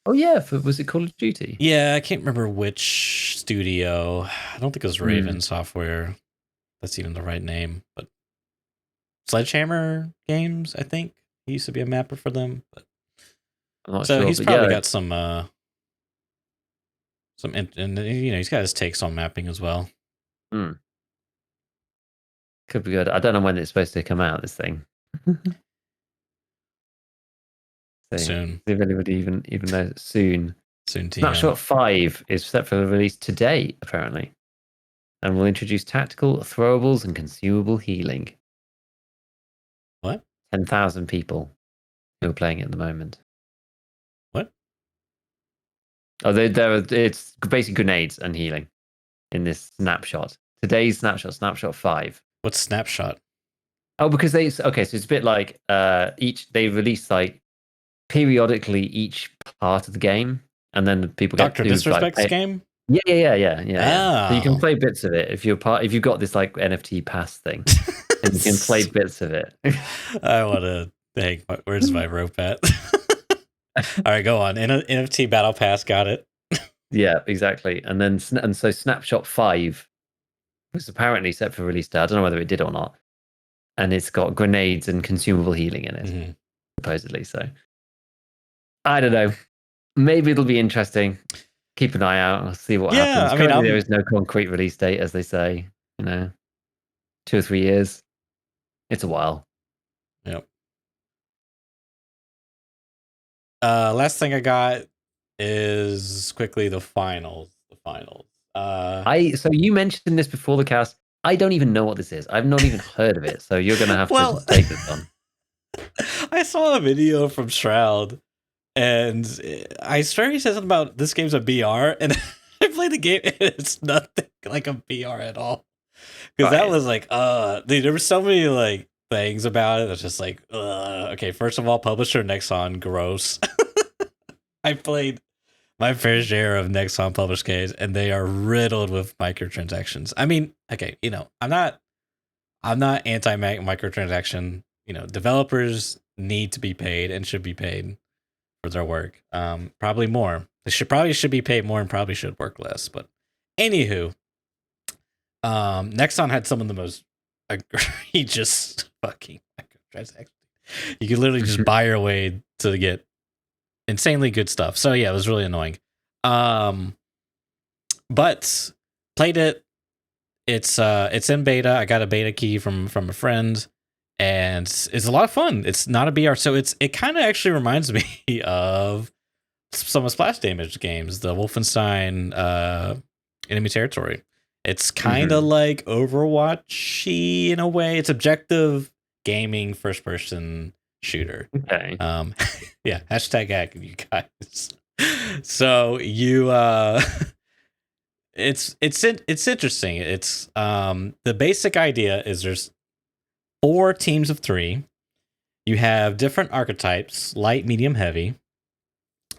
Was it Call of Duty? Yeah, I can't remember which studio. I don't think it was Raven Software. That's even the right name, but Sledgehammer Games, I think. He used to be a mapper for them. But I'm not so sure, he's probably got some, and he's got his takes on mapping as well. Could be good. I don't know when it's supposed to come out, this thing. Soon. If anybody even knows, soon. Snapshot 5 is set for release today, apparently, and will introduce tactical, throwables, and consumable healing. What? 10,000 people who are playing it at the moment. What? Oh, it's basically grenades and healing in this snapshot. Today's snapshot 5. What's snapshot? Oh, because so it's a bit like they release like periodically each part of the game, and then people get Dr. Disrespect's game. Yeah. Oh. So you can play bits of it if you've got this like NFT pass thing. and you can play bits of it. I want to hang. Where's my rope at? All right, go on. NFT Battle Pass, got it. Yeah, exactly. And so Snapshot 5 was apparently set for release day. I don't know whether it did or not. And it's got grenades and consumable healing in it, supposedly. So I don't know. Maybe it'll be interesting. Keep an eye out. I'll see what happens. I mean, Currently, there is no concrete release date, as they say. 2 or 3 years. It's a while. Yep. Last thing I got is quickly the finals. So you mentioned this before the cast. I don't even know what this is. I've not even heard of it. So you're gonna have to just take this on. I saw a video from Shroud, and I swear he said something about this game's a BR, and I played the game, and it's nothing like a BR at all. Because that was like, dude, there were so many like things about it. It's just like, okay, first of all, publisher Nexon, gross. I played my fair share of Nexon published games, and they are riddled with microtransactions. I mean, okay, I'm not anti microtransaction. Developers need to be paid and should be paid for their work. Probably more. They should be paid more and probably should work less. But anywho, Nexon had some of the most egregious fucking microtransactions. You could literally just buy your way to get insanely good stuff. So yeah, it was really annoying. But played it. It's in beta. I got a beta key from a friend, and it's a lot of fun. It's not a BR, so it kind of actually reminds me of some of Splash Damage games, the Wolfenstein Enemy Territory. It's kind of like Overwatchy in a way. It's objective gaming first person shooter. Okay. Yeah, hashtag hack you guys. So you it's interesting. It's the basic idea is there's 4 teams of 3. You have different archetypes, light, medium, heavy,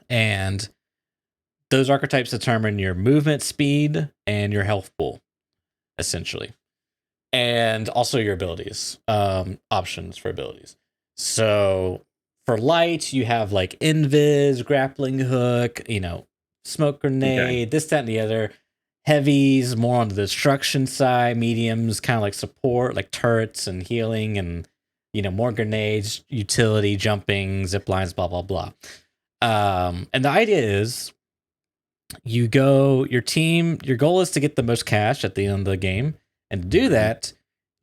and those archetypes determine your movement speed and your health pool, essentially, and also your abilities, options for abilities. So for light, you have like invis, grappling hook, smoke grenade, this, that, and the other. Heavies more on the destruction side. Mediums kind of like support, like turrets and healing, and more grenades, utility, jumping, zip lines, blah blah blah. And the idea is, your goal is to get the most cash at the end of the game, and to do that,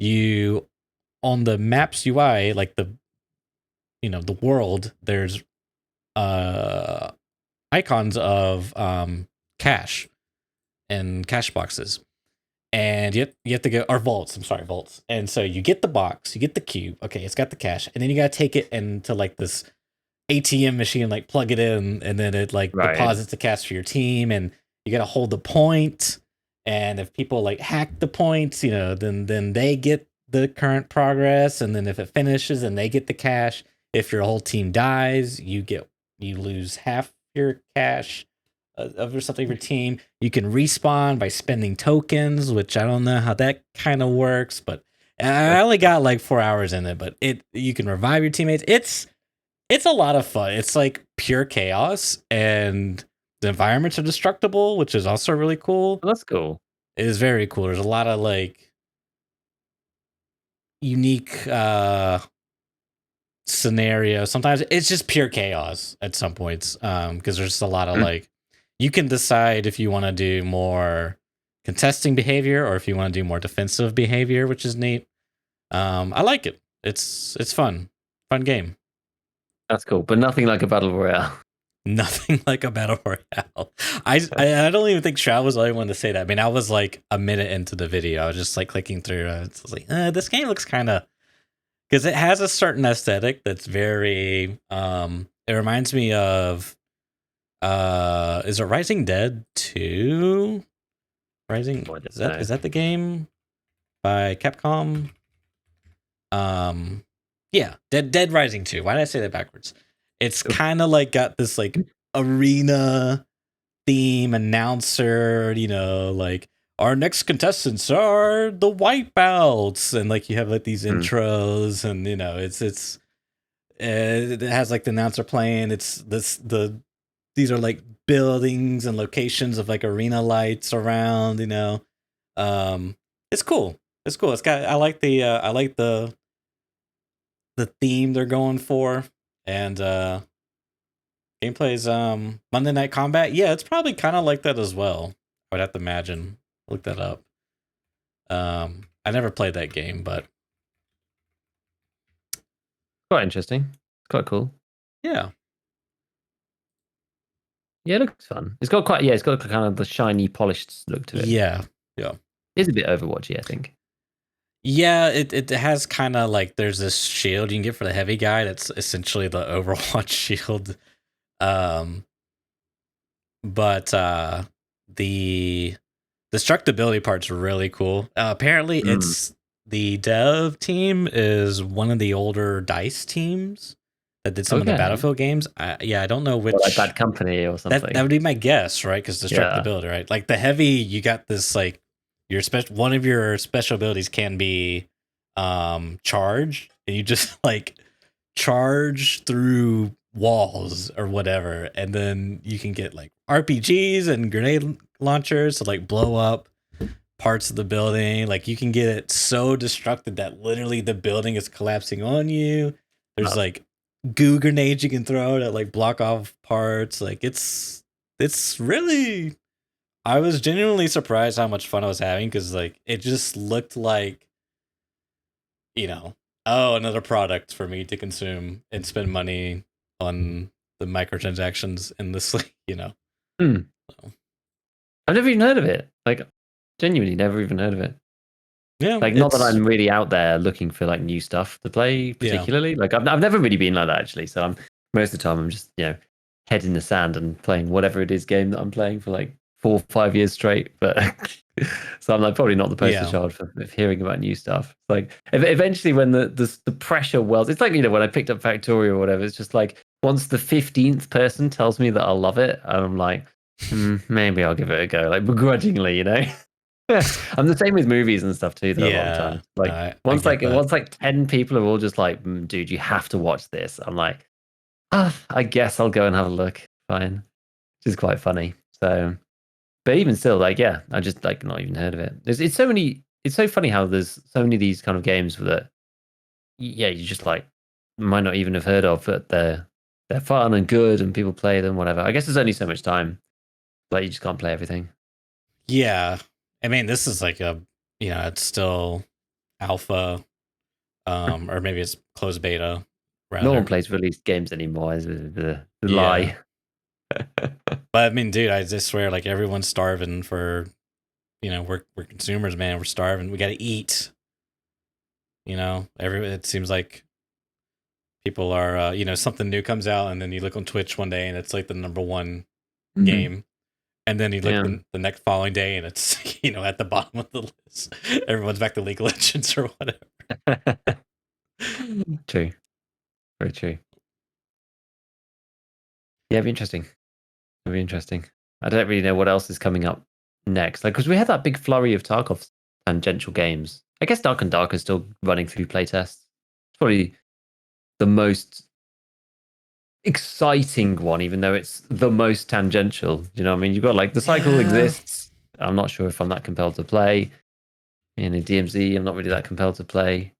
you on the map's UI, like the world, there's icons of cash and cash boxes, and you have to go, or vaults. I'm sorry, vaults. And so you get the box, you get the cube. Okay, it's got the cash, and then you gotta take it into like this ATM machine, like plug it in, and then it deposits the cash for your team, and you gotta hold the point. And if people like hack the points, then they get the current progress, and then if it finishes, and they get the cash. If your whole team dies, you lose half your cash of something for your team. You can respawn by spending tokens, which I don't know how that kind of works, but I only got like 4 hours in it. But you can revive your teammates. It's a lot of fun. It's like pure chaos, and the environments are destructible, which is also really cool. Well, that's cool. It is very cool. There's a lot of like unique scenario. Sometimes it's just pure chaos at some points, because there's just a lot of like, you can decide if you want to do more contesting behavior or if you want to do more defensive behavior, which is neat. I like it. It's fun game. That's cool, but nothing like a battle royale. Nothing like a battle royale. I don't even think Shroud was the only one to say that. I mean, I was like a minute into the video. I was just like clicking through. I was like, this game looks kind of, because it has a certain aesthetic that's very it reminds me of is it Rising Dead 2? Is that the game by Capcom? Yeah, Dead Rising 2. Why did I say that backwards? It's kind of like got this like arena theme, announcer, like our next contestants are the Wipeouts, and like you have like these intros, and you know it has like the announcer playing. It's these are like buildings and locations of like arena lights around. You know, it's cool. It's cool. It's got I like the theme they're going for, and gameplay's Monday Night Combat. Yeah, it's probably kind of like that as well. I'd have to imagine. Look that up. I never played that game, but Quite interesting. It's quite cool. yeah. Yeah, it looks fun. It's got it's got kind of the shiny, polished look to it. Yeah. It's a bit Overwatchy, I think. Yeah, it has kind of like there's this shield you can get for the heavy guy that's essentially the Overwatch shield. But the destructibility part's really cool. Apparently it's the dev team is one of the older DICE teams that did some of the Battlefield games. I don't know which, like Bad Company or something. That would be my guess, right? Because destructibility, right? Like the heavy, you got this like one of your special abilities can be charge, and you just like charge through walls or whatever, and then you can get like RPGs and grenade launchers to like blow up parts of the building. Like you can get it so destructive that literally the building is collapsing on you. There's like goo grenades you can throw that like block off parts. Like it's really, I was genuinely surprised how much fun I was having, because like it just looked like, you know, another product for me to consume and spend money on the microtransactions in this, you know. So. I've never even heard of it. Like, genuinely never even heard of it. Yeah, like not that I'm really out there looking for like new stuff to play particularly. Yeah. Like I've never really been like that actually. So most of the time I'm just head in the sand and playing whatever it is game that I'm playing for like 4 or 5 years straight. But so I'm like probably not the poster child for hearing about new stuff. Like eventually when the pressure wells, it's like when I picked up Factorio or whatever. It's just like once the 15th person tells me that I'll love it, and I'm like, maybe I'll give it a go, like begrudgingly, I'm the same with movies and stuff too. Though, a lot of times, like once 10 people are all just like, "Dude, you have to watch this." I'm like, I guess I'll go and have a look. Fine, which is quite funny. So, but even still, like, I just like not even heard of it. It's so many. It's so funny how there's so many of these kind of games that, you just like might not even have heard of, but they're fun and good and people play them. Whatever. I guess there's only so much time, like you just can't play everything. Yeah. I mean, this is like it's still alpha, or maybe it's closed beta. Rather. No one plays released games anymore. Is the lie. But I mean, dude, I just swear, like everyone's starving for, we're consumers, man. We're starving. We got to eat. It seems like people are, something new comes out, and then you look on Twitch one day, and it's like the number one game. And then you look the next following day, and it's at the bottom of the list. Everyone's back to League of Legends or whatever. True, very true. Yeah, it'd be interesting. It'd be interesting. I don't really know what else is coming up next. Like, because we had that big flurry of Tarkov's tangential games. I guess Dark and Dark is still running through playtests. It's probably the most exciting one, even though it's the most tangential. You know what I mean? You've got like the cycle exists. I'm not sure if I'm that compelled to play. DMZ, I'm not really that compelled to play.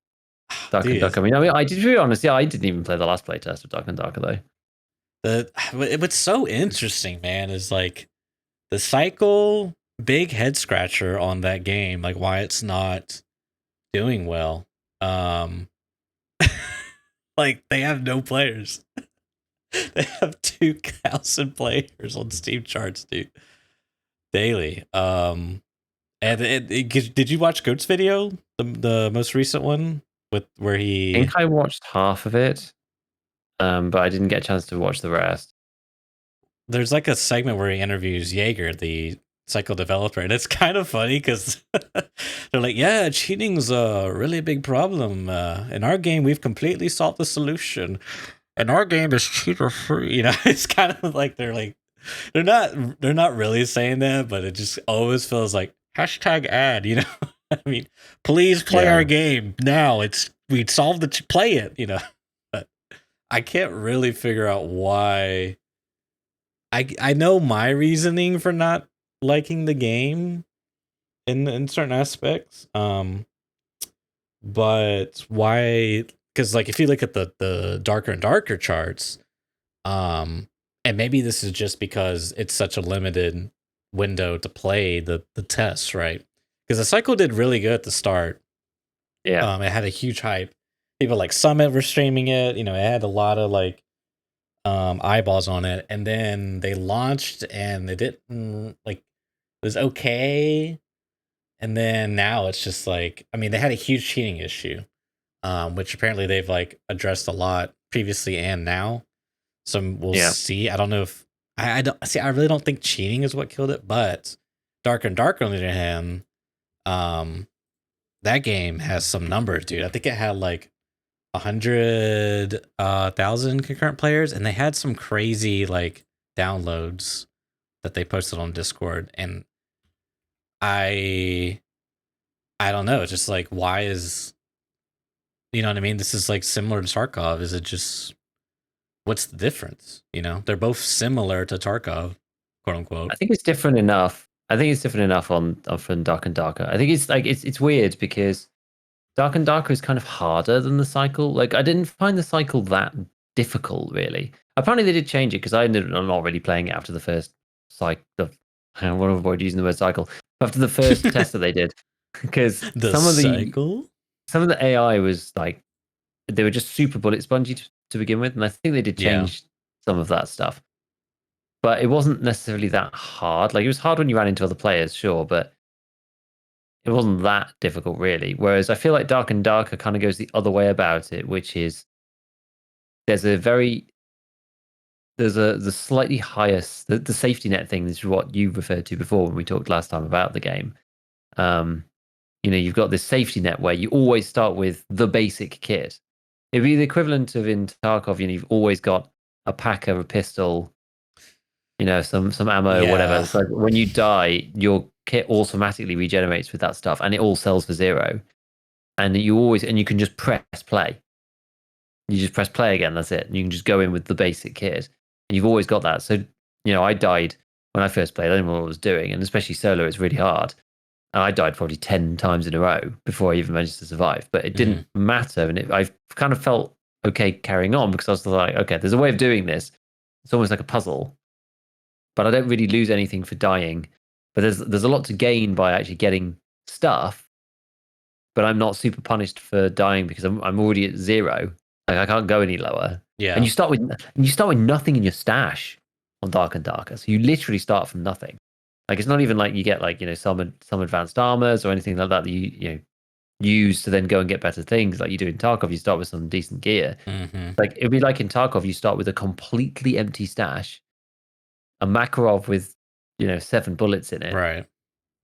Dark and Darker. I mean, I did, to be honest, I didn't even play the last playtest of Dark and Darker though. What's so interesting, man, is like the cycle, big head scratcher on that game, like why it's not doing well. Like they have no players. They have 2,000 players on Steam charts, dude. Daily. And did you watch Goat's video, the most recent one where he? I think I watched half of it, but I didn't get a chance to watch the rest. There's like a segment where he interviews Jaeger, the cycle developer, and it's kind of funny because they're like, "Yeah, cheating's a really big problem. In our game, we've completely solved the solution. And our game is cheater free." It's kind of like they're not really saying that, but it just always feels like, hashtag ad, I mean, please play Yeah. our game now. We'd solve play it, But I can't really figure out why. I know my reasoning for not liking the game in certain aspects. But why? Because like if you look at the darker and darker charts, and maybe this is just because it's such a limited window to play the tests, right? Because the cycle did really good at the start. Yeah. It had a huge hype. People like Summit were streaming it. It had a lot of like eyeballs on it, and then they launched and it didn't like it was okay. And then now it's just like, I mean, they had a huge cheating issue, which apparently they've like addressed a lot previously and now. So we'll Yeah. see. I don't know if I don't see. I really don't think cheating is what killed it, but Dark and Dark on the other hand, that game has some numbers, dude. I think it had like 100,000 concurrent players, and they had some crazy like downloads that they posted on Discord, and I don't know. It's just like, why is, you know what I mean? This is like similar to Tarkov. Is it just, what's the difference? They're both similar to Tarkov, quote unquote. I think it's different enough. I think it's different enough on from Dark and Darker. I think it's like it's weird because Dark and Darker is kind of harder than the cycle. Like I didn't find the cycle that difficult really. Apparently they did change it because I ended up not really playing it after the first cycle. I want to avoid using the word cycle. After the first test that they did, because The some of cycle? the AI was like they were just super bullet spongy to begin with, and I think they did Yeah. change some of that stuff. But it wasn't necessarily that hard. Like it was hard when you ran into other players, sure, but it wasn't that difficult really. Whereas I feel like Dark and Darker kind of goes the other way about it, which is there's a the slightly higher the safety net thing. This is what you referred to before when we talked last time about the game. You've got this safety net where you always start with the basic kit. It'd be the equivalent of in Tarkov, you've always got a packer, a pistol, some ammo, whatever. Yeah. It's like when you die, your kit automatically regenerates with that stuff, and it all sells for 0. And you can just press play. You just press play again. That's it. And you can just go in with the basic kit, and you've always got that. So I died when I first played. I didn't know what I was doing, and especially solo, it's really hard. And I died probably 10 times in a row before I even managed to survive. But it didn't matter, and I kind of felt okay carrying on because I was like, okay, there's a way of doing this. It's almost like a puzzle. But I don't really lose anything for dying. But there's a lot to gain by actually getting stuff. But I'm not super punished for dying because I'm already at 0. Like I can't go any lower. Yeah. And you start with nothing in your stash on Dark and Darker. So you literally start from nothing. Like it's not even like you get like some advanced armors or anything like that you use to then go and get better things like you do in Tarkov. You start with some decent gear. Like it'd be like in Tarkov, you start with a completely empty stash, a Makarov with 7 bullets in it, Right.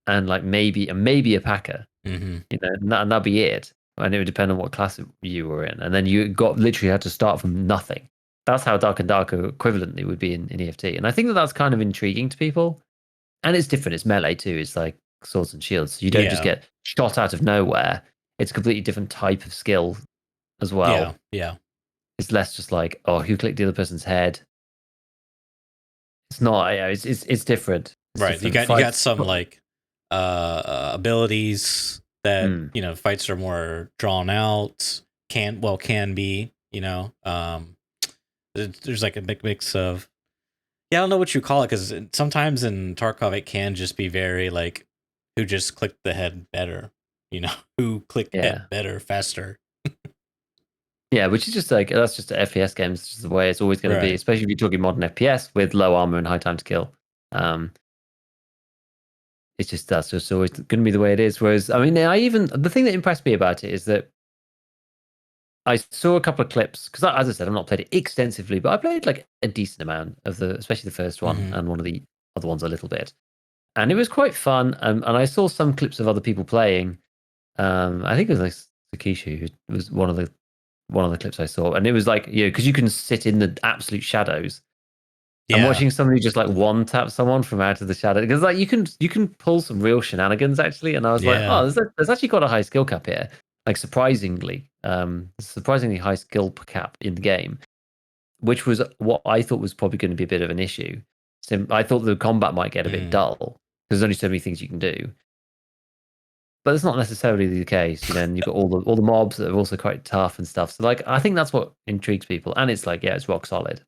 and like maybe a packer, and that'd be it. And it would depend on what class you were in, and then you literally had to start from nothing. That's how Dark and Darker equivalently would be in EFT, and I think that's kind of intriguing to people. And it's different. It's melee too. It's like swords and shields. So you don't just get shot out of nowhere. It's a completely different type of skill as well. Yeah. It's less just like, oh, who clicked the other person's head? It's not. It's different. It's Right. different. You got some like abilities that fights are more drawn out. Can be. There's like a big mix of. Yeah, I don't know what you call it because sometimes in Tarkov it can just be very like who just clicked the head better. Who clicked it better, faster. Yeah, which is just like that's just FPS games. It's just the way it's always going to be, especially if you're talking modern FPS with low armor and high time to kill. It's just that's just always going to be the way it is. Whereas, I mean, the thing that impressed me about it is that I saw a couple of clips because, as I said, I've not played it extensively, but I played like a decent amount of especially the first one and one of the other ones a little bit, and it was quite fun. And I saw some clips of other people playing. I think it was like Sakishu, who was one of the clips I saw, and it was like because you can sit in the absolute shadows, I'm Yeah. watching somebody just like one tap someone from out of the shadow, because like you can pull some real shenanigans actually. And I was like, Yeah. oh, there's actually quite a high skill cap here, like surprisingly high skill cap in the game, which was what I thought was probably going to be a bit of an issue. So I thought the combat might get a bit dull because there's only so many things you can do. But it's not necessarily the case, you know. And you've got all the mobs that are also quite tough and stuff. So like, I think that's what intrigues people, and it's like, yeah, it's rock solid.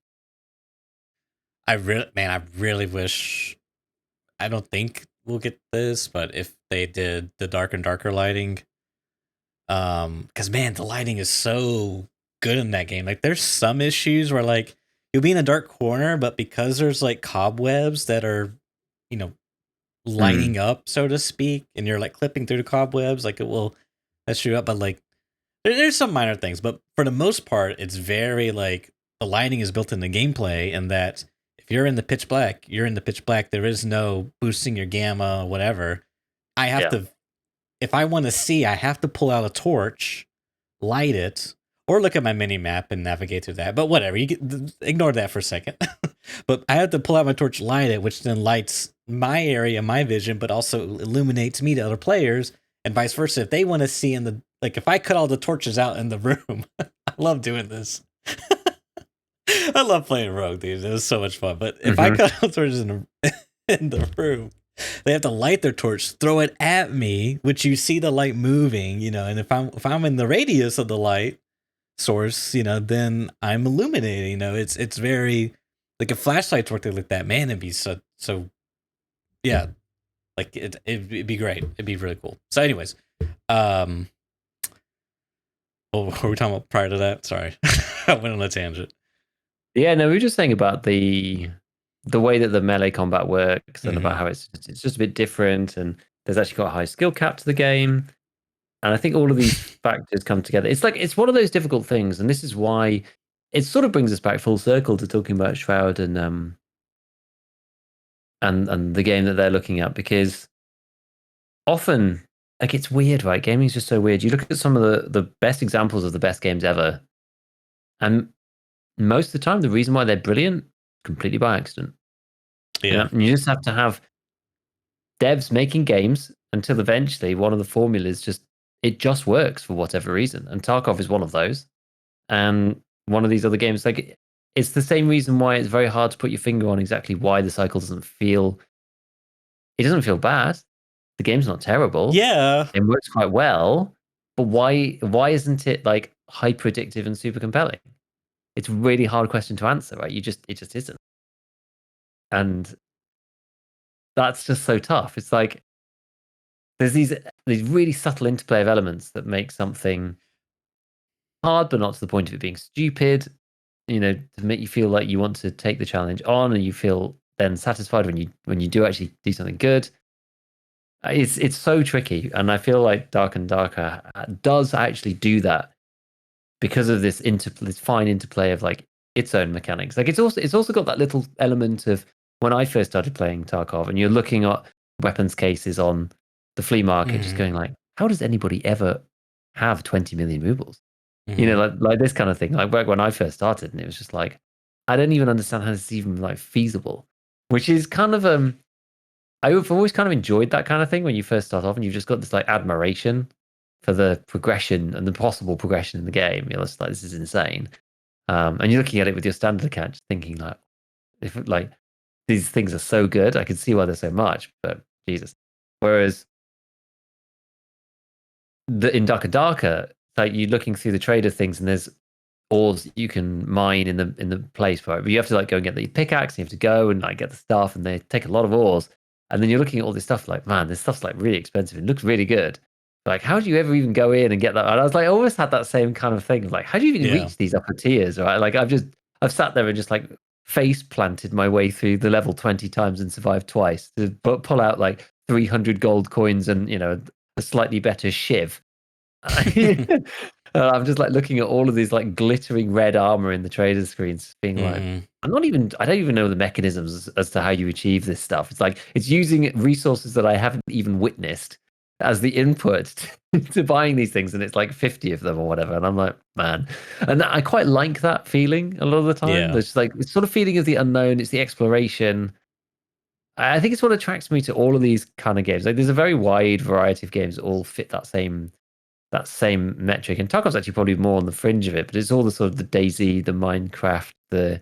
I really wish. I don't think we'll get this, but if they did the dark and darker lighting, because man, the lighting is so good in that game. Like, there's some issues where like you'll be in a dark corner, but because there's like cobwebs that are, you know, lighting up, so to speak, and you're like clipping through the cobwebs, like it will mess you up. But like, there's some minor things, but for the most part, it's very like the lighting is built in the gameplay, and that if you're in the pitch black, you're in the pitch black. There is no boosting your gamma, whatever. I have to, if I want to see, I have to pull out a torch, light it, or look at my mini map and navigate through that. But whatever, ignore that for a second. But I have to pull out my torch, light it, which then lights my area, my vision, but also illuminates me to other players, and vice versa. If they want to see in the, like, if I cut all the torches out in the room, I love doing this. I love playing Rogue, dude. It was so much fun. But if I cut all the torches in the room, they have to light their torch, throw it at me, which you see the light moving, you know. And if I'm in the radius of the light source, you know, then I'm illuminating. You know, it's very like, if flashlights worked like that, man, it'd be so yeah. Like it'd be great. It'd be really cool. So, anyways, what were we talking about prior to that? Sorry, I went on a tangent. Yeah, no, we were just saying about the way that the melee combat works, and about how it's just a bit different, and there's actually got a high skill cap to the game. And I think all of these factors come together. It's like, it's one of those difficult things, and this is why it sort of brings us back full circle to talking about Shroud and the game that they're looking at, because often, like, it's weird, right? Gaming is just so weird. You look at some of the best examples of the best games ever, and most of the time, the reason why they're brilliant, completely by accident. Yeah. You know? And you just have to have devs making games until eventually one of the formulas just works for whatever reason. And Tarkov is one of those. And one of these other games, like, it's the same reason why it's very hard to put your finger on exactly why the cycle doesn't feel bad. The game's not terrible. Yeah. It works quite well. But why isn't it like hyper addictive and super compelling? It's a really hard question to answer, right? It just isn't. And that's just so tough. It's like there's these really subtle interplay of elements that make something hard, but not to the point of it being stupid. You know, to make you feel like you want to take the challenge on, and you feel then satisfied when you do actually do something good. It's so tricky, and I feel like Dark and Darker does actually do that because of this fine interplay of like its own mechanics. Like, it's also got that little element of when I first started playing Tarkov, and you're looking at weapons cases on the flea market, just going like, how does anybody ever have 20 million rubles? You know, like this kind of thing. Like, when I first started, and it was just like, I don't even understand how this is even like feasible. Which is kind of I've always kind of enjoyed that kind of thing when you first start off and you've just got this like admiration for the progression and the possible progression in the game. You're just like, this is insane. And you're looking at it with your standard account, just thinking like, if like these things are so good, I can see why they're so much, but Jesus. Whereas in Darker Darker, like, you're looking through the trader things, and there's ores that you can mine in the place, right? But you have to like go and get the pickaxe, and you have to go and like get the stuff, and they take a lot of ores. And then you're looking at all this stuff like, man, this stuff's like really expensive. It looks really good. Like, how do you ever even go in and get that? And I was like, I always had that same kind of thing. Like, how do you even reach these upper tiers, right? Like, I've sat there and just like face planted my way through the level 20 times and survived twice to pull out like 300 gold coins and, you know, a slightly better shiv. I'm just like looking at all of these like glittering red armor in the trader screens, being like, I don't even know the mechanisms as to how you achieve this stuff. It's like, it's using resources that I haven't even witnessed, as the input to buying these things, and it's like 50 of them or whatever. And I'm like, man. And I quite like that feeling a lot of the time. Yeah. There's like it's sort of feeling of the unknown, it's the exploration. I think it's what attracts me to all of these kind of games. Like there's a very wide variety of games that all fit that same metric. And Tarkov's actually probably more on the fringe of it, but it's all the sort of the DayZ, the Minecraft, the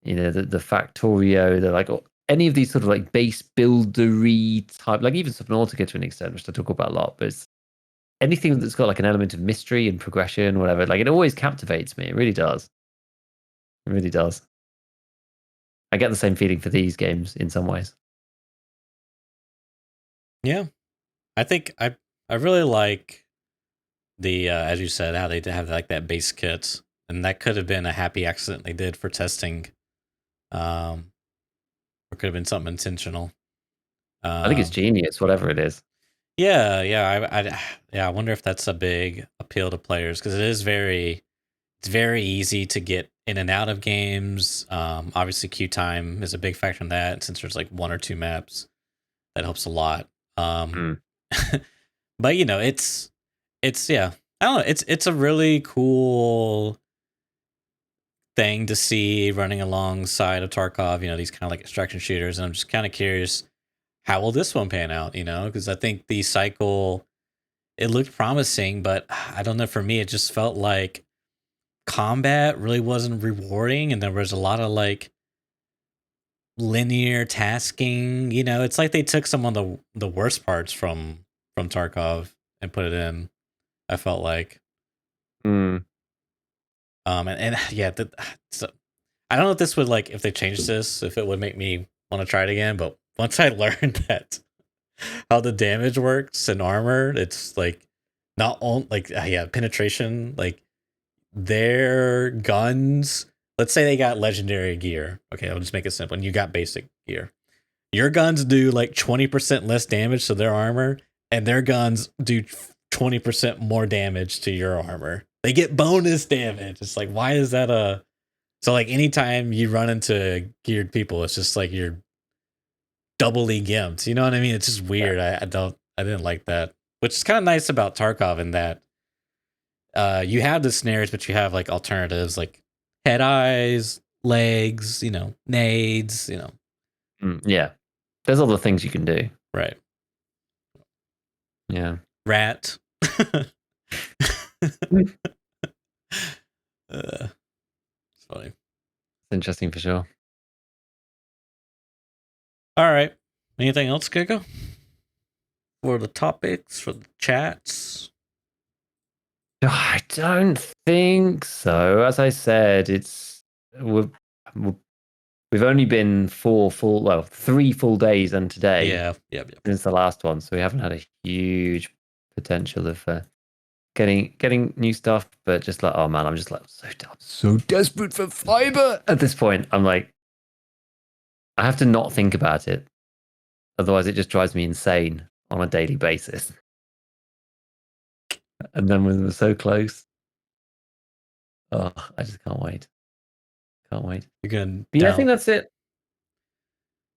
the Factorio, the like any of these sort of like base buildery type, like even Subnautica to an extent, which I talk about a lot, but it's anything that's got like an element of mystery and progression, whatever, like it always captivates me. It really does. It really does. I get the same feeling for these games in some ways. Yeah. I think I really like the as you said, how they have like that base kit. And that could have been a happy accident they did for testing. Or could have been something intentional. I think it's genius, whatever it is. Yeah. I wonder if that's a big appeal to players because it's very easy to get in and out of games. Obviously, queue time is a big factor in that. Since there's like one or two maps, that helps a lot. But it's yeah, I don't know. It's a really cool thing to see running alongside of Tarkov. These kind of like extraction shooters, and I'm just kind of curious how will this one pan out. Because I think the cycle it looked promising, but I don't know. For me, it just felt like combat really wasn't rewarding, and there was a lot of like linear tasking. It's like they took some of the worst parts from Tarkov and put it in. I felt like, and yeah, so I don't know if this would like if they changed this, if it would make me want to try it again. But once I learned that how the damage works in armor, it's like not on like yeah penetration like their guns. Let's say they got legendary gear. Okay, I'll just make it simple. And you got basic gear. Your guns do like 20% less damage to their armor, and their guns do 20% more damage to your armor. They get bonus damage. It's like, why is that so like anytime you run into geared people, it's just like you're doubly gimped. You know what I mean? It's just weird. I didn't like that. Which is kind of nice about Tarkov in that you have the snares, but you have like alternatives like head eyes, legs, nades, Yeah. There's other things you can do. Right. Yeah. Rat. It's funny. It's interesting for sure. All right. Anything else, Giga? For the topics, for the chats? I don't think so. As I said, we've only been 3 full days and today. Yeah. Since the last one, so we haven't had a huge potential of getting new stuff. But just like, oh man, I'm just like so desperate for fiber at this point. I'm like, I have to not think about it, otherwise it just drives me insane on a daily basis. And then when we're so close, oh, I just can't wait. Can't wait. I think that's it.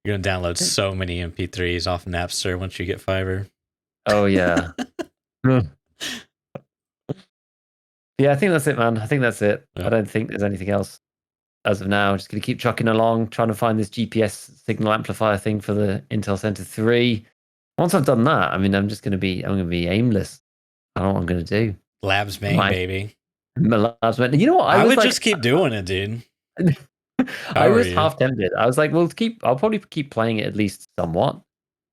You're gonna download so many MP3s off Napster once you get fiber. Oh yeah. Yeah, I think that's it, man. I think that's it. Yeah. I don't think there's anything else as of now. Just gonna keep trucking along, trying to find this GPS signal amplifier thing for the Intel Center 3. Once I've done that, I mean, I'm gonna be aimless. I don't know what I'm gonna do. Labs bang, baby. Labs bang. You know what? I would just keep doing it, dude. I was half tempted. I was like, well, I'll probably keep playing it at least somewhat.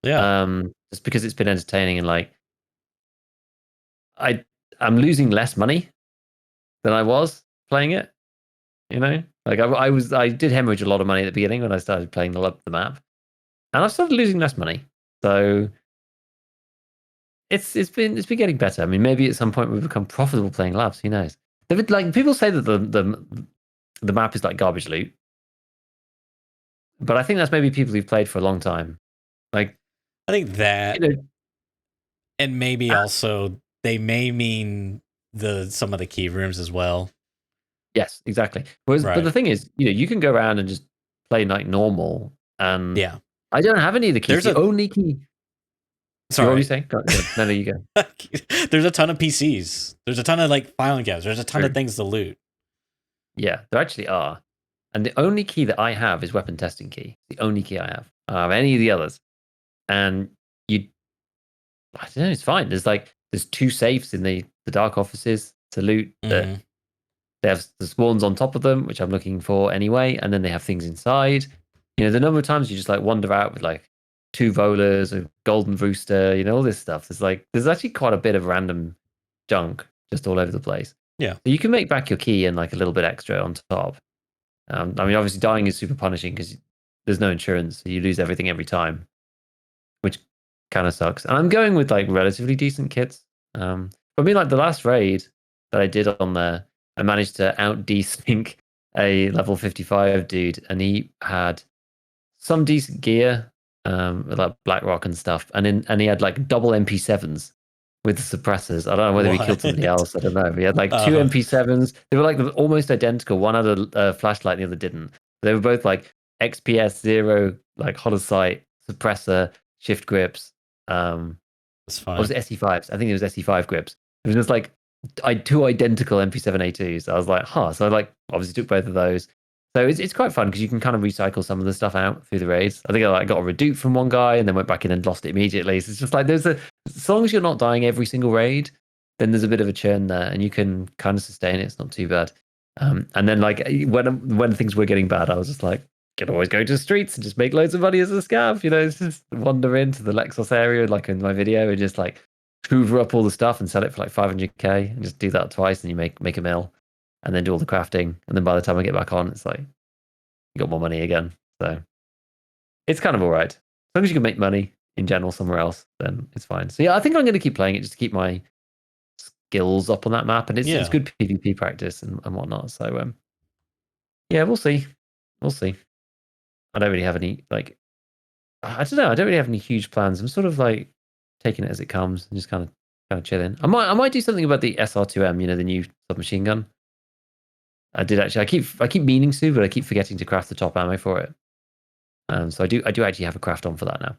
Yeah. Just because it's been entertaining and like I'm losing less money than I was playing it. Like I did hemorrhage a lot of money at the beginning when I started playing the map, and I've started losing less money. So it's been getting better. I mean, maybe at some point we've become profitable playing labs. Who knows? Like people say that the map is like garbage loot, but I think that's maybe people who've played for a long time. Like I think that, and maybe also they may mean some of the key rooms as well. Yes, exactly. But the thing is, you can go around and just play like normal, and yeah, I don't have any of the keys. What were you Sorry. saying? No, you go. There's a ton of PCs. There's a ton of like filing cabinets. There's a ton of things to loot. Yeah, there actually are. And the only key that I have is weapon testing key. The only key I have. I don't have any of the others. And I don't know, it's fine. There's 2 safes in the dark offices to loot that they have the spawns on top of them, which I'm looking for anyway, and then they have things inside. The number of times you just like wander out with like 2 volers, a golden rooster, all this stuff. There's actually quite a bit of random junk just all over the place. Yeah. So you can make back your key and like a little bit extra on top. I mean, obviously dying is super punishing because there's no insurance, so you lose everything every time, which kind of sucks. And I'm going with like relatively decent kits. I mean, like the last raid that I did on there, I managed to out desync a level 55 dude, and he had some decent gear, with like BlackRock and stuff, and he had like double MP7s with the suppressors. I don't know whether he killed somebody else. I don't know. But he had like 2 MP7s. They were like almost identical. One had a flashlight, and the other didn't. They were both like XPS 0, like holosight suppressor, shift grips. That's fine. Or was it SE5s? I think it was SE5 grips. It was just like 2 identical MP7A2s. I was like, So I like obviously took both of those. So it's quite fun because you can kind of recycle some of the stuff out through the raids. I think I got a redupe from one guy and then went back in and lost it immediately. So it's just like as long as you're not dying every single raid, then there's a bit of a churn there and you can kind of sustain it. It's not too bad. And then like when things were getting bad, I was just like, can always go to the streets and just make loads of money as a scav. Just wander into the Lexos area like in my video and just like hoover up all the stuff and sell it for like 500k and just do that twice and you make a mill. And then do all the crafting. And then by the time I get back on, it's like, you got more money again. So it's kind of all right. As long as you can make money in general somewhere else, then it's fine. So yeah, I think I'm going to keep playing it just to keep my skills up on that map. And it's good PvP practice and whatnot. So yeah, we'll see. We'll see. I don't really have any, like, I don't know. I don't really have any huge plans. I'm sort of like taking it as it comes and just kind of chilling. I might do something about the SR2M, the new submachine gun. I did actually. I keep meaning to, but I keep forgetting to craft the top ammo for it. So I do actually have a craft on for that now,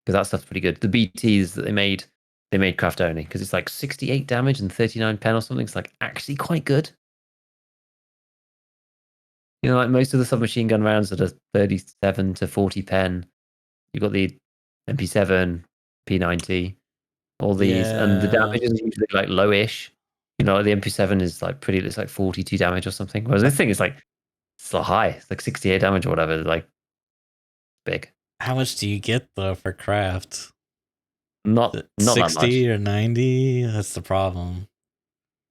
because that stuff's pretty good. The BTs that they made craft only because it's like 68 damage and 39 pen or something. It's like actually quite good. Like most of the submachine gun rounds that are 37 to 40 pen, you've got the MP7, P90, all these, and the damage is usually like lowish. The MP7 is like it's like 42 damage or something. Whereas this thing is like, it's so high. It's like 68 damage or whatever. Like, big. How much do you get though for craft? Not 60 that much. or 90? That's the problem.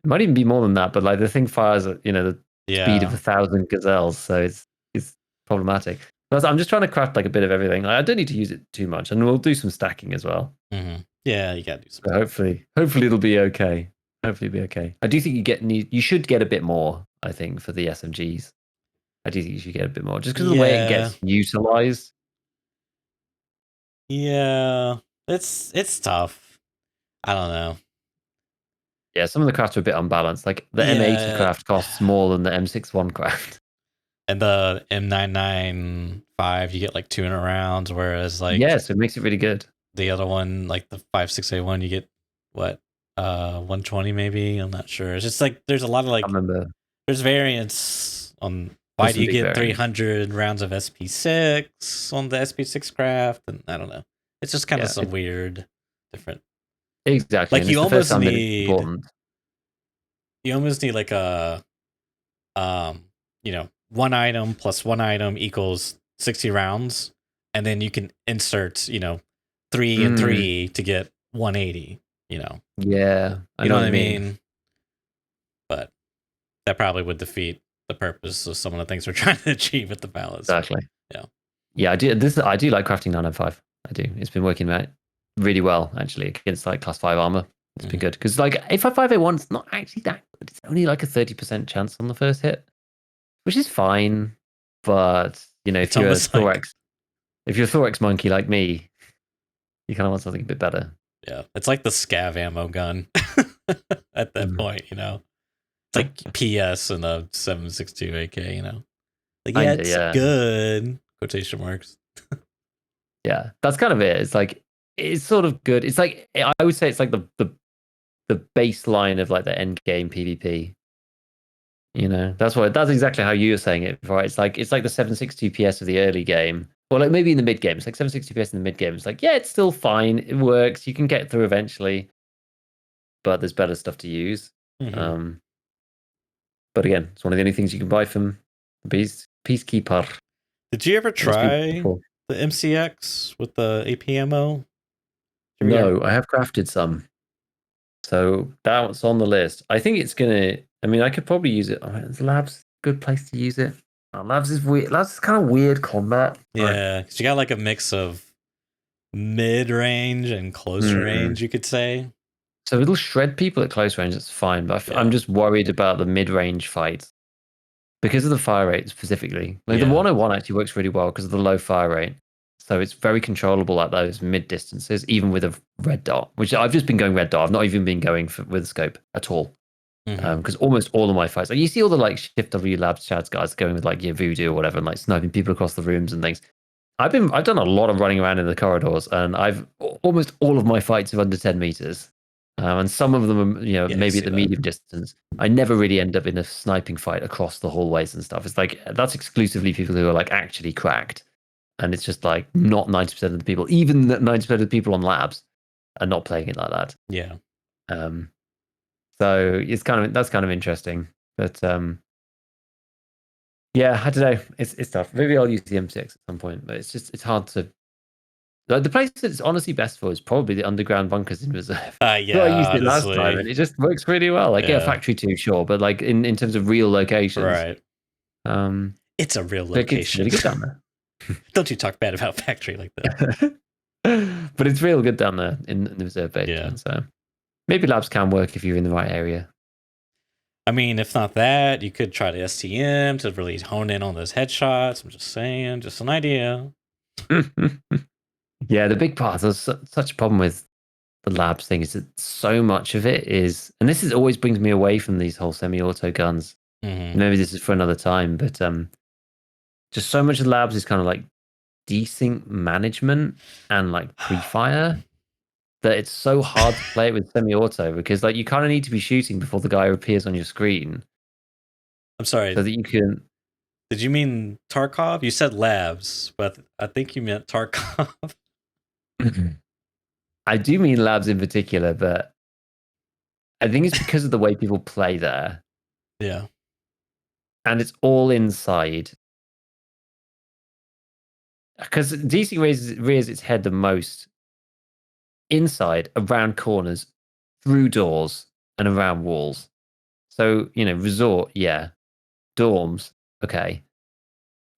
It might even be more than that, but like the thing fires at, the speed of 1,000 gazelles. So it's problematic. But I'm just trying to craft like a bit of everything. I don't need to use it too much, and we'll do some stacking as well. Mm-hmm. Yeah, you gotta do some. So hopefully it'll be okay. Hopefully it'll be okay. I do think you should get a bit more, I think, for the SMGs. I do think you should get a bit more, just because of the way it gets utilized. Yeah, it's tough. I don't know. Yeah, some of the crafts are a bit unbalanced. Like the M80 craft costs more than the M61 craft. And the M995, you get like 200 rounds, whereas like so it makes it really good. The other one, like the 5.6A1, you get what 120 maybe. I'm not sure. It's just like there's a lot of like there's variance on why do you get 300 rounds of SP6 on the SP6 craft, and I don't know. It's just kind of some weird different. Exactly. Like you almost need like a one item plus one item equals 60 rounds, and then you can insert 3 and 3 to get 180. Yeah, you know what I mean. But that probably would defeat the purpose of some of the things we're trying to achieve with the balance. Exactly. Yeah. I do like crafting 995. I do. It's been working out really well actually against like class 5 armor. It's been good because like A55A1's not actually that good. It's only like a 30% chance on the first hit, which is fine. But if you're a thorax, if you're a thorax monkey like me, you kind of want something a bit better. Yeah, it's like the scav ammo gun at that point. It's like PS and a 7.62 AK. Like it's good. Quotation marks. Yeah, that's kind of it. It's like it's sort of good. It's like I would say it's like the baseline of like the end game PvP. That's exactly how you were saying it, right? It's like the 760 PS of the early game. Or like maybe in the mid game. It's like 760 PS in the mid game. It's like, yeah, it's still fine. It works. You can get through eventually. But there's better stuff to use. Mm-hmm. But again, it's one of the only things you can buy from the Peacekeeper. Did you ever As people try before. the MCX with the APMO? No, I have crafted some. So that's on the list. I think it's gonna. I mean, I could probably use it. Labs, good place to use it. Labs is weird. Labs is kind of weird combat. Yeah, because you got like a mix of mid range and close range, you could say. So it'll shred people at close range. That's fine, but I'm just worried about the mid range fights because of the fire rate specifically. Like the 101 actually works really well because of the low fire rate. So it's very controllable at those mid distances, even with a red dot, which I've just been going red dot. I've not even been going with scope at all. Because almost all of my fights, like you see all the like Shift W Labs Chads guys going with like your voodoo or whatever and like sniping people across the rooms and things. I've done a lot of running around in the corridors, and almost all of my fights are under 10 meters. And some of them are, maybe at the medium distance. I never really end up in a sniping fight across the hallways and stuff. It's like that's exclusively people who are like actually cracked. And it's just like not 90% of the people, even 90% of the people on labs are not playing it like that. Yeah. So that's kind of interesting. But yeah, I don't know. It's tough. Maybe I'll use the M6 at some point, but it's hard to. Like, the place that it's honestly best for is probably the underground bunkers in reserve. Yeah, I used it last time, and it just works really well. Like, yeah, factory 2, sure, but like in terms of real locations, right? It's a real location. It's really good down there. Don't you talk bad about factory like that? But it's real good down there in the reserve base. Yeah. So maybe labs can work if you're in the right area. I mean, if not that, you could try the STM to really hone in on those headshots. I'm just saying, just an idea. Yeah, the big part is such a problem with the labs thing is that so much of it is, and this always brings me away from these whole semi-auto guns. Maybe this is for another time, but just so much of the labs is kind of like desync management and like pre-fire that it's so hard to play it with semi-auto because like you kind of need to be shooting before the guy appears on your screen. I'm sorry. So that you can. Did you mean Tarkov? You said labs, but I think you meant Tarkov. I do mean labs in particular, but I think it's because of the way people play there. Yeah. And it's all inside. Because DC rears its head the most inside, around corners, through doors, and around walls. So, resort, yeah. Dorms, okay.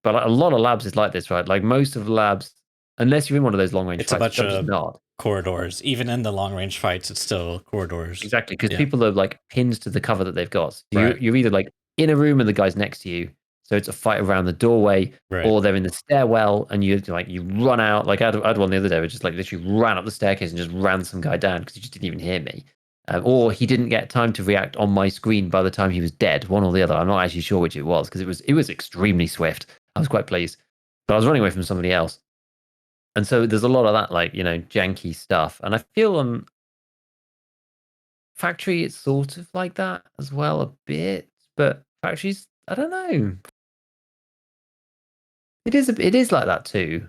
But a lot of labs is like this, right? Like most of the labs, unless you're in one of those long range fights, a bunch of corridors. Even in the long range fights, it's still corridors. Exactly, because people are like pinned to the cover that they've got. So you're either like in a room and the guy's next to you, so it's a fight around the doorway, or they're in the stairwell and you run out. Like I had one the other day, which just like literally ran up the staircase and just ran some guy down because he just didn't even hear me. Or he didn't get time to react on my screen by the time he was dead, one or the other. I'm not actually sure which it was because it was extremely swift. I was quite pleased. But I was running away from somebody else. And so there's a lot of that, like, janky stuff. And I feel on Factory, it's sort of like that as well, a bit. But Factory's, I don't know. It is like that too,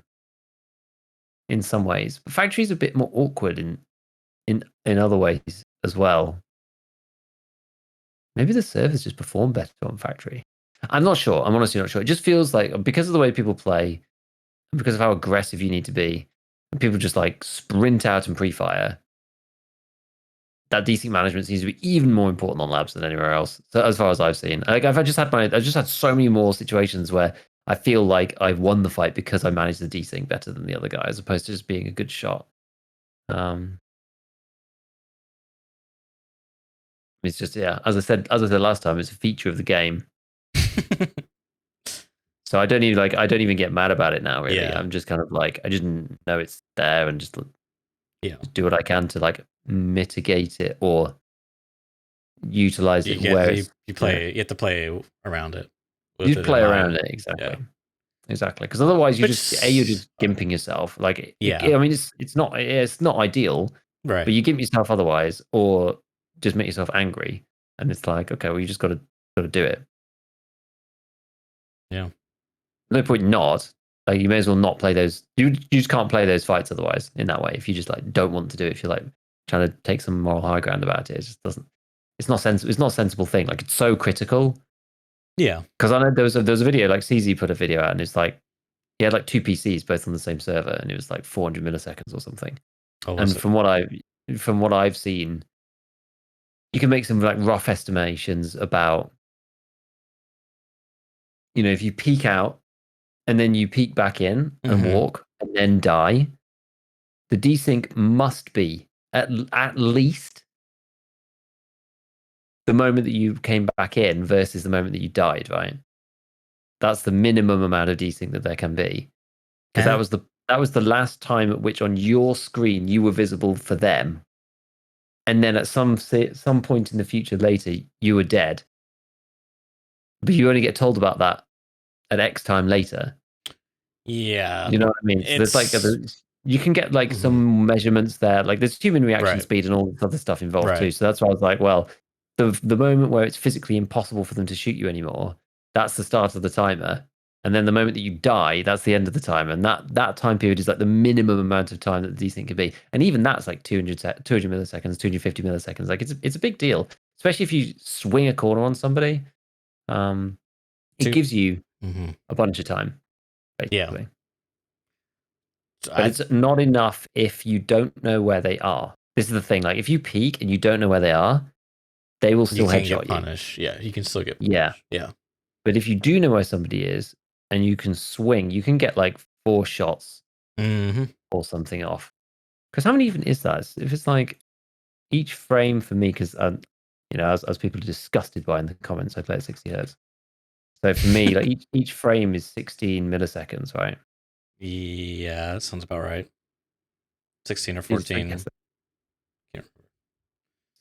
in some ways. But Factory's a bit more awkward in other ways as well. Maybe the servers just perform better on Factory. I'm not sure. I'm honestly not sure. It just feels like because of the way people play, and because of how aggressive you need to be, and people just like sprint out and pre-fire, that desync management seems to be even more important on labs than anywhere else. So as far as I've seen, like I've just had so many more situations where I feel like I've won the fight because I managed the desync better than the other guy, as opposed to just being a good shot. It's just, yeah, as I said last time, it's a feature of the game. So I don't even get mad about it now. Really, I'm just kind of like I just know it's there and just do what I can to like mitigate it or utilize it. You have to play around it. You play around it, exactly. exactly. Because otherwise, you're Which, just gimping yourself. Like, yeah. I mean, it's not ideal, Right. but you gimp yourself otherwise, or just make yourself angry. And it's like, okay, well, you just got to do it. Yeah. No point not. Like, you may as well not play those. You just can't play those fights otherwise in that way. If you just like don't want to do it, if you're like trying to take some moral high ground about it, it just doesn't. It's not It's not a sensible thing. Like, it's so critical. Yeah. Because I know there was a video, like CZ put a video out, and it's like he had like two PCs both on the same server, and it was like 400 milliseconds or something. Oh, And from what I've seen, you can make some like rough estimations about, if you peek out and then you peek back in and walk and then die, the desync must be at least the moment that you came back in versus the moment that you died, right? That's the minimum amount of desync that there can be. Because that was the last time at which on your screen you were visible for them. And then at some point in the future later, you were dead. But you only get told about that at X time later. Yeah. You know what I mean? So there's like you can get like some measurements there. Like, there's human reaction speed and all this other stuff involved too. So that's why I was like, well, the moment where it's physically impossible for them to shoot you anymore, that's the start of the timer. And then the moment that you die, that's the end of the timer. And that time period is like the minimum amount of time that the desync can be. And even that's like 200 milliseconds, 250 milliseconds. Like, it's a big deal, especially if you swing a corner on somebody. It gives you a bunch of time, basically. Yeah. But it's not enough if you don't know where they are. This is the thing. Like, if you peek and you don't know where they are, they will still headshot you. Yeah, you can still get punished. Yeah. But if you do know where somebody is and you can swing, you can get like 4 shots or something off. Because how many even is that? If it's like each frame for me, because as people are disgusted by in the comments, I play at 60 hertz. So for me, like each frame is 16 milliseconds, right? Yeah, that sounds about right. 16 or 14.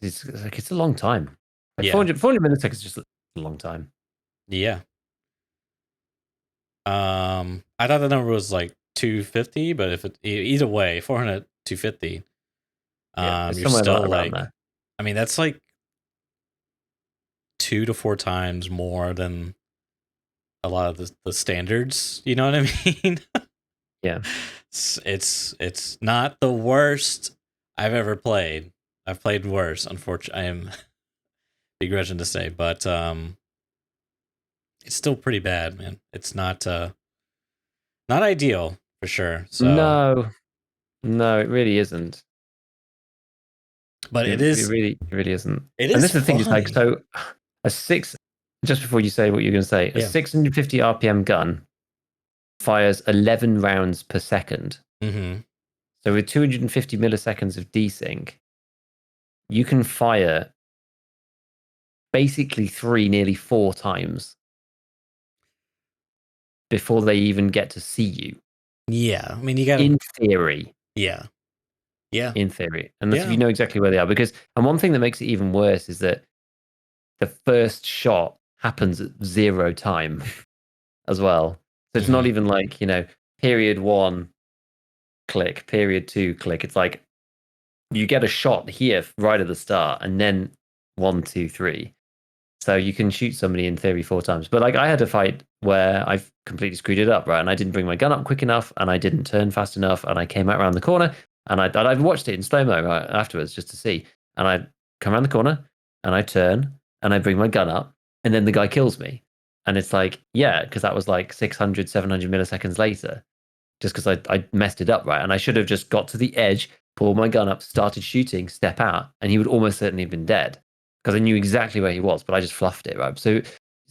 It's a long time. Like, yeah. 400 milliseconds is just a long time. Yeah. I thought the number was like 250, but if either way, 400, 250, you're still like, there. I mean, that's like 2 to 4 times more than a lot of the standards. You know what I mean? Yeah. It's not the worst I've ever played. I've played worse. Unfortunately, I am begrudging to say, but it's still pretty bad, man. It's not ideal for sure. So no, it really isn't. But it is. It really isn't. It is. And this is the thing. Is like, so a 6. Just before you say what you're going to say, a 650 RPM gun fires 11 rounds per second. So with 250 milliseconds of desync, you can fire basically 3, nearly 4 times before they even get to see you. Yeah, I mean, you got in theory. Yeah. In theory, and that's if you know exactly where they are. And one thing that makes it even worse is that the first shot happens at 0 time as well. So it's not even like, period 1 click, period 2 click. It's like you get a shot here right at the start, and then 1, 2, 3. So you can shoot somebody in theory 4 times. But like, I had a fight where I've completely screwed it up, right? And I didn't bring my gun up quick enough, and I didn't turn fast enough, and I came out around the corner, and I've watched it in slow-mo right afterwards just to see. And I come around the corner, and I turn, and I bring my gun up, and then the guy kills me. And it's like, yeah, because that was like 600, 700 milliseconds later, just because I messed it up, right? And I should have just got to the edge, pulled my gun up, started shooting, step out, and he would almost certainly have been dead. Because I knew exactly where he was, but I just fluffed it, right? So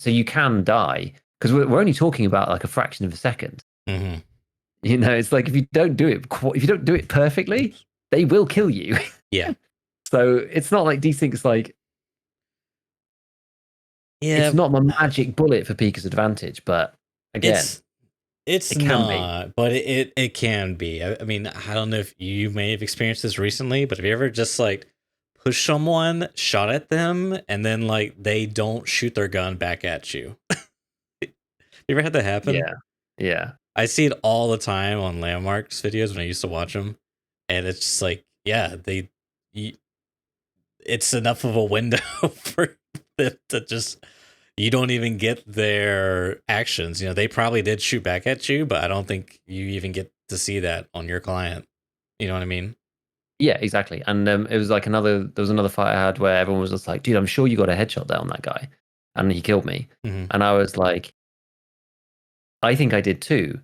you can die, because we're only talking about like a fraction of a second. It's like, if you don't do it perfectly, they will kill you. Yeah. So it's not like desync like, it's not the magic bullet for Pika's advantage, but again, it can be. But it can be. I mean, I don't know if you may have experienced this recently, but have you ever just like push someone, shot at them, and then like they don't shoot their gun back at you? You ever had that happen? Yeah. I see it all the time on Landmarks videos when I used to watch them, and it's just like, yeah, it's enough of a window for them to just, you don't even get their actions. They probably did shoot back at you, but I don't think you even get to see that on your client. You know what I mean? Yeah, exactly. And it was like there was another fight I had where everyone was just like, dude, I'm sure you got a headshot there on that guy. And he killed me. Mm-hmm. And I was like, I think I did too.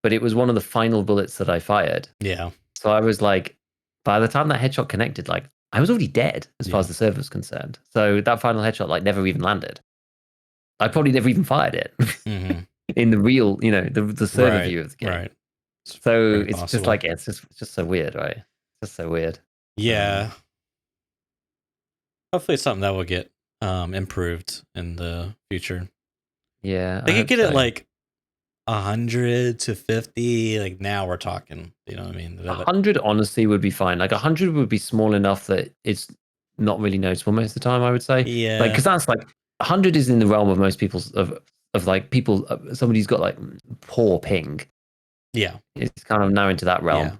But it was one of the final bullets that I fired. Yeah. So I was like, by the time that headshot connected, like I was already dead as far as the server was concerned. So that final headshot like never even landed. I probably never even fired it Mm-hmm. in the real, the server view of the game. Right. So it's just like it's just so weird, right? It's just so weird. Yeah. Hopefully it's something that will get improved in the future. Yeah. They could get it like 100 to 50. Like now we're talking. You know what I mean? 100 honestly would be fine. Like 100 would be small enough that it's not really noticeable most of the time, I would say. Yeah. Like, because that's like 100 is in the realm of most people's of like people. Somebody who's got like poor ping. Yeah. It's kind of now into that realm. Yeah.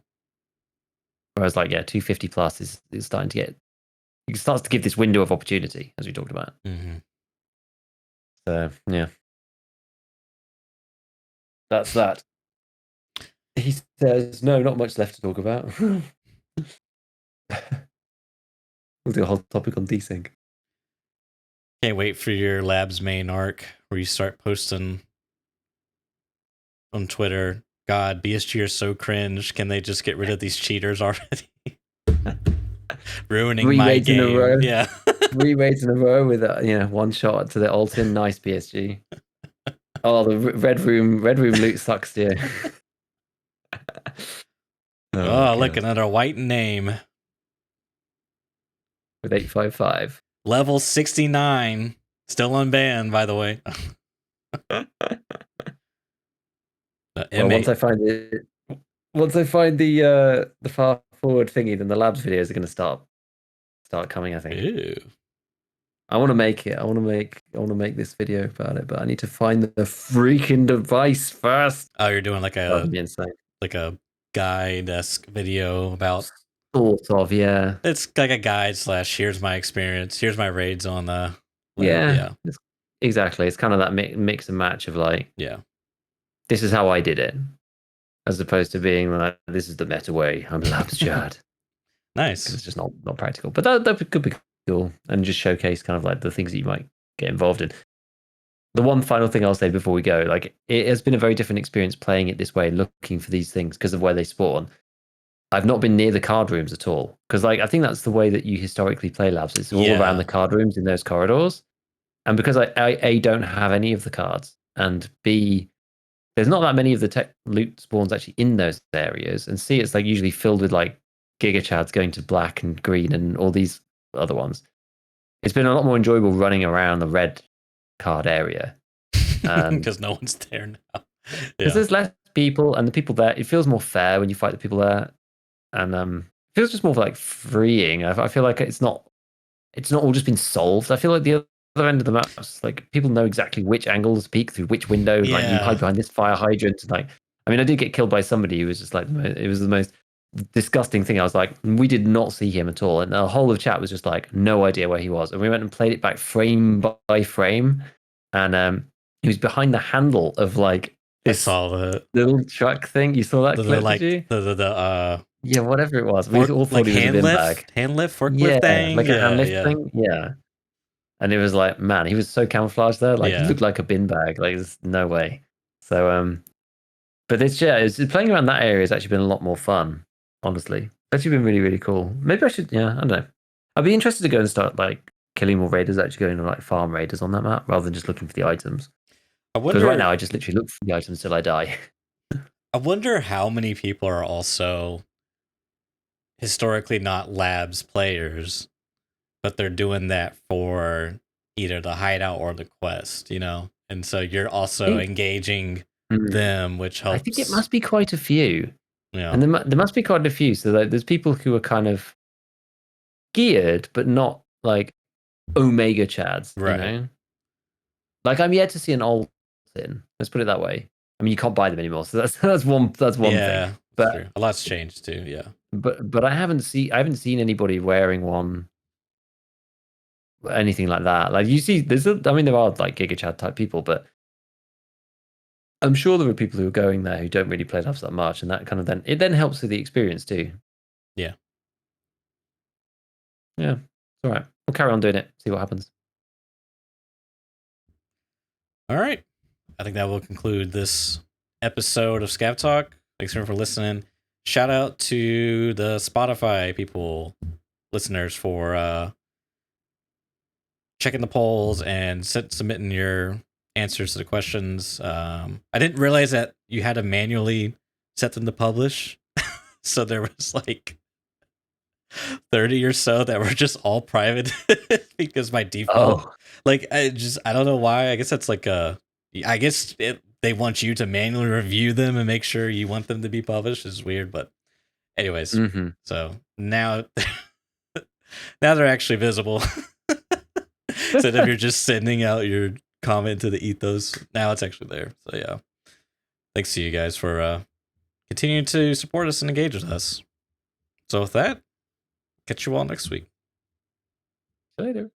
Whereas like 250 plus is starting to get. It starts to give this window of opportunity, as we talked about. Mm-hmm. So yeah, that's that. He says, no, not much left to talk about. We'll do a whole topic on desync. Can't wait for your lab's main arc where you start posting on Twitter. God, BSG are so cringe. Can they just get rid of these cheaters already? Ruining my game. In a row. Yeah. 3 raids in a row with one shot to the ult-in. Nice BSG. Oh, the red room loot sucks, dear. Oh, look, another white name. With 855. Level 69. Still unbanned, by the way. Well, once I find the far forward thingy, then the labs videos are going to start coming, I think. Ew. I want to make it. I want to make this video about it, but I need to find the freaking device first. Oh, you're doing like That'd be insane. Like a guide-esque video about. Sort of, yeah. It's like a guide / here's my experience. Here's my raids on the. Yeah. Exactly. It's kind of that mix and match of like, this is how I did it, as opposed to being like, this is the meta way. I'm labs Chad. Nice. It's just not practical, but that could be cool and just showcase kind of like the things that you might get involved in. The one final thing I'll say before we go, like it has been a very different experience playing it this way, looking for these things because of where they spawn. I've not been near the card rooms at all because like I think that's the way that you historically play labs. It's all around the card rooms in those corridors, and because I A, don't have any of the cards, and B, there's not that many of the tech loot spawns actually in those areas, and C, it's like usually filled with like Giga Chads going to black and green and all these other ones. It's been a lot more enjoyable running around the red card area because no one's there now. Because there's less people, and the people there, it feels more fair when you fight the people there, and it feels just more like freeing. I feel like it's not all just been solved. I feel like the other end of the map, like people know exactly which angles to peek through which window. Like you hide behind this fire hydrant. Like, I mean, I did get killed by somebody who was just like, it was the most disgusting thing. I was like, we did not see him at all, and the whole of chat was just like, no idea where he was. And we went and played it back frame by frame, and he was behind the handle of like this I saw the little truck thing. You saw that clip, like did you? Yeah, whatever it was. We all thought like he was a bin bag. Hand lift, forklift thing. Like a hand lift thing. Yeah. And it was like, man, he was so camouflaged there. Like he looked like a bin bag. Like there's no way. So but it's playing around that area has actually been a lot more fun, honestly. It's actually been really, really cool. Maybe I should, I don't know. I'd be interested to go and start like killing more raiders, actually going to like farm raiders on that map rather than just looking for the items. Because right now I just literally look for the items till I die. I wonder how many people are also historically not labs players, but they're doing that for either the hideout or the quest, and so you're also engaging them, which helps. I think it must be quite a few. Yeah, and there must be quite a few. So like, there's people who are kind of geared, but not like Omega Chads, right? Like I'm yet to see an ult in. Let's put it that way. I mean, you can't buy them anymore, so that's one Yeah, thing. that's But true. A lot's changed too. Yeah. but I haven't seen anybody wearing one, anything like that. Like you see, I mean, there are like Giga Chad type people, but I'm sure there are people who are going there who don't really play Loves that much, and that kind of then helps with the experience too. Yeah. Yeah, all right. We'll carry on doing it. See what happens. All right. I think that will conclude this episode of ScavTalk. Thanks everyone for listening. Shout out to the Spotify people, listeners, for checking the polls and submitting your answers to the questions. I didn't realize that you had to manually set them to publish. So there was like 30 or so that were just all private because by default, like I don't know why. I guess that's like I guess they want you to manually review them and make sure you want them to be published. Is weird, but anyways, so now now they're actually visible. So if you're just sending out your comment to the ethos, now it's actually there. So yeah, thanks to you guys for continuing to support us and engage with us. So with that, catch you all next week. Later.